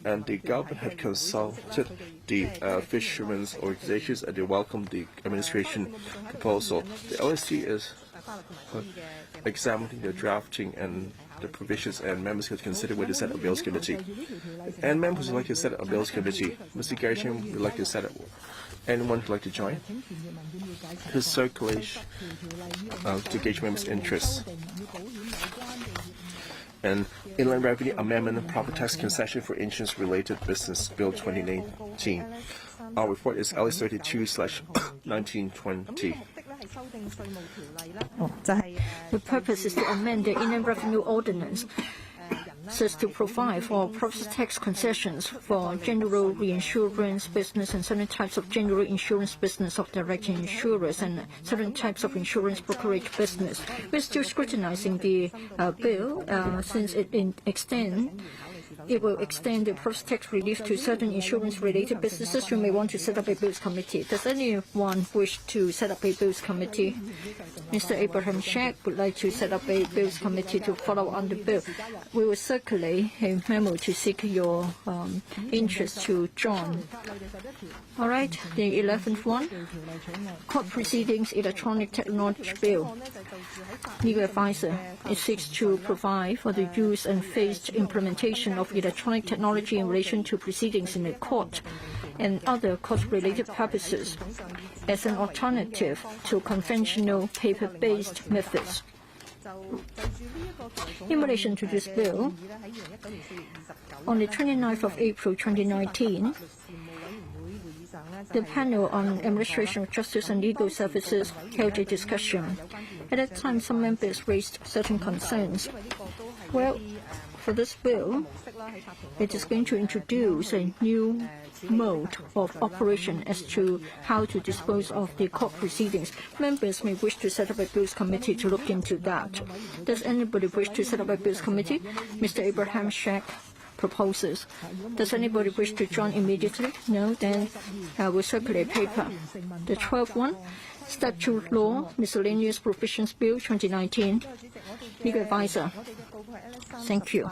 And the government had consulted the fishermen's organizations, and they welcomed the administration proposal. The LST is examining the drafting and the provisions, and members can consider whether to set up a bills committee. And members would like to set up a bills committee. Mr. Gershon would like to set up. Anyone would like to join? His circulation to gauge members' interests. And Inland Revenue Amendment Property Tax Concession for Insurance-Related Business Bill 2019. Our report is LS 32/1920.
The purpose is to amend the Inland Revenue Ordinance so as to provide for property tax concessions for general reinsurance business and certain types of general insurance business of direct insurers and certain types of insurance brokerage business. We're still scrutinizing the bill since it will extend the property tax relief to certain insurance-related businesses. You may want to set up a bills committee. Does anyone wish to set up a bills committee? Mr. Abraham Shack would like to set up a bills committee to follow on the bill. We will circulate a memo to seek your interest to join. All right, the 11th one, Court Proceedings Electronic Technology Bill. Legal advisor, it seeks to provide for the use and phased implementation of electronic technology in relation to proceedings in the court and other court-related purposes as an alternative to conventional paper-based methods. In relation to this bill, on the 29th of April 2019, the panel on Administration of Justice and Legal Services held a discussion. At that time, some members raised certain concerns. Well, for this bill, it is going to introduce a new mode of operation as to how to dispose of the court proceedings. Members may wish to set up a bills committee to look into that. Does anybody wish to set up a bills committee? Mr. Abraham Shack proposes. Does anybody wish to join immediately? No? Then we'll circulate paper. The 12th one, Statute Law Miscellaneous Provisions Bill 2019. Legal advisor. Thank you.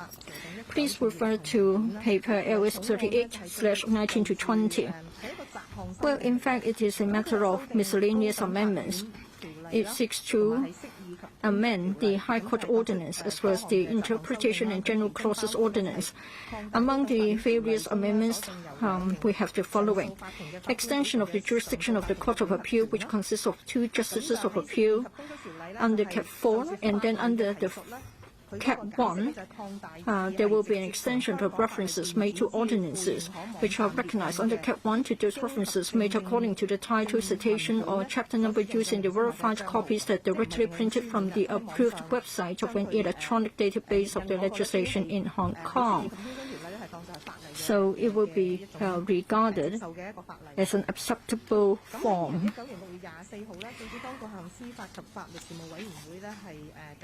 Please refer to paper LS 38/19-20. Well, in fact, it is a matter of miscellaneous amendments. It seeks to amend the High Court Ordinance as well as the Interpretation and General Clauses Ordinance. Among the various amendments, we have the following. Extension of the jurisdiction of the Court of Appeal, which consists of 2 Justices of Appeal under Cap 4, and then under the Cap 1, there will be an extension of references made to ordinances, which are recognized under Cap 1 to those references made according to the title, citation, or chapter number used in the verified copies that directly printed from the approved website of an electronic database of the legislation in Hong Kong. So it will be regarded as an acceptable form.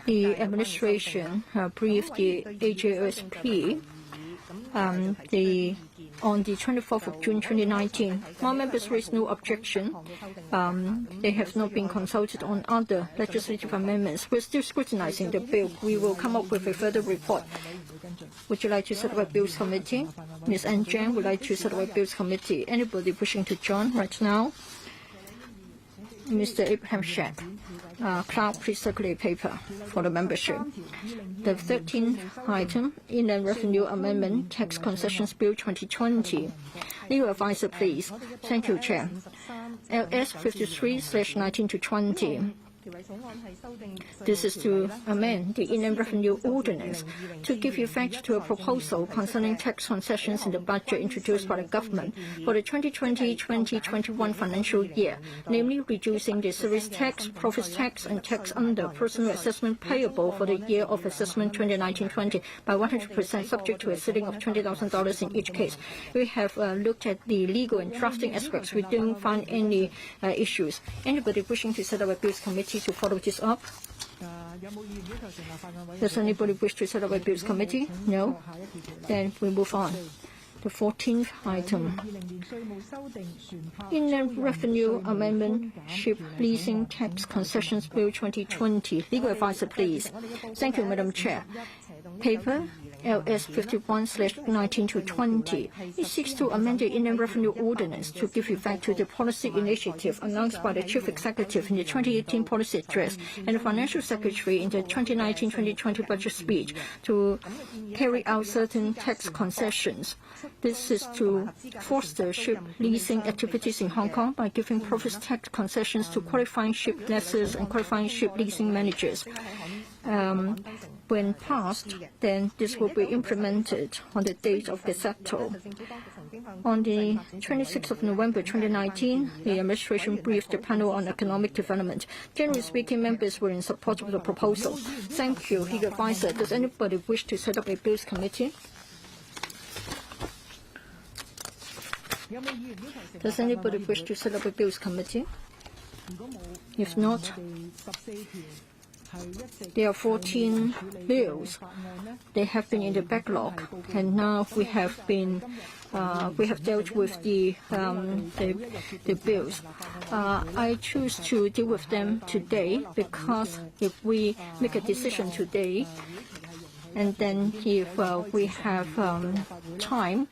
The administration briefed the AJOSP on the 24th of June 2019. While members raised no objection, they have not been consulted on other legislative amendments. We're still scrutinizing the bill. We will come up with a further report. Would you like to set up a Bills Committee? Ms. Ann Jiang would like to set up a Bills Committee. Anybody wishing to join right now? Mr. Abraham Shack. Clerk, please circulate paper for the membership. The 13th item, Inland Revenue Amendment, Tax Concessions Bill 2020. Legal advisor, please. Thank you, Chair. LS 53/19-20. This is to amend the Inland Revenue Ordinance to give effect to a proposal concerning tax concessions in the budget introduced by the government for the 2020-2021 financial year, namely reducing the service tax, profits tax, and tax under personal assessment payable for the year of assessment 2019-20 by 100% subject to a ceiling of $20,000 in each case. We have looked at the legal and drafting aspects. We didn't find any issues. Anybody wishing to set up a Bills Committee to follow this up? Does anybody wish to set up a Bills Committee? No? Then we move on. The 14th item. Inland Revenue Amendment, Ship Leasing Tax Concessions Bill 2020. Legal advisor, please. Thank you, Madam Chair. Paper LS 51/19-20. It seeks to amend the Inland Revenue Ordinance to give effect to the policy initiative announced by the Chief Executive in the 2018 Policy Address and the Financial Secretary in the 2019-2020 budget speech to carry out certain tax concessions. This is to foster ship leasing activities in Hong Kong by giving profits tax concessions to qualifying ship lessors and qualifying ship leasing managers. When passed, then this will be implemented on the date of Gazzetto. On the 26th of November 2019, the administration briefed the panel on economic development. Generally speaking, members were in support of the proposal. Thank you, legal advisor. Does anybody wish to set up a Bills Committee? Does anybody wish to set up a Bills Committee? If not, there are 14 bills. They have been in the backlog, and now we have dealt with the bills. I choose to deal with them today because if we make a decision today, and then if we have time,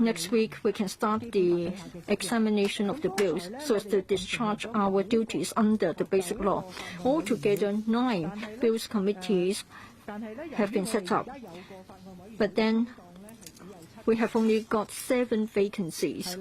next week we can start the examination of the bills so as to discharge our duties under the Basic Law. Altogether, 9 bills committees have been set up. But then we have only got 7 vacancies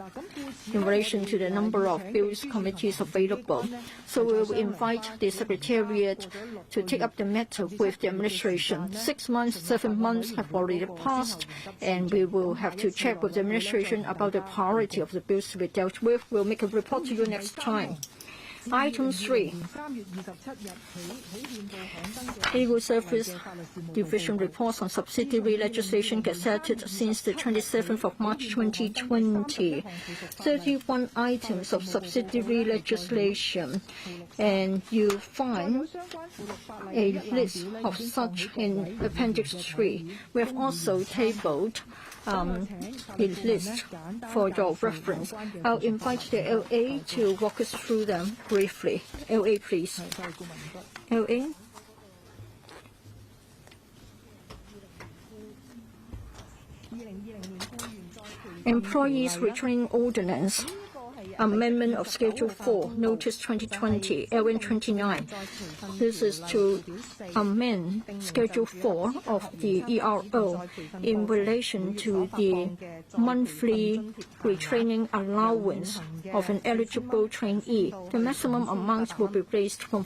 in relation to the number of bills committees available. So we will invite the Secretariat to take up the matter with the administration. 6 months, 7 months have already passed, and we will have to check with the administration about the priority of the bills to be dealt with. We'll make a report to you next time. Item 3, Legal Service Division reports on subsidiary legislation gazetted since the 27th of March 2020. 31 items of subsidiary legislation, and you find a list of such in Appendix 3. We have also tabled a list for your reference. I'll invite the LA to walk us through them briefly. LA, please. LA. Employees Retraining Ordinance. Amendment of Schedule 4, Notice 2020, LN 29. This is to amend Schedule 4 of the ERO in relation to the monthly retraining allowance of an eligible trainee. The maximum amount will be raised from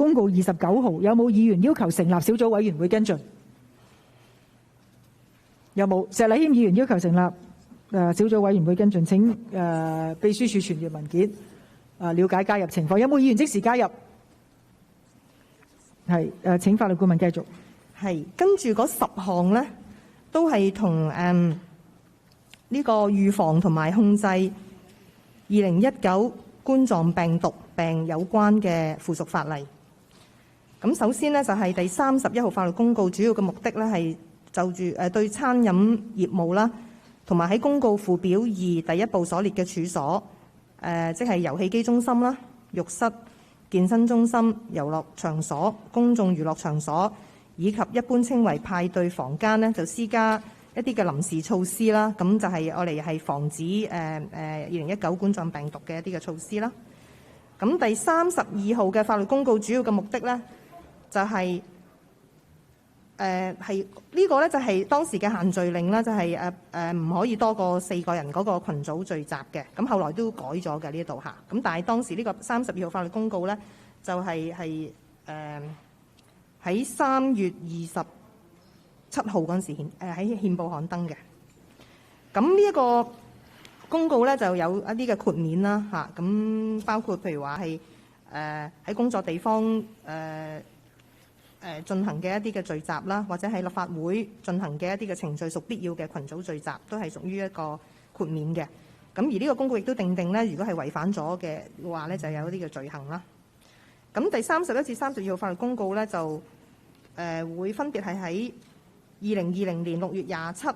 公告29號，有冇議員要求成立小組委員會跟進？有冇？石禮謙議員要求成立小組委員會跟進，請秘書處傳閱文件，了解加入情況。有冇議員即時加入？係請法律顧問繼續。
係跟住嗰10項呢，都係同呢個預防同埋控制2019冠狀病毒病有關嘅附屬法例。咁首先呢，就係第31號法律公告，主要嘅目的呢係就住對餐飲業務啦，同埋喺公告附表2第1部所列嘅處所，即係遊戲機中心啦、浴室、健身中心、遊樂場所、公眾娛樂場所以及一般稱為派對房間呢，就施加一啲嘅臨時措施啦。咁就係我哋係防止2019冠狀病毒嘅一啲嘅措施啦。咁第32號嘅法律公告主要嘅目的呢，就係呢個呢，就係當時嘅限聚令啦，就係唔可以多過4個人嗰個群組聚集嘅。咁後來都改咗嘅呢度嚇。咁但係當時呢個32號法律公告呢，就係喺3月27號嗰陣時喺憲報刊登嘅。咁呢一個公告呢，就有一啲嘅豁免啦嚇。咁包括譬如話係喺工作地方進行嘅一啲嘅聚集啦，或者喺立法會進行嘅一啲嘅程序屬必要嘅群組聚集，都係屬於一個豁免嘅。咁而呢個公告亦都訂定呢，如果係違反咗嘅話呢，就有一啲嘅罪行啦。咁第31至32號法律公告呢，就會分別係喺2020年6月27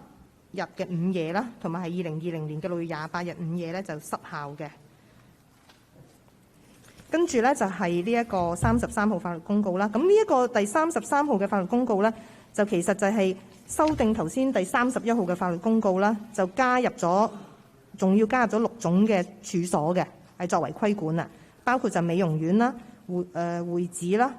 日嘅午夜啦，同埋係2020年嘅6月28日午夜呢，就失效嘅。跟住呢，就係呢一個33號法律公告啦。咁呢一個第33號嘅法律公告呢，就其實就係修訂頭先第31號嘅法律公告啦，就加入咗，仲要加入咗6種嘅處所嘅，係作為規管啊，包括就美容院啦、會址啦、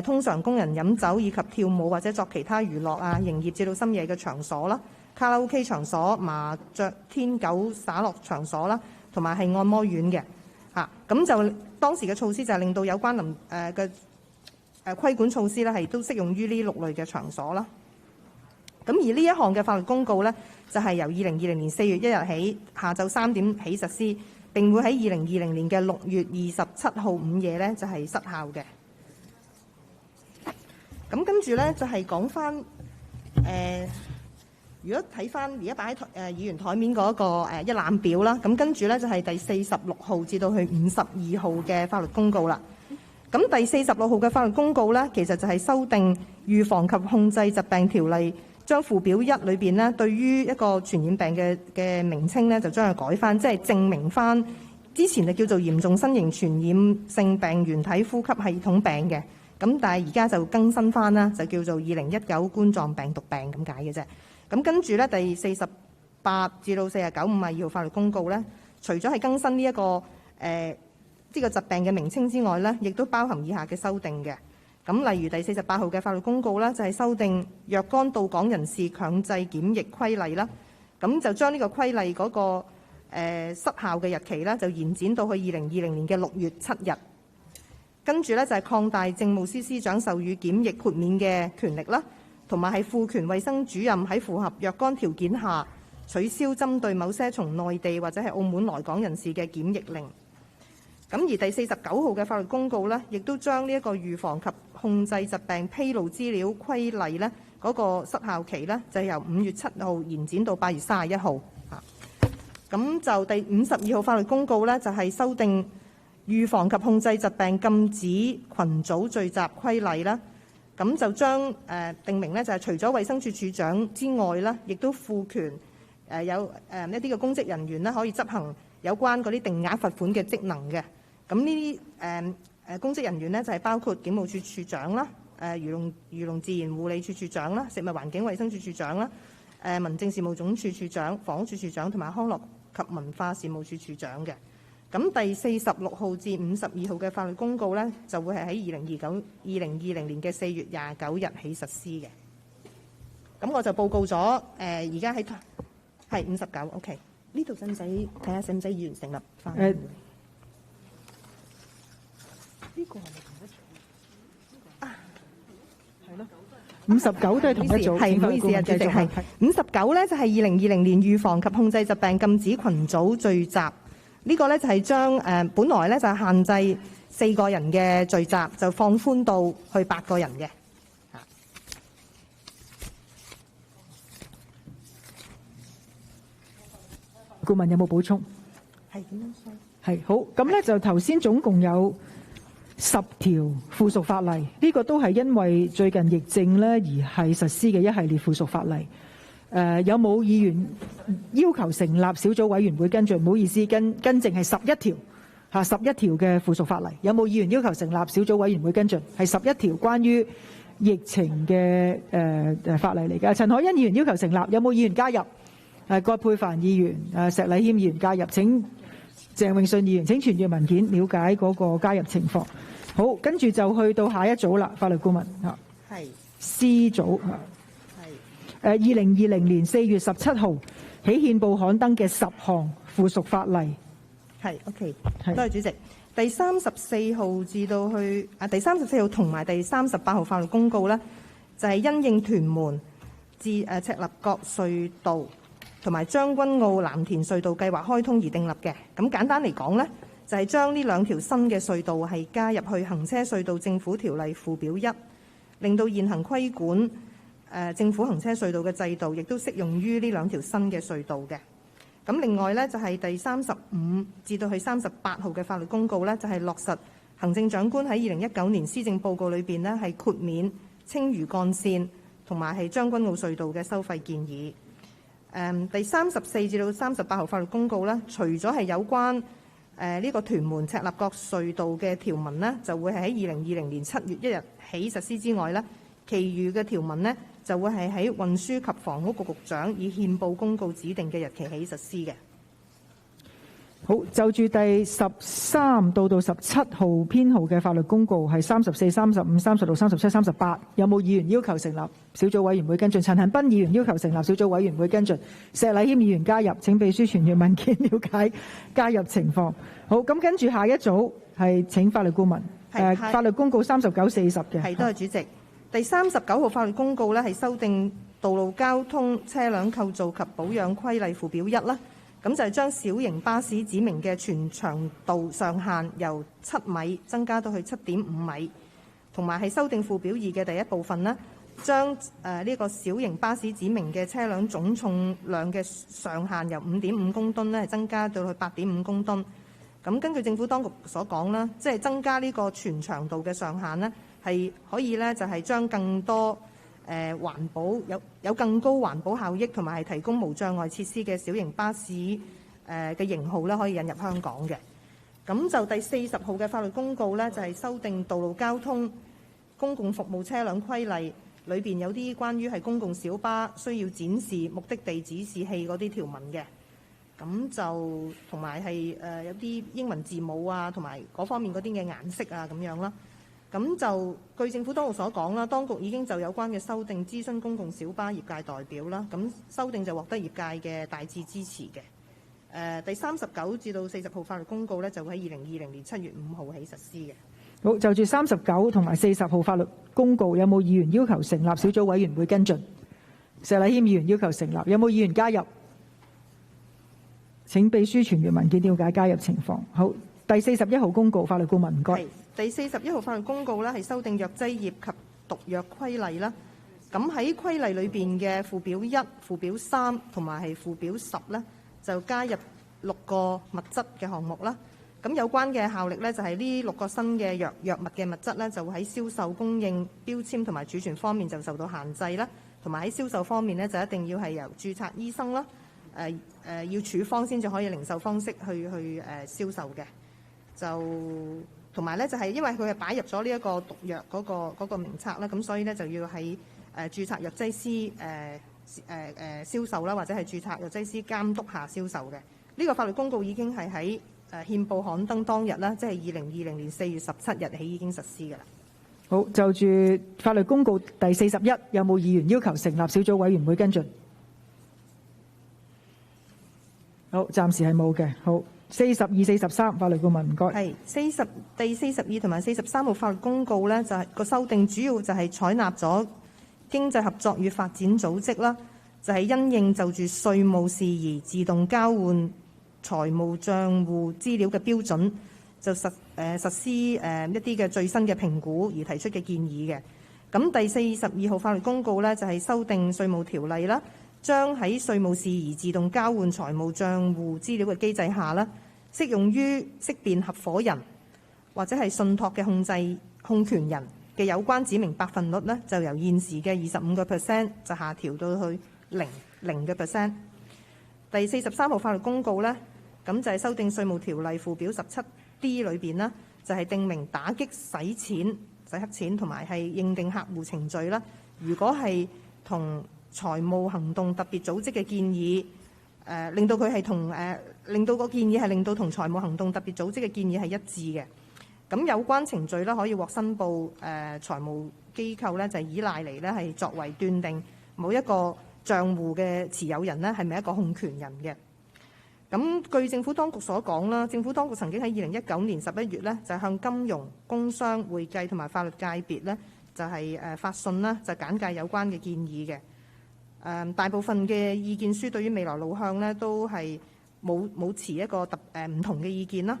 通常工人飲酒以及跳舞或者作其他娛樂啊、營業至到深夜嘅場所啦、卡拉 OK 場所、麻雀、天狗耍樂場所啦，同埋係按摩院嘅。咁就當時嘅措施就係令到有關嘅規管措施咧，係都適用於呢6類嘅場所啦。咁而呢一項嘅法律公告呢，就係由2020年4月1日起下晝3點起實施，並會喺2020年嘅6月27號午夜呢，就係失效嘅。咁跟住呢，就係講翻如果睇翻而家擺喺議員台面嗰個一覽表啦，咁跟住呢，就係第46號至到去52號嘅法律公告啦。咁第46號嘅法律公告呢，其實就係修訂預防及控制疾病條例，將附表1裏邊呢對於一個傳染病嘅名稱呢，就將佢改翻，即係證明翻之前就叫做嚴重新型傳染性病原體呼吸系統病嘅，咁但係而家就更新翻啦，就叫做2019冠狀病毒病咁解嘅啫。咁跟住咧，第48至到49、52號法律公告咧，除咗係更新呢一個呢個疾病嘅名稱之外咧，亦都包含以下嘅修訂嘅。咁例如第48號嘅法律公告咧，就係修訂若干到港人士強制檢疫規例啦。咁就將呢個規例嗰個失效嘅日期咧，就延展到去2020年嘅6月7日。跟住咧就係擴大政務司司長授予檢疫豁免嘅權力啦。同埋係賦權衛生主任喺符合若干條件下取消針對某些從內地或者係澳門來港人士嘅檢疫令。咁而第49號嘅法律公告呢，亦都將呢一個預防及控制疾病披露資料規例呢嗰個失效期呢，就係由5月7號延展到8月31號。咁就第52號法律公告呢，就係修訂預防及控制疾病禁止群組聚集規例啦。咁就將定明咧，就係除咗衛生署署長之外啦，亦都賦權有一啲嘅公職人員咧，可以執行有關嗰啲定額罰款嘅職能嘅。咁呢啲公職人員咧，就係包括警務處處長啦、漁農自然護理署署長啦、食物環境衛生署署長啦、民政事務總署署長、房屋署署長同埋康樂及文化事務署署長嘅。咁第46號至52號嘅法律公告呢，就會係喺2020年嘅4月29日起實施嘅。咁我就報告咗而家喺係59 OK。呢度使唔使睇下使唔使議員成立翻？呢個係咪同一場？
59都係同一組，
係唔好意思啊，主席係59咧，就係2020年預防及控制疾病禁止群組聚集。呢個咧就係將本來咧就係限制4個人嘅聚集，就放寬到去8個人嘅。
顧問有冇補充？
係點樣？
係好，咁咧就頭先總共有10條附屬法例，呢個都係因為最近疫症咧而係實施嘅一系列附屬法例。有冇議員要求成立小組委員會跟進？唔好意思，跟正係11條嚇，11條嘅附屬法例。有冇議員要求成立小組委員會跟進？係11條關於疫情嘅法例嚟嘅。陳凱欣議員要求成立，有冇議員加入？葛珮帆議員、石禮謙議員加入。請鄭泳舜議員請傳閱文件，了解嗰個加入情況。好，跟住就去到下一組啦，法律顧問嚇。
係
C 組係2020年4月17號起憲報刊登嘅10項附屬法例。
係 OK， 多謝主席。第34號至到去第34號同埋第38號法律公告咧，就係因應屯門至赤鱲角隧道同埋將軍澳藍田隧道計劃開通而訂立嘅。咁簡單嚟講咧，就係將呢2條新嘅隧道係加入去行車隧道政府條例附表1，令到現行規管政府行車隧道嘅制度，亦都適用於呢2條新嘅隧道嘅。咁另外咧就係第35至到去38號嘅法律公告咧，就係落實行政長官喺2019年施政報告裏邊咧係豁免青嶼幹線同埋係將軍澳隧道嘅收費建議。第34至到38號法律公告咧，除咗係有關呢個屯門赤鱲角隧道嘅條文呢，就會係喺2020年7月1日起實施之外呢，其餘嘅條文呢，就會係喺運輸及房屋局局長以憲報公告指定嘅日期起實施嘅。
好，就住第13到17號編號嘅法律公告係34、35、36、37、38，有冇議員要求成立小組委員會跟進？陳恒鑌議員要求成立小組委員會跟進。石禮謙議員加入，請秘書傳閱文件了解加入情況。好，咁跟住下一組係請法律顧問。法律公告39、40嘅。
係，多謝主席。第39號法律公告咧係修訂道路交通車輛構造及保養規例附表1啦。咁就係將小型巴士指明嘅全長度上限由7米增加到去7.5米，同埋係修訂附表2嘅第一部分呢，將呢個小型巴士指明嘅車輛總重量嘅上限由5.5公噸呢增加到去8.5公噸。咁根據政府當局所講啦，即係增加呢個全長度嘅上限呢，係可以呢就係將更多環保有更高環保效益同埋係提供無障礙設施嘅小型巴士嘅型號咧，可以引入香港嘅。咁就第40號嘅法律公告咧，就係修訂道路交通公共服務車輛規例裏邊有啲關於係公共小巴需要展示目的地指示器嗰啲條文嘅。咁就同埋係有啲英文字母啊，同埋嗰方面嗰啲嘅顏色啊咁樣啦。咁就據政府當局所講啦，當局已經就有關嘅修訂諮詢公共小巴業界代表啦。咁修訂就獲得業界嘅大致支持嘅。第39至到40號法律公告咧，就會喺2020年7月5號起實施嘅。
好，就住39同埋40號法律公告，有冇議員要求成立小組委員會跟進？石禮謙議員要求成立，有冇議員加入？請秘書傳閱文件了解加入情況。好，第41號公告，法律顧問唔該。
第41號法律公告咧係修訂藥劑業及毒藥規例啦。咁喺規例裏邊嘅附表1、附表3同埋係附表10咧，就加入6個物質嘅項目啦。咁有關嘅效力咧，就係呢6個新嘅藥物嘅物質咧，就會喺銷售、供應、標籤同埋儲存方面就受到限制啦。同埋喺銷售方面咧，就一定要係由註冊醫生啦，要處方先至可以零售方式去銷售嘅。就同埋咧，就係因為佢係擺入咗呢一個毒藥嗰個名冊啦，咁所以咧就要喺註冊藥劑師銷售啦，或者係註冊藥劑師監督下銷售嘅。呢個法律公告已經係喺憲報刊登當日啦，即係2020年4月17日起已經實施㗎啦。
好，就住法律公告第41，有冇議員要求成立小組委員會跟進？好，暫時係冇嘅。好， 42、43，法律顧問唔該。
係第42同埋43號法律公告咧，就係個修訂主要就係採納咗經濟合作與發展組織啦，就係因應就住稅務事宜自動交換財務帳戶資料嘅標準，就實施一啲嘅最新嘅評估而提出嘅建議嘅。咁第42號法律公告咧，就係修訂稅務條例啦，將喺稅務事宜自動交換財務帳戶資料嘅機制下啦，適用於識別合夥人或者係信託嘅控權人嘅有關指明百分率咧，就由現時嘅25%就下調到去0%。第43號法律公告咧，咁就係修訂稅務條例附表 17D 裏邊啦，就係訂明打擊洗黑錢同埋係認定客戶程序啦。如果係同財務行動特別組織嘅建議，令到佢係同令到個建議係令到同財務行動特別組織嘅建議係一致嘅。咁有關程序咧可以獲申報財務機構咧，就係依賴嚟咧係作為斷定某一個帳戶嘅持有人咧係咪一個控權人嘅。咁據政府當局所講啦，政府當局曾經喺2019年11月咧，就向金融、工商、會計同埋法律界別咧，就係發信啦，就簡介有關嘅建議嘅。大部分嘅意見書對於未來路向咧，都係冇持一個唔同嘅意見啦。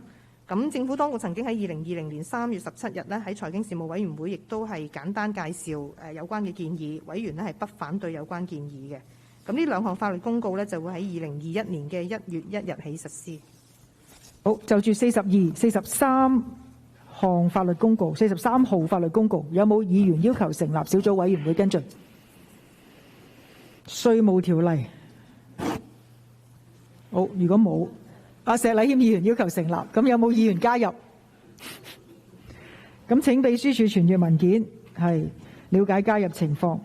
咁政府當局曾經喺2020年3月17日咧，喺財經事務委員會亦都係簡單介紹有關嘅建議，委員咧係不反對有關建議嘅。咁呢兩項法律公告咧，就會喺2021年嘅1月1日起實施。
好，就住42、43項法律公告、43號法律公告，有冇議員要求成立小組委員會跟進？稅務條例。好，如果冇，石禮謙議員要求成立，咁有冇議員加入？咁請秘書處傳閱文件，係了解加入情況。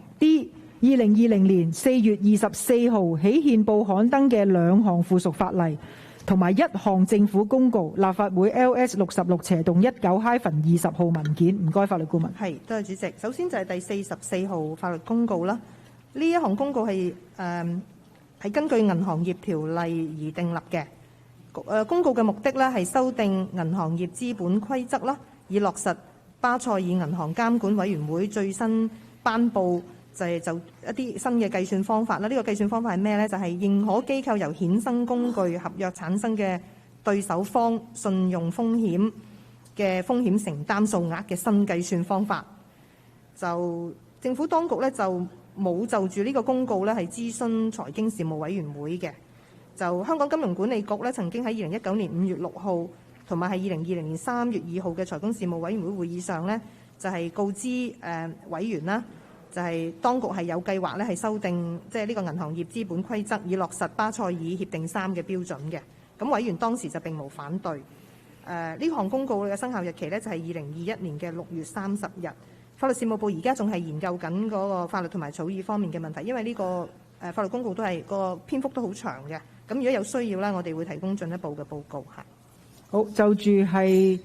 D2020年4月24號起憲報刊登嘅兩項附屬法例，同埋一項政府公告，立法會 LS 66/19-20號文件。唔該，法律顧問。
係，多謝主席。首先就係第44號法律公告啦。呢一項公告係根據銀行業條例而訂立嘅。公告嘅目的咧係修訂銀行業資本規則啦，以落實巴塞爾銀行監管委員會最新頒布就一啲新嘅計算方法啦。呢個計算方法係咩呢？就係認可機構由衍生工具合約產生嘅對手方信用風險嘅風險承擔數額嘅新計算方法。就政府當局咧就冇就住呢個公告咧係諮詢財經事務委員會嘅。就香港金融管理局咧曾經喺2019年5月6號同埋係2020年3月2號嘅財經事務委員會會議上咧，就係告知委員啦，就係當局係有計劃咧係修訂即係呢個銀行業資本規則，以落實巴塞爾協定3嘅標準嘅。咁委員當時就並無反對。呢項公告嘅生效日期咧就係2021年嘅6月30日。法律事務部而家仲係研究緊嗰個法律同埋草擬方面嘅問題，因為呢個法律公告都係個篇幅都好長嘅。咁如果有需要咧，我哋會提供進一步嘅報告嚇。
好，就住係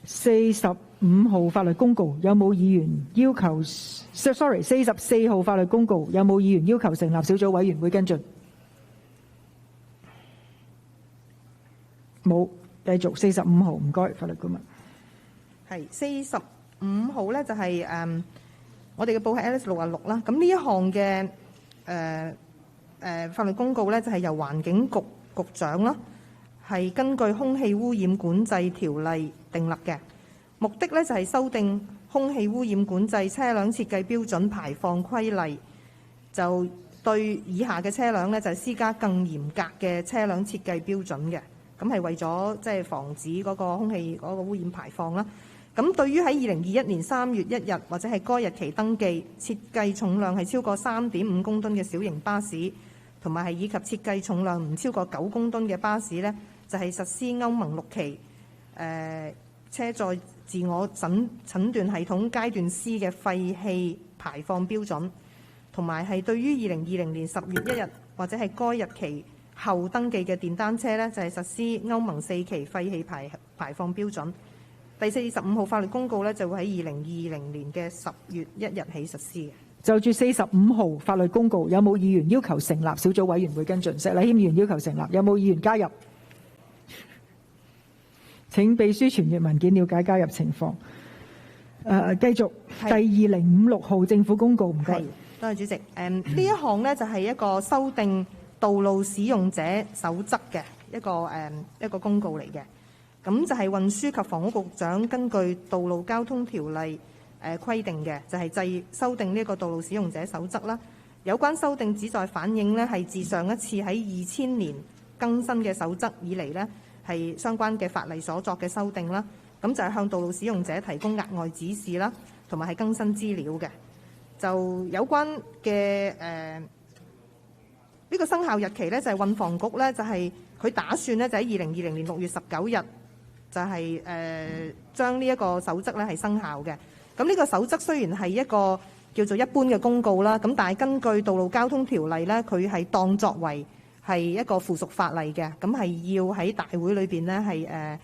45號法律公告，有冇議員要求？44號法律公告，有冇議員要求成立小組委員會跟進？冇，繼續45號，唔該，法律顧問。
係45號咧，就係我哋嘅報係 LS66啦。咁呢一項嘅法律公告咧，就係由環境局局長啦，係根據空氣污染管制條例訂立嘅。目的咧就係修訂空氣污染管制車輛設計標準排放規例，就對以下嘅車輛咧就係施加更嚴格嘅車輛設計標準嘅。咁係為咗即係防止嗰個空氣嗰個污染排放啦。咁對於喺2021年3月1日或者係該日期登記設計重量係超過3.5公噸嘅小型巴士，同埋係以及設計重量唔超過9公噸嘅巴士呢，就係實施歐盟6期車載自我診斷系統階段 C 嘅廢氣排放標準，同埋係對於2020年10月1日或者係該日期後登記嘅電單車呢，就係實施歐盟4期廢氣排放標準。第45號法律公告呢，就會喺2020年嘅10月1日起實施嘅。
就住45號法律公告，有冇議員要求成立小組委員會跟進？石禮謙議員要求成立，有冇議員加入？請秘書傳閱文件了解加入情況。繼續第2056號政府公告，唔該。
多謝主席。呢一項呢，就係一個修訂道路使用者守則嘅一個公告嚟嘅。咁就係運輸及房屋局長根據道路交通條例規定嘅，就係修訂呢個道路使用者守則啦。有關修訂旨在反映呢，係自上一次喺2000年更新嘅守則以嚟呢，係相關嘅法例所作嘅修訂啦。咁就係向道路使用者提供額外指示啦，同埋係更新資料嘅。就有關嘅呢個生效日期呢，就係運房局呢，就係佢打算呢，就喺2020年6月19日就係將呢一個守則呢係生效嘅。咁呢個守則雖然係一個叫做一般嘅公告啦，咁但係根據道路交通條例呢，佢係當作為係一個附屬法例嘅，咁係要喺大會裏邊呢係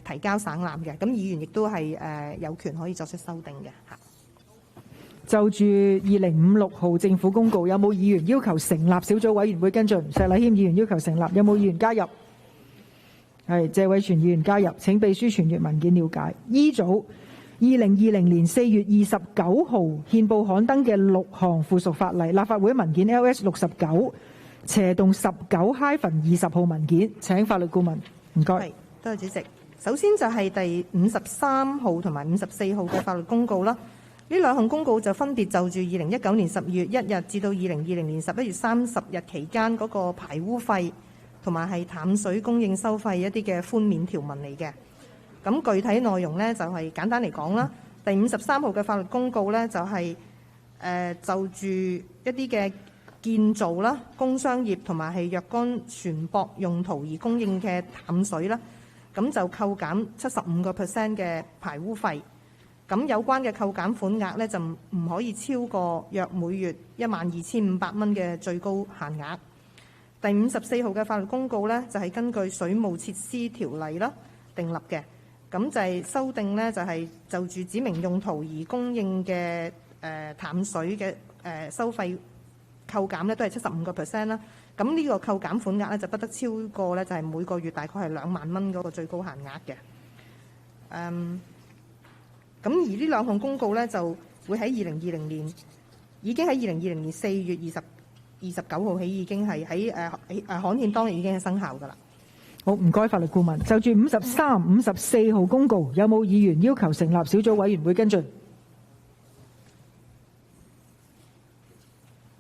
提交省覽嘅。咁議員亦都係有權可以作出修訂嘅嚇。
就住2056號政府公告，有冇議員要求成立小組委員會跟進？石禮謙議員要求成立，有冇議員加入？係謝偉銓議員加入，請秘書傳閱文件了解。E 組2020年4月29號憲報刊登嘅6項附屬法例，立法會文件 LS 69/19-20號文件，請法律顧問。唔該。
多謝主席。首先就係第53號同埋54號嘅法律公告啦。呢兩項公告就分別就住2019年12月1日至到2020年11月30日期間嗰個排污費同埋係淡水供應收費一啲嘅寬免條文嚟嘅。咁具體內容呢，就係簡單嚟講啦。第53號嘅法律公告呢，就係就住一啲嘅建造啦、工商業同埋係若干船舶用途而供應嘅淡水啦，咁就扣減75% 嘅排污費。咁有關嘅扣減款額呢，就唔可以超過約每月12,500蚊嘅最高限額。第54號嘅法律公告呢，就係根據水務設施條例啦訂立嘅。咁就係修訂呢，就係就住指明用途而供應嘅淡水嘅收費扣減呢，都係75% 啦。咁呢個扣減款額呢，就不得超過呢，就係每個月大概係2萬蚊嗰個最高限額嘅。咁而呢兩項公告呢，就會喺2020年已經喺2020年4月29號起已經係喺刊憲當日已經係生效㗎啦。
好，唔該法律顧問。就住53、54號公告，有冇議員要求成立小組委員會跟進？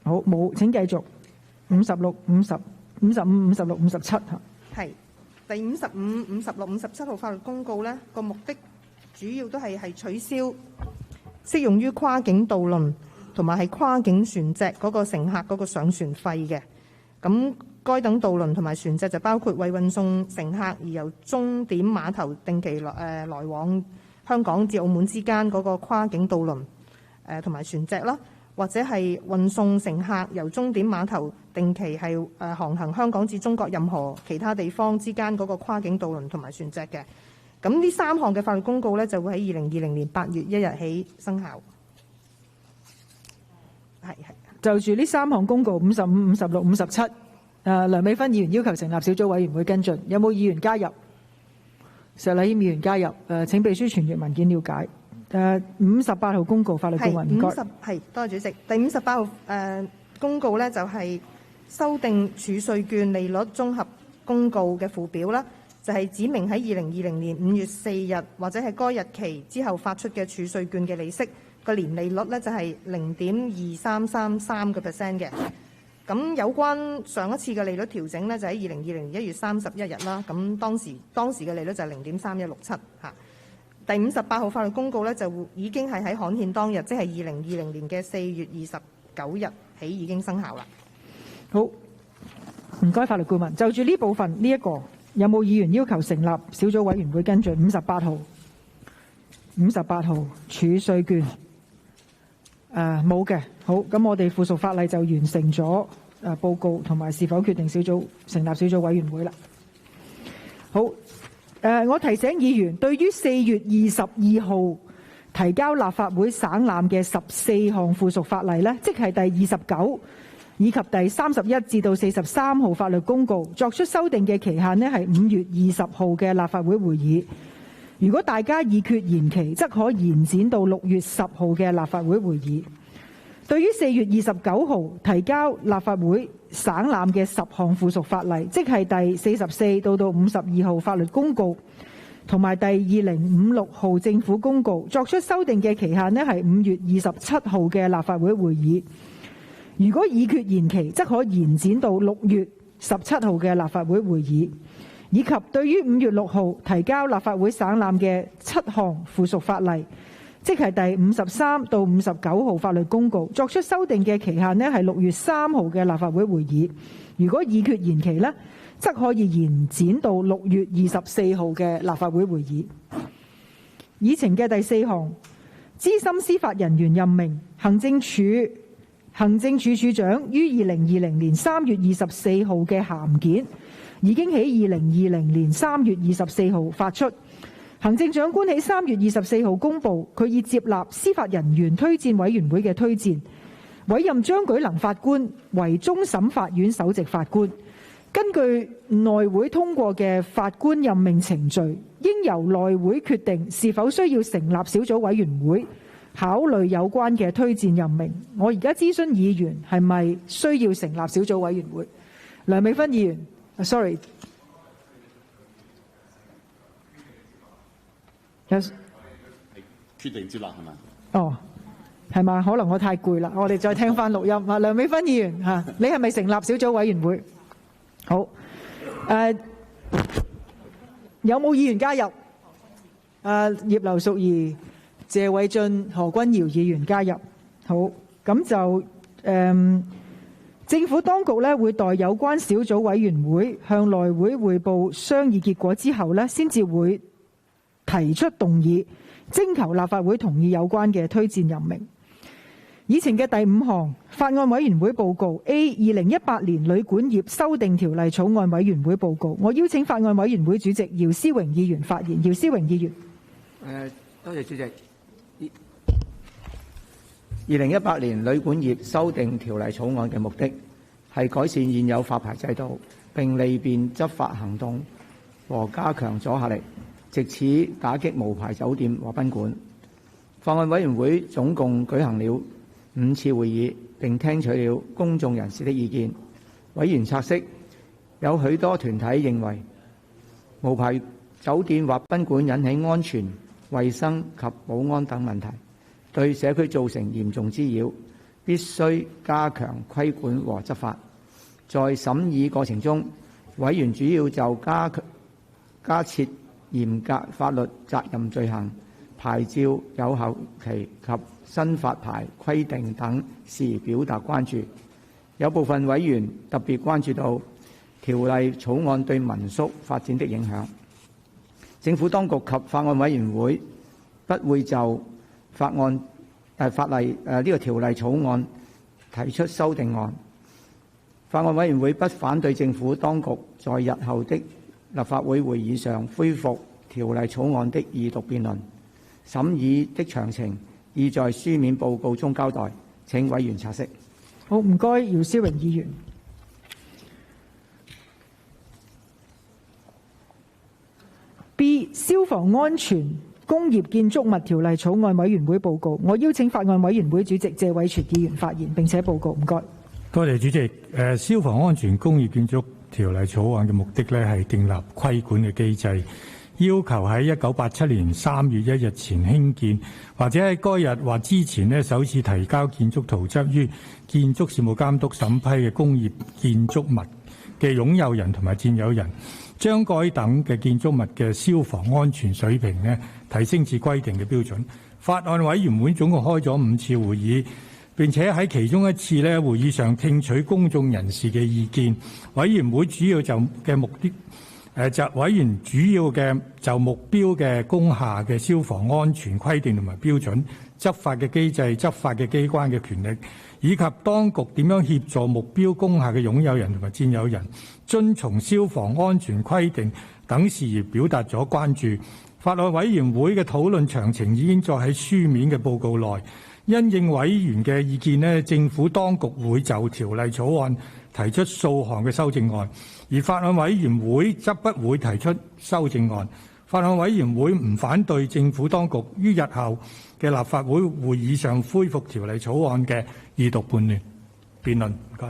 好，冇，請繼續。56、50、55、56、57嚇。
係第55、56、57號法律公告呢個目的主要都係取消適用於跨境渡輪同埋係跨境船隻嗰個乘客嗰個上船費嘅。咁該等渡輪同埋船隻就包括為運送乘客而由終點碼頭定期來往香港至澳門之間嗰個跨境渡輪同埋船隻啦，或者係運送乘客由終點碼頭定期係航行香港至中國任何其他地方之間嗰個跨境渡輪同埋船隻嘅。咁呢3項嘅法律公告呢，就會喺2020年8月1日起生效。係。
就住呢3項公告55、56、57，梁美芬議員要求成立小組委員會跟進，有冇議員加入？石禮謙議員加入。請秘書傳閱文件了解。58號公告法律顧問，唔該。
係，多謝主席。第58號公告呢，就係修訂儲稅券利率綜合公告嘅附表啦。就係指明喺2020年5月4日或者係該日期之後發出嘅儲稅券嘅利息個年利率呢，就係0.2333%嘅。咁有關上一次嘅利率調整呢，就喺2020年1月31日啦。咁當時嘅利率就係0.3167嚇。第58號法律公告呢，就已經係喺刊憲當日，即係2020年嘅4月29日起已經生效啦。
好，唔該法律顧問。就住呢部分呢一個。有冇議員要求成立小組委員會跟進58號？58號儲稅券冇嘅。好，咁我哋附屬法例就完成咗報告同埋是否決定成立小組委員會啦。好，我提醒議員，對於4月22號提交立法會省覽嘅14項附屬法例呢，即係第29、以及第31至到43號法律公告作出修訂嘅期限呢係5月20號嘅立法會會議。如果大家議決延期，則可延展到6月10號嘅立法會會議。對於4月29號提交立法會省覽嘅10項附屬法例，即係第44到52號法律公告同埋第2056號政府公告作出修訂嘅期限呢係5月27號嘅立法會會議。如果議決延期，則可延展到6月17號嘅立法會會議。以及對於5月6號提交立法會省覽嘅7項附屬法例，即係第53到59號法律公告作出修訂嘅期限呢係6月3號嘅立法會會議。如果議決延期呢，則可以延展到6月24號嘅立法會會議。議程嘅第4項，資深司法人員任命，行政署署長於2020年3月24號嘅函件已經喺2020年3月24號發出。行政長官喺3月24號公佈，佢已接納司法人員推薦委員會嘅推薦，委任張舉能法官為終審法院首席法官。根據內會通過嘅法官任命程序，應由內會決定是否需要成立小組委員會考慮有關嘅推薦任命。我而家諮詢議員係咪需要成立小組委員會？梁美芬議員，sorry，
決定接納係咪？
哦，係嘛？可能我太攰啦，我哋再聽翻錄音啊。梁美芬議員嚇，你係咪成立小組委員會？好，有冇議員加入？葉劉淑儀、謝偉俊、何君堯議員加入。好，咁就政府當局咧會待有關小組委員會向內會匯報商議結果之後咧，先至會提出動議，徵求立法會同意有關嘅推薦任命。議程嘅第5項，法案委員會報告 A 2018年旅館業修訂條例草案委員會報告。我邀請法案委員會主席姚思榮議員發言。姚思榮議員，
多謝主席。2018年旅館業修訂條例草案嘅目的係改善現有發牌制度，並利便執法行動和加強阻嚇力，藉此打擊無牌酒店和賓館。法案委員會總共舉行了5次會議，並聽取了公眾人士的意見。委員察悉，有許多團體認為無牌酒店或賓館引起安全、衛生及保安等問題，對社區造成嚴重滋擾，必須加強規管和執法。在審議過程中，委員主要就加設嚴格法律責任罪行、牌照有效期及新發牌規定等事表達關注。有部分委員特別關注到條例草案對民宿發展的影響。政府當局及法案委員會不會就法例呢個條例草案提出修訂案。法案委員會不反對政府當局在日後的立法會會議上恢復條例草案的二讀辯論。審議的詳情已在書面報告中交代，請委員察悉。
好，唔該，姚思榮議員。B 消防安全工業建築物條例草案委員會報告。我邀請法案委員會主席謝偉銓議員發言並且報告。唔該。
多謝主席。消防安全工業建築條例草案嘅目的咧係訂立規管嘅機制。要求喺1987年3月1日前興建，或者喺該日或之前首次提交建築圖則於建築事務監督審批嘅工業建築物嘅擁有人同埋佔有人，將該等嘅建築物嘅消防安全水平提升至規定嘅標準。法案委員會總共開咗5次會議，並且喺其中一次會議上聽取公眾人士嘅意見。委員會主要就嘅目的。委員主要嘅就目標嘅工廈嘅消防安全規定同埋標準、執法嘅機制、執法嘅機關嘅權力，以及當局點樣協助目標工廈嘅擁有人同埋佔有人遵從消防安全規定等事宜表達咗關注。法案委員會嘅討論詳情已經載喺書面嘅報告內。因應委員嘅意見呢，政府當局會就條例草案提出數項嘅修正案，而法案委員會則不會提出修正案。法案委員會唔反對政府當局於日後嘅立法會會議上恢復條例草案嘅二讀辯論。唔該。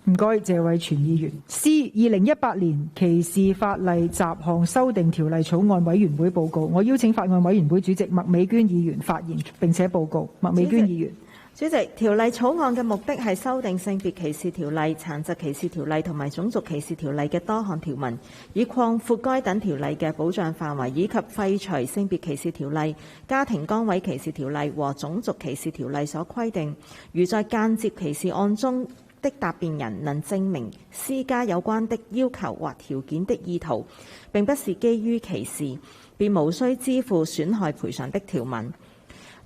唔該，謝偉銓議員。C 2018年歧視法例雜項修訂條例草案委員會報告。我邀請法案委員會主席麥美娟議員發言並且報告。麥美娟議員。
主席，條例草案嘅目的係修訂性別歧視條例、殘疾歧視條例同埋種族歧視條例嘅多項條文，以擴闊該等條例嘅保障範圍，以及廢除性別歧視條例、家庭崗位歧視條例和種族歧視條例所規定，如在間接歧視案中的答辯人能證明施加有關的要求或條件的意圖，並不是基於歧視，便無需支付損害賠償的條文。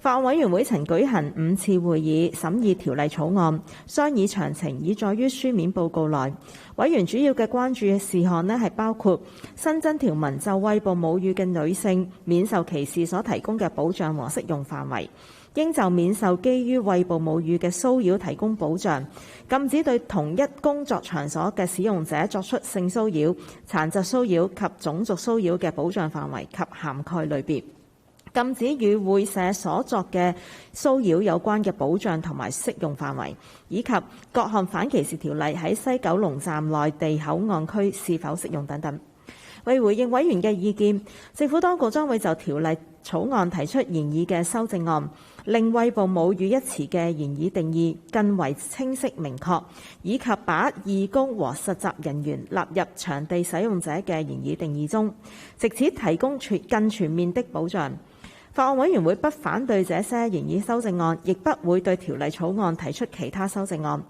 法案委員會曾舉行5次會議審議條例草案，商議詳情已載於書面報告內。委員主要嘅關注事項係包括新增條文就餵哺母乳嘅女性免受歧視所提供嘅保障和適用範圍，應就免受基於餵哺母乳嘅騷擾提供保障，禁止對同一工作場所嘅使用者作出性騷擾、殘疾騷擾及種族騷擾嘅保障範圍及涵蓋類別。禁止與會社所作嘅騷擾有關嘅保障同埋適用範圍，以及各項反歧視條例喺西九龍站內地口岸區是否適用等等。為回應委員嘅意見，政府當局將會就條例草案提出研議嘅修正案，令餵哺母乳一詞嘅研議定義更為清晰明確，以及把義工和實習人員納入場地使用者嘅研議定義中，藉此提供更全面的保障。法案委員會不反對這些研議修正案，亦不會對條例草案提出其他修正案。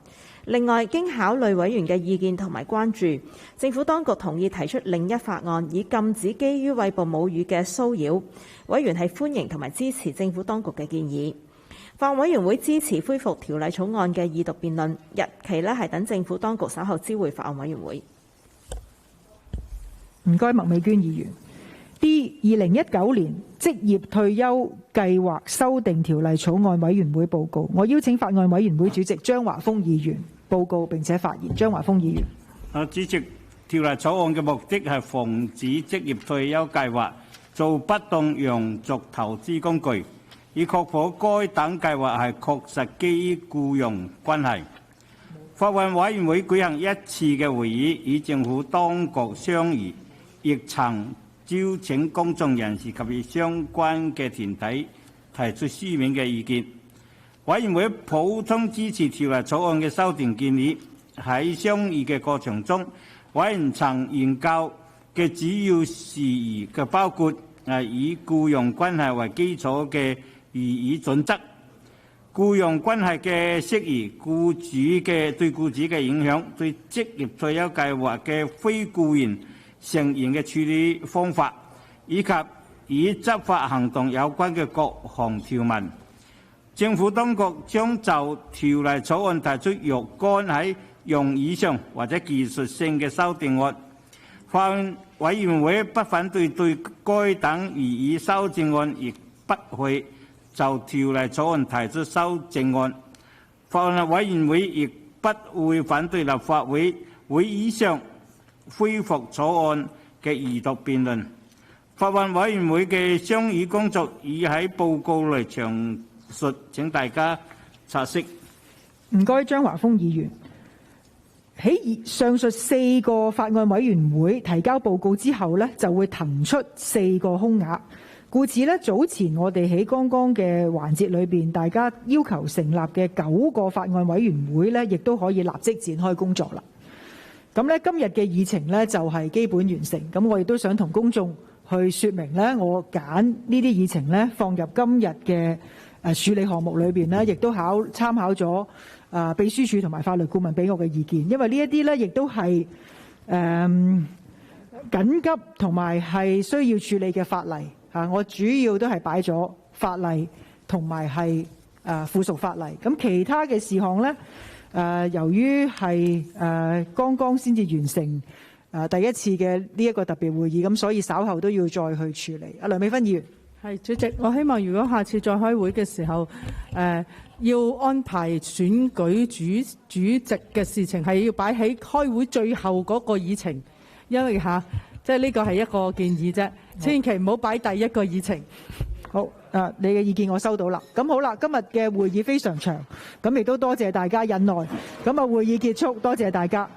另外，經考慮委員嘅意見同埋關注，政府當局同意提出另一法案，以禁止基於餵哺母乳嘅騷擾。委員係歡迎同埋支持政府當局嘅建議。法案委員會支持恢復條例草案嘅二讀辯論，日期係等政府當局稍後知會法案委員會。
唔該，麥美娟議員。D 2019年職業退休計劃修訂條例草案委員會報告。我邀請法案委員會主席張華峰議員報告並且發言。張華峰議員。
主席，條例草案嘅目的係防止職業退休計劃做不當洋作投資工具，以確保該等計劃係確實基於僱傭關係。法案委員會舉行一次嘅會議，與政府當局商議，亦曾邀請公眾人士及相關嘅團體提出書面嘅意見。委員會普通支持條例草案嘅修訂建議。喺商議嘅過程中，委員曾研究嘅主要事宜嘅包括以僱傭關係為基礎嘅擬議準則、僱傭關係嘅適宜、對僱主嘅影響、對職業退休計劃嘅非僱員成員嘅處理方法，以及與執法行動有關嘅各項條文。政府當局將就條例草案提出若干喺用語上或者技術性嘅修訂案。法案委員會不反對對該等擬議修正案，亦不會就條例草案提出修正案。法案委員會亦不會反對立法會會議上恢復草案嘅二讀辯論。法案委員會嘅商議工作已喺報告內詳述，請大家察悉。
唔該，張華峰議員。喺上述4個法案委員會提交報告之後呢，就會騰出4個空額。故此呢，早前我哋喺剛剛嘅環節裏邊，大家要求成立嘅9個法案委員會呢，亦都可以立即展開工作啦。咁咧，今日嘅議程呢，就係基本完成。咁我亦都想同公眾去説明呢，我揀呢啲議程呢，放入今日嘅處理項目裏邊呢，亦都參考咗秘書處同埋法律顧問俾我嘅意見，因為呢一啲咧亦都係緊急同埋係需要處理嘅法例嚇，我主要都係擺咗法例同埋係附屬法例。咁其他嘅事項咧，由於係剛剛先至完成第一次嘅呢一個特別會議，咁所以稍後都要再去處理。阿梁美芬議員。
係主席，我希望如果下次再開會嘅時候，要安排選舉主席嘅事情係要擺喺開會最後嗰個議程，因為即係呢個係一個建議啫，千祈唔好擺第一個議程。
好，你嘅意見我收到啦。咁好啦，今日嘅會議非常長，咁亦都多謝大家忍耐。咁啊，會議結束，多謝大家。